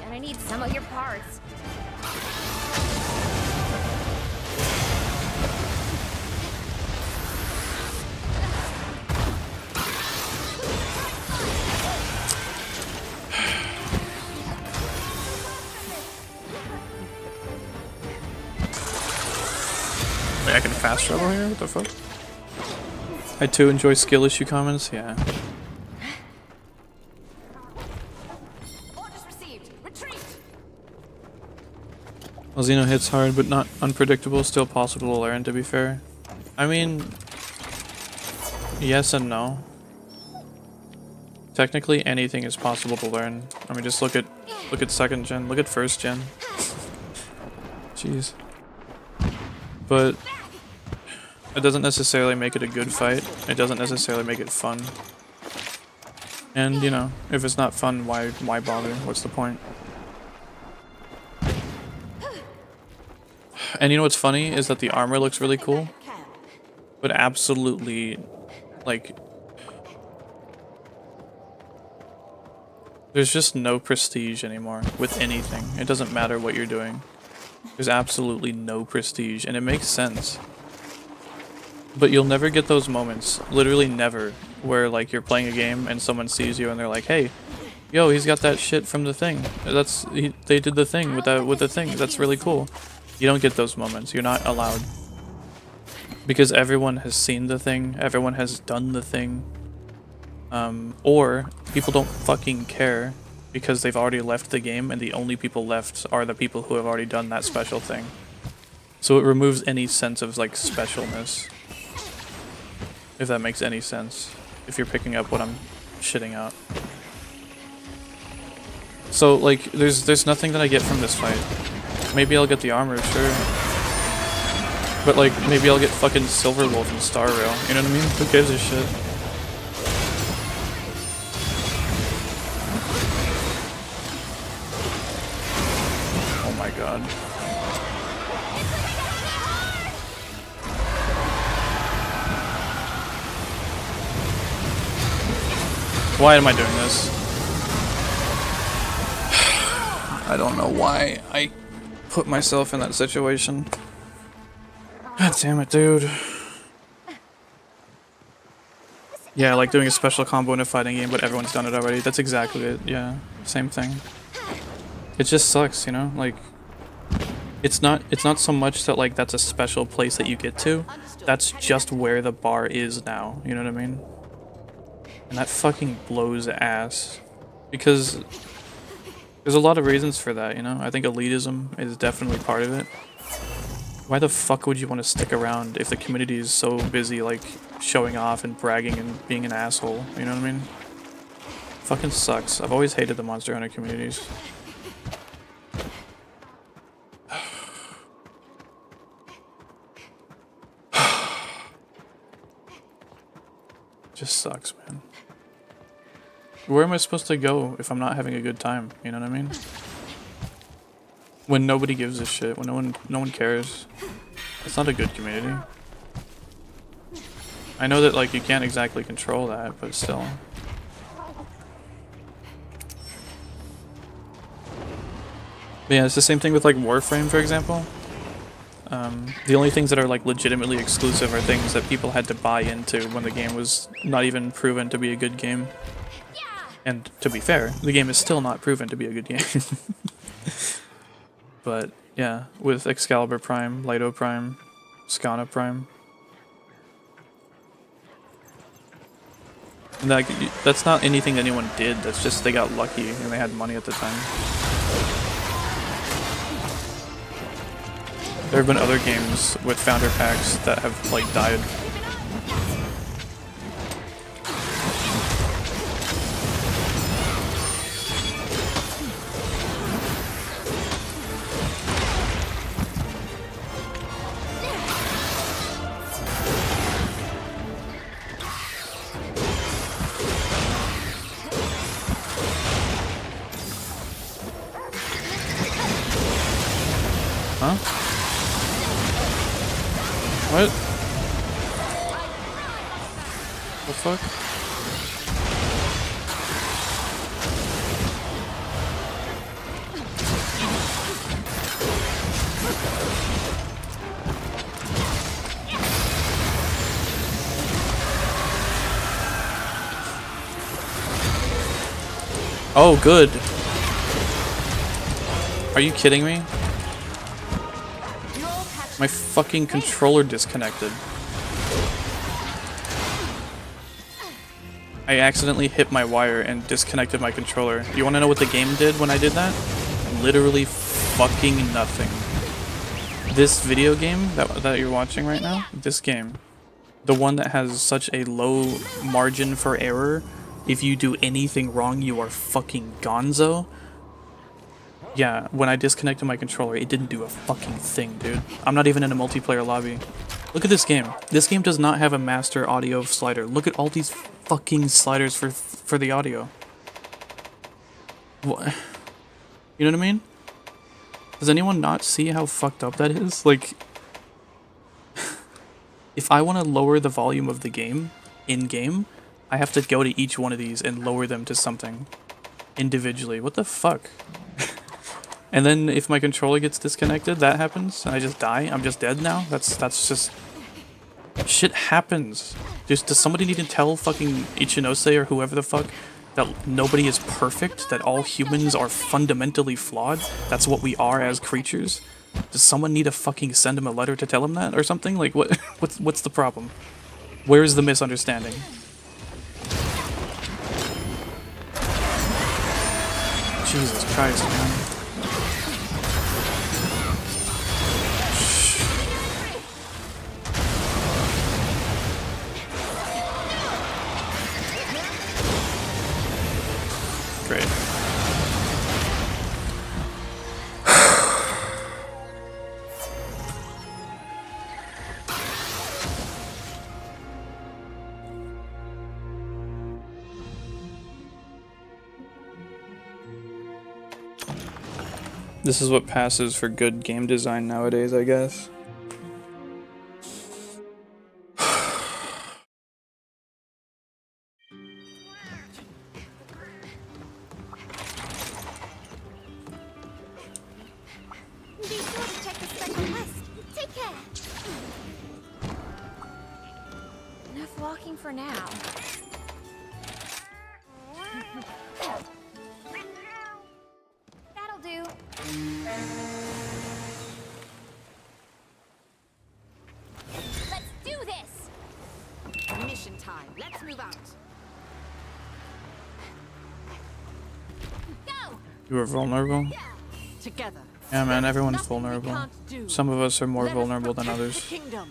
And I need some of your parts. Wait, I can fast travel here? What the fuck? I too enjoy skill issue comments, yeah. Orders received. Retreat. Malzeno hits hard, but not unpredictable, still possible to learn, to be fair. I mean... yes and no. Technically, anything is possible to learn. I mean, just look at second gen, look at first gen. Jeez. But it doesn't necessarily make it a good fight. It doesn't necessarily make it fun. And, you know, if it's not fun, why bother? What's the point? And you know what's funny is that the armor looks really cool, but absolutely, like, there's just no prestige anymore with anything. It doesn't matter what you're doing. There's absolutely no prestige, and it makes sense. But you'll never get those moments, literally never, where like you're playing a game and someone sees you and they're like, "Hey, yo, he's got that shit from the thing. They did the thing with the thing. That's really cool." You don't get those moments. You're not allowed. Because everyone has seen the thing, everyone has done the thing. Or people don't fucking care because they've already left the game and the only people left are the people who have already done that special thing. So it removes any sense of like specialness. If that makes any sense. If you're picking up what I'm shitting out. So like there's nothing that I get from this fight. Maybe I'll get the armor, sure. But like maybe I'll get fucking Silverwolf and Star Rail. You know what I mean? Who gives a shit? Oh my god. Why am I doing this? I don't know why I put myself in that situation. God damn it, dude. Yeah, like doing a special combo in a fighting game, but everyone's done it already. That's exactly it. Yeah, same thing. It just sucks, you know? Like, it's not so much that like that's a special place that you get to. That's just where the bar is now. You know what I mean? And that fucking blows ass. Because there's a lot of reasons for that, you know? I think elitism is definitely part of it. Why the fuck would you want to stick around if the community is so busy, like, showing off and bragging and being an asshole? You know what I mean? Fucking sucks. I've always hated the Monster Hunter communities. Just sucks, man. Where am I supposed to go if I'm not having a good time? You know what I mean? When nobody gives a shit, when no one cares. It's not a good community. I know that like you can't exactly control that, but still. But yeah, it's the same thing with like Warframe, for example. The only things that are like legitimately exclusive are things that people had to buy into when the game was not even proven to be a good game. And to be fair, the game is still not proven to be a good game. But Yeah, with Excalibur Prime, Lido Prime, Skana Prime. And that's not anything anyone did, that's just they got lucky and they had money at the time. There have been other games with founder packs that have, like, died. Huh? What? The fuck? Oh, good. Are you kidding me? My fucking controller disconnected. I accidentally hit my wire and disconnected my controller. You wanna know what the game did when I did that? Literally fucking nothing. This video game that you're watching right now, this game, the one that has such a low margin for error, if you do anything wrong, you are fucking gonzo. Yeah, when I disconnected my controller, it didn't do a fucking thing, dude. I'm not even in a multiplayer lobby. Look at this game. This game does not have a master audio slider. Look at all these fucking sliders for the audio. What? You know what I mean? Does anyone not see how fucked up that is? Like, if I want to lower the volume of the game, in-game, I have to go to each one of these and lower them to something individually. What the fuck? And then if my controller gets disconnected, that happens, and I just die. I'm just dead now. That's just shit happens. Does somebody need to tell fucking Ichinose or whoever the fuck that nobody is perfect? That all humans are fundamentally flawed? That's what we are as creatures? Does someone need to fucking send him a letter to tell him that or something? Like what? What's the problem? Where is the misunderstanding? Jesus Christ, man. Great. This is what passes for good game design nowadays, I guess. Be sure to check the special quest. Take care. Enough walking for now. That'll do. Let's do this. Mission time. Let's move out. Go. You are vulnerable? Together. Yeah, man, everyone's Nothing we vulnerable. can't do. Some of us are more Let us vulnerable than protect the others. kingdom.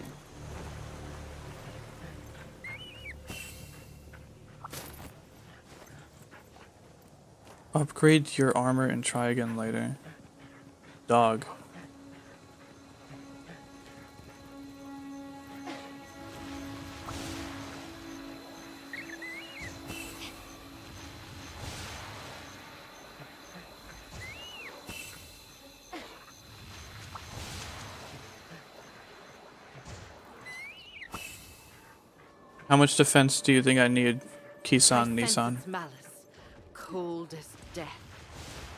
Upgrade your armor and try again later. Dog. How much defense do you think I need, Kisan My sense Nissan? its malice, cold as death.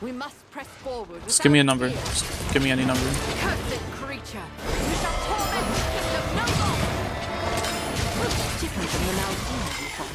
We must press forward. Just give me a without number. fear. Just give me any number. Cursed creature, you shall torment the kingdom no more. Different from the Malzeno we fought.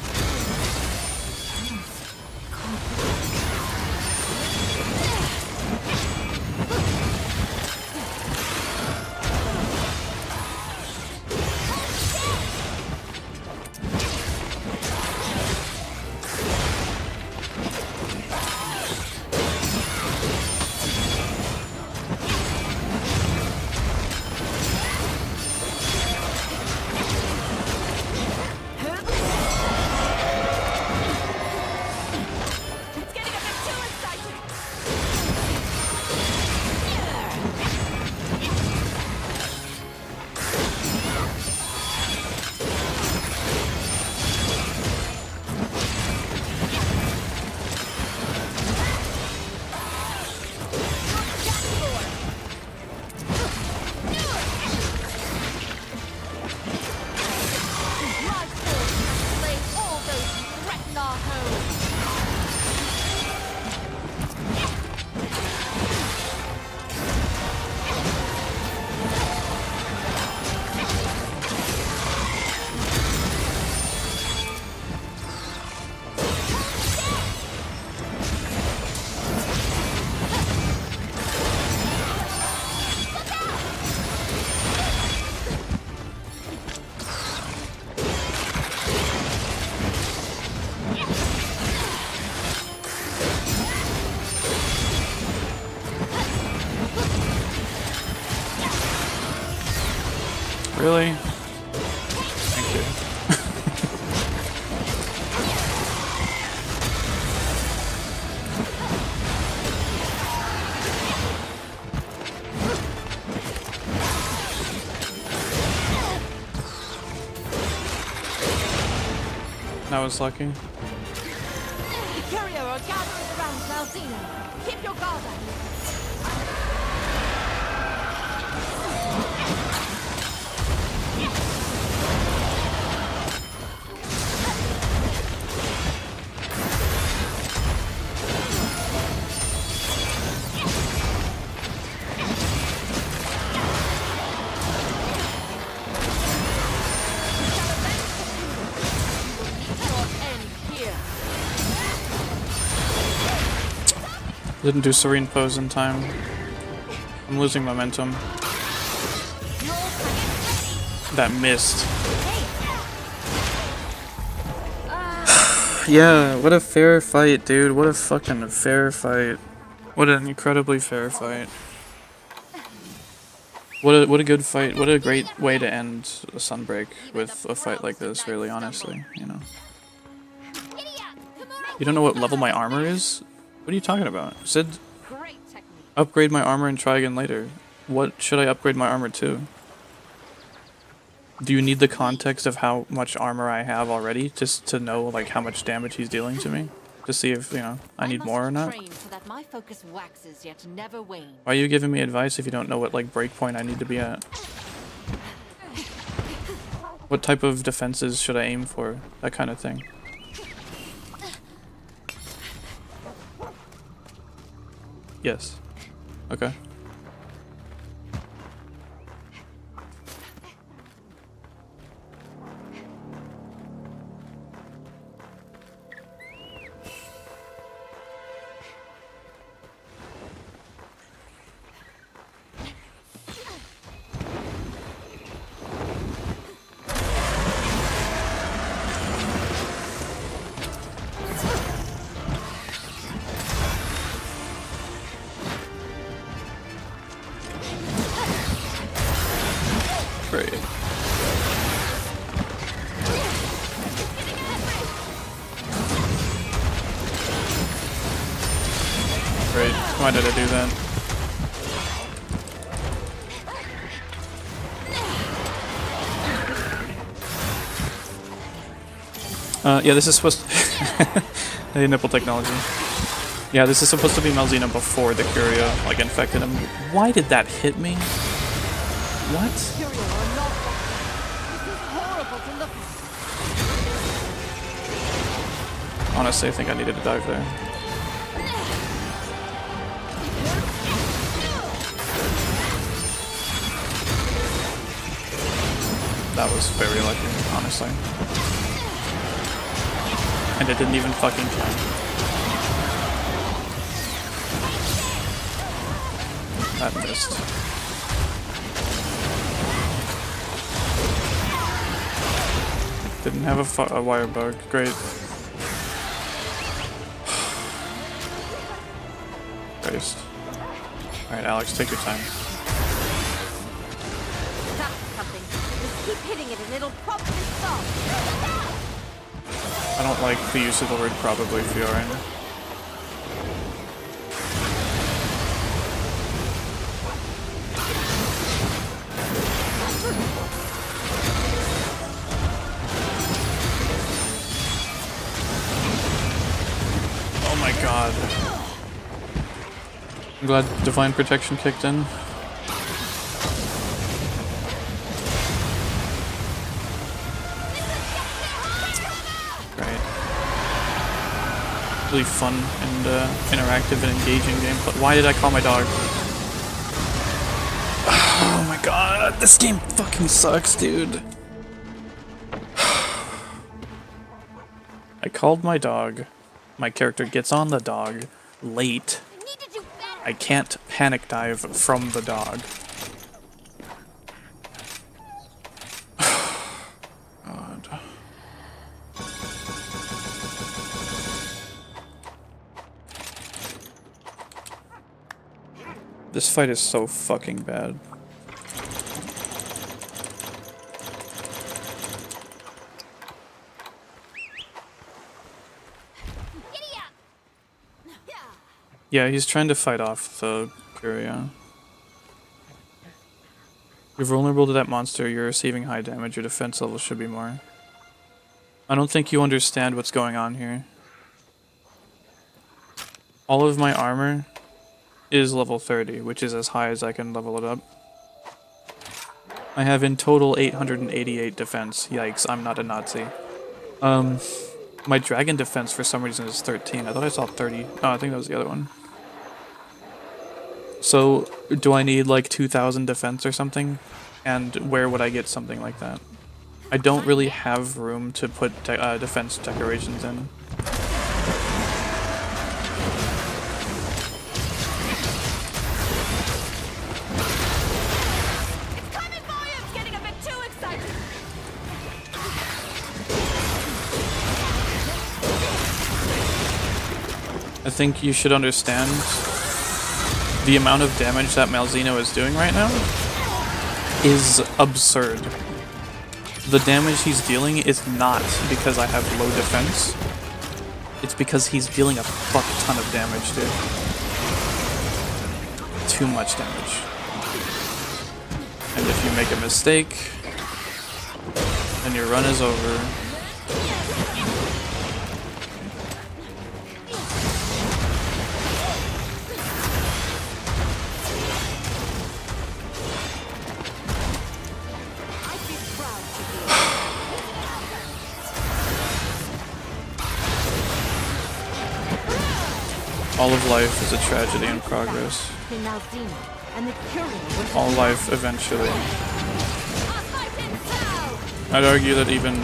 Really? Thank you. That was lucky. The courier are gathering around Malzeno. Keep your guard up. Didn't do serene pose in time. I'm losing momentum. That missed. Yeah, what a fair fight, dude. What a fucking fair fight. What an incredibly fair fight. What a good fight. What a great way to end a Sunbreak with a fight like this, really, honestly, you know. You don't know what level my armor is? What are you talking about? Sid, upgrade my armor and try again later. What should I upgrade my armor to? Do you need the context of how much armor I have already just to know like how much damage he's dealing to me? To see if, you know, I need more or not? So that my focus waxes yet never wanes. Why are you giving me advice if you don't know what like breakpoint I need to be at? What type of defenses should I aim for? That kind of thing. Yes. Okay. Great. Great. Why did I do that? Yeah, this is supposed to hey, nipple technology. Yeah, this is supposed to be Malzeno before the Curio, like, infected him. Why did that hit me? What? Courier are not this is horrible to look at. Honestly, I think I needed to dive there. That was very lucky, honestly. And it didn't even fucking count. That missed. Didn't have a wire bug. Great. Christ. Alright, Alex, take your time. That's something. Just keep hitting it and it'll probably stop. I don't like the use of the word probably, Fiorin. Oh my god. I'm glad Divine Protection kicked in. Great. Really fun and interactive and engaging gameplay. Why did I call my dog? Oh my god, this game fucking sucks, dude. I called my dog. My character gets on the dog late. I can't panic dive from the dog. God. This fight is so fucking bad. Yeah, he's trying to fight off the Curia. You're vulnerable to that monster, you're receiving high damage, your defense level should be more. I don't think you understand what's going on here. All of my armor is level 30, which is as high as I can level it up. I have in total 888 defense. Yikes, I'm not a Nazi. My dragon defense for some reason is 13. I thought I saw 30. Oh, I think that was the other one. So, do I need like 2,000 defense or something? And where would I get something like that? I don't really have room to put defense decorations in. I think you should understand the amount of damage that Malzeno is doing right now is absurd. The damage he's dealing is not because I have low defense. It's because he's dealing a fuck ton of damage, dude. Too much damage. And if you make a mistake, then your run is over. All of life is a tragedy in progress. All life eventually. I'd argue that even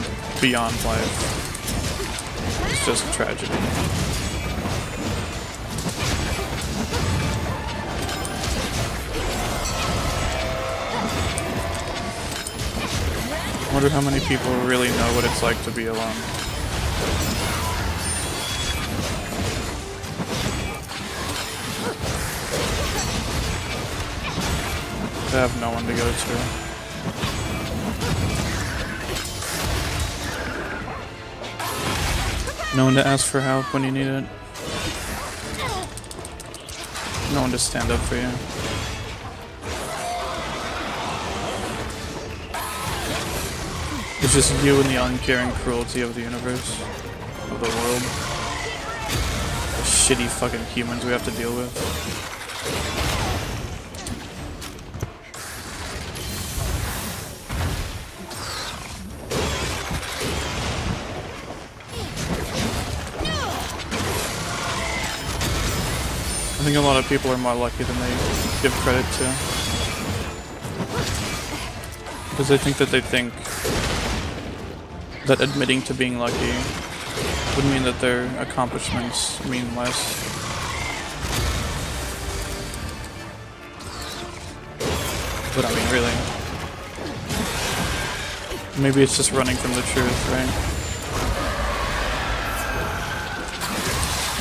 beyond life, it's just a tragedy. I wonder how many people really know what it's like to be alone. I have no one to go to. No one to ask for help when you need it. No one to stand up for you. It's just you and the uncaring cruelty of the universe, of the world. The shitty fucking humans we have to deal with. I think a lot of people are more lucky than they give credit to. Because I think that admitting to being lucky would mean that their accomplishments mean less. But I mean, really. Maybe it's just running from the truth, right?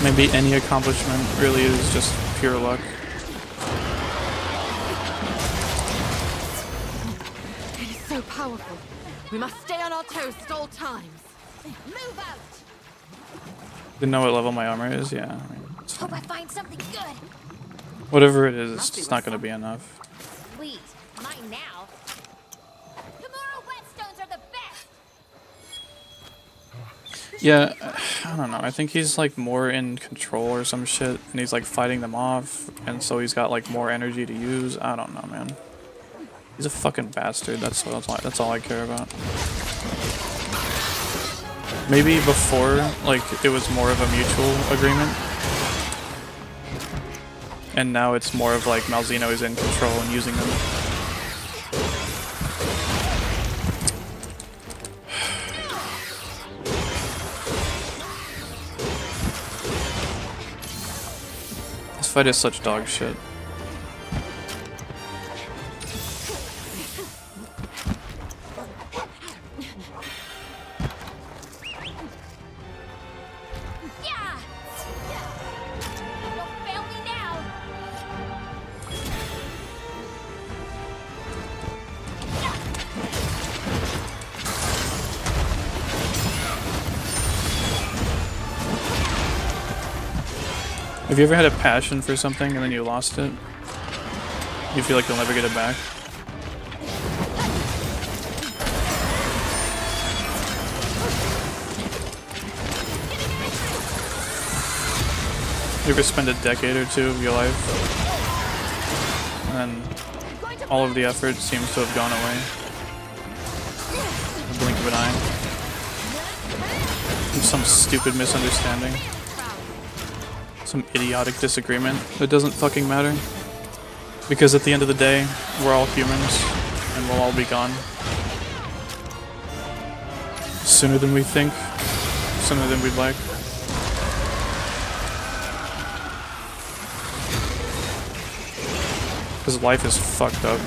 Maybe any accomplishment really is just pure luck. It is so powerful. We must stay on our toes at all times. Move out! Didn't know what level my armor is? Yeah, I mean, it's Hope I fine. find something good. Whatever it is, it's not going to be enough. Sweet. Mine now. Tomorrow whetstones are the best. Yeah, I don't know. I think he's like more in control or some shit, and he's like fighting them off, and so he's got like more energy to use. I don't know, man. He's a fucking bastard. That's all I care about. Maybe before, like, it was more of a mutual agreement, and now it's more of like Malzeno is in control and using them. This fight is such dog shit. Yeah. Don't fail me now. Have you ever had a passion for something and then you lost it? You feel like you'll never get it back? You ever spend a decade or two of your life and then all of the effort seems to have gone away in the blink of an eye? From some stupid misunderstanding. Some idiotic disagreement that doesn't fucking matter. Because at the end of the day, we're all humans and we'll all be gone. Sooner than we think, sooner than we'd like. Because life is fucked up.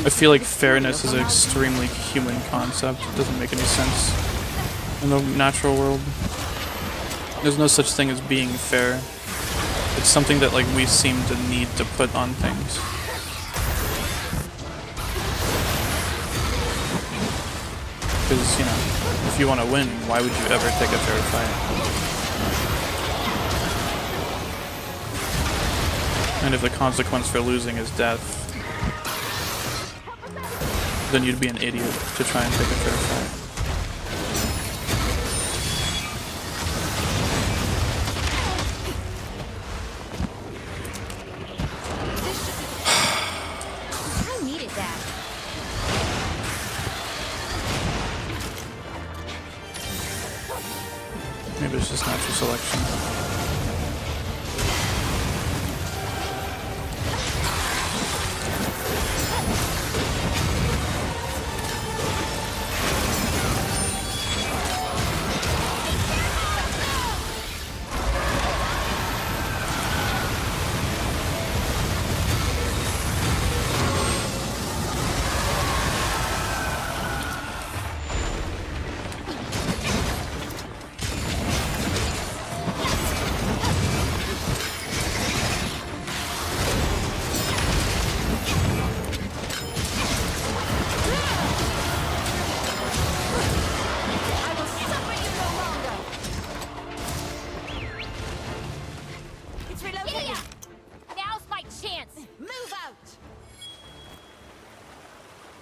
I feel like fairness is an extremely human concept. It doesn't make any sense in the natural world. There's no such thing as being fair. It's something that like we seem to need to put on things. Because, you know, if you want to win, why would you ever take a fair fight? And if the consequence for losing is death, then you'd be an idiot to try and take a fair fight. I needed that. Maybe it's just natural selection.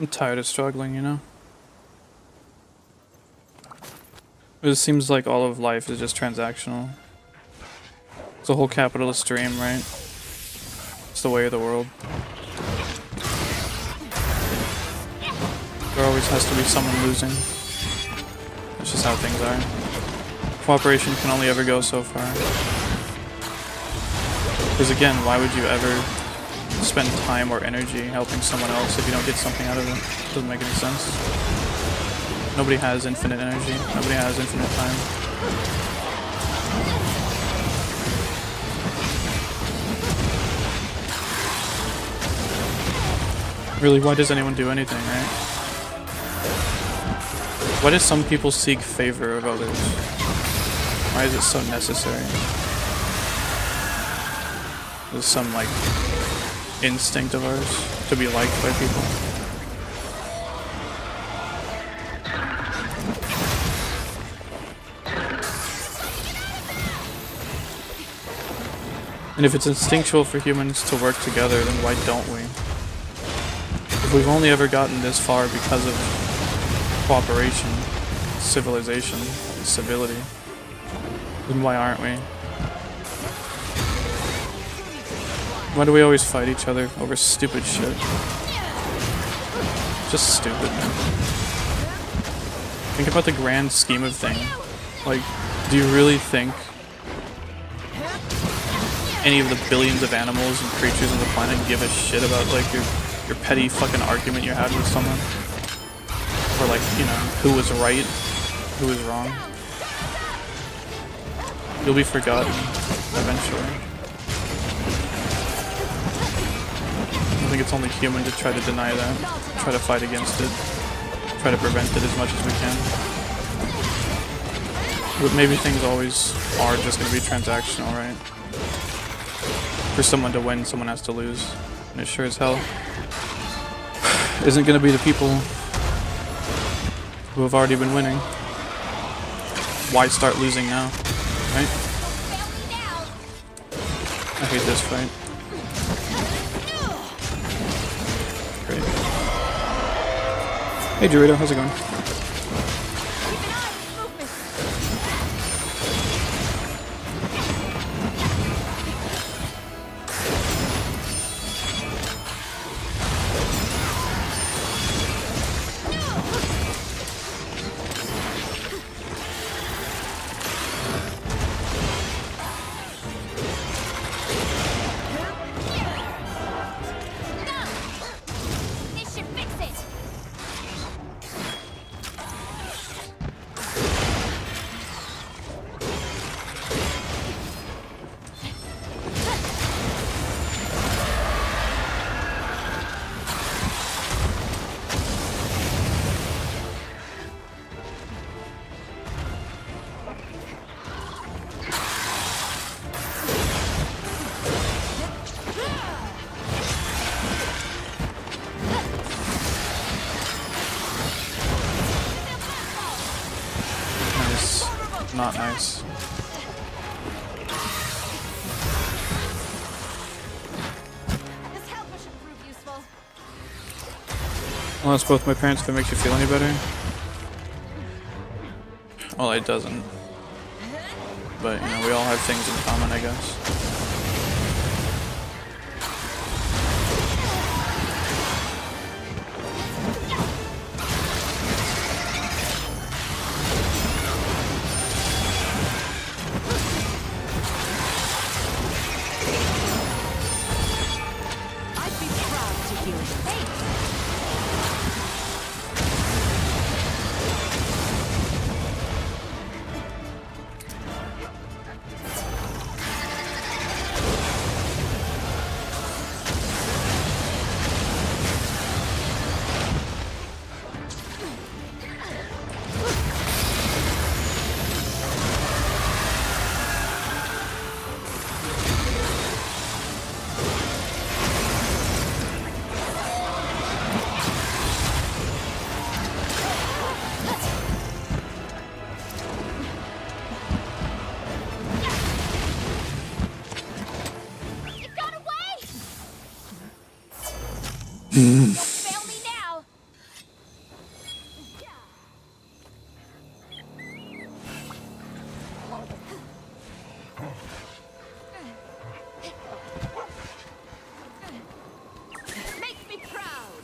I'm tired of struggling, you know? It seems like all of life is just transactional. It's a whole capitalist dream, right? It's the way of the world. There always has to be someone losing. That's just how things are. Cooperation can only ever go so far. Because again, why would you ever spend time or energy helping someone else if you don't get something out of it? Doesn't make any sense. Nobody has infinite energy. Nobody has infinite time. Really, why does anyone do anything, right? Why do some people seek favor of others? Why is it so necessary? There's some, like, instinct of ours to be liked by people. And if it's instinctual for humans to work together, then why don't we? If we've only ever gotten this far because of cooperation, civilization, civility, then why aren't we? Why do we always fight each other over stupid shit? Just stupid, man. Think about the grand scheme of things. Like, do you really think any of the billions of animals and creatures on the planet give a shit about, like, your petty fucking argument you had with someone? Or, like, you know, who was right, who was wrong? You'll be forgotten eventually. I think it's only human to try to deny that, try to fight against it, try to prevent it as much as we can. But maybe things always are just going to be transactional, right? For someone to win, someone has to lose. And it sure as hell isn't going to be the people who have already been winning. Why start losing now? Right? Fail me now. I hate this fight. Great. Hey Dorito, how's it going? Keep an eye on his movement. This should fix it. Nice. Not nice. This helper should prove useful. I lost both my parents if it makes you feel any better. Well, it doesn't. But, you know, we all have things in common, I guess. I'd be proud to heal you. It got away! Don't fail me now. Makes me proud.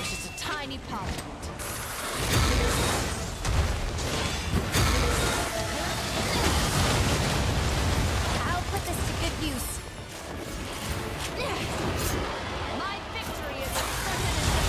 Just a tiny part of it. I'll put this to good use. My victory is as certain as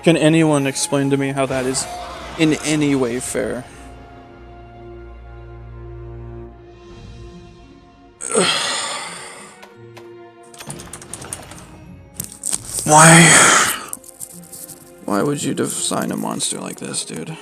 Can anyone explain to me how that is in any way fair? Why? Why would you design a monster like this, dude?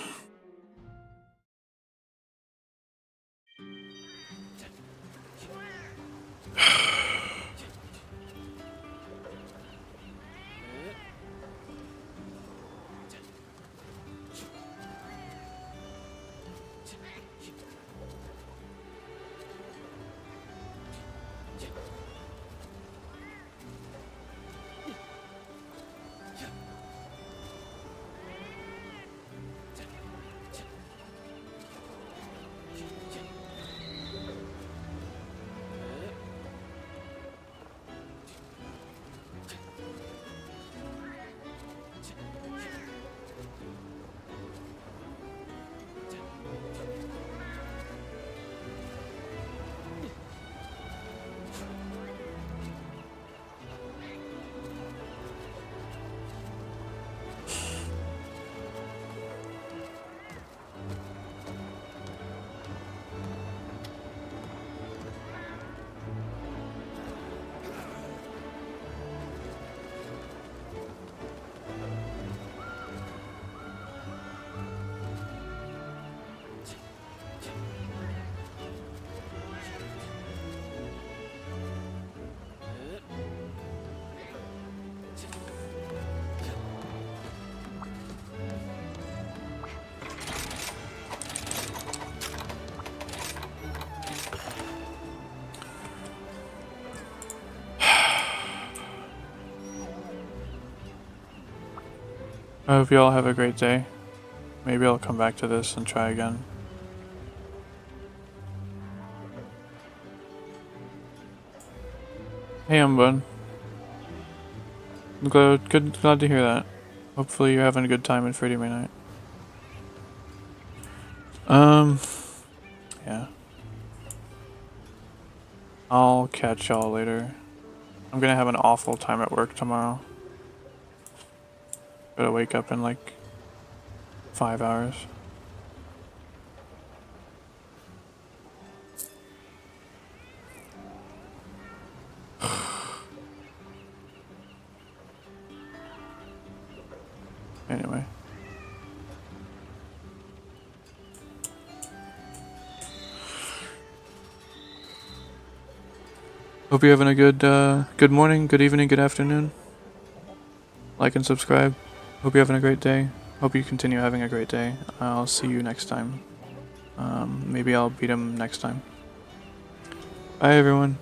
I hope you all have a great day. Maybe I'll come back to this and try again. Hey, Bud. I'm glad to hear that. Hopefully you're having a good time in Freddie May Night. Yeah. I'll catch y'all later. I'm gonna have an awful time at work tomorrow. Gotta wake up in like 5 hours. Anyway. Hope you're having a good morning, good evening, good afternoon. Like and subscribe. Hope you're having a great day. Hope you continue having a great day. I'll see you next time. Maybe I'll beat him next time. Bye, everyone.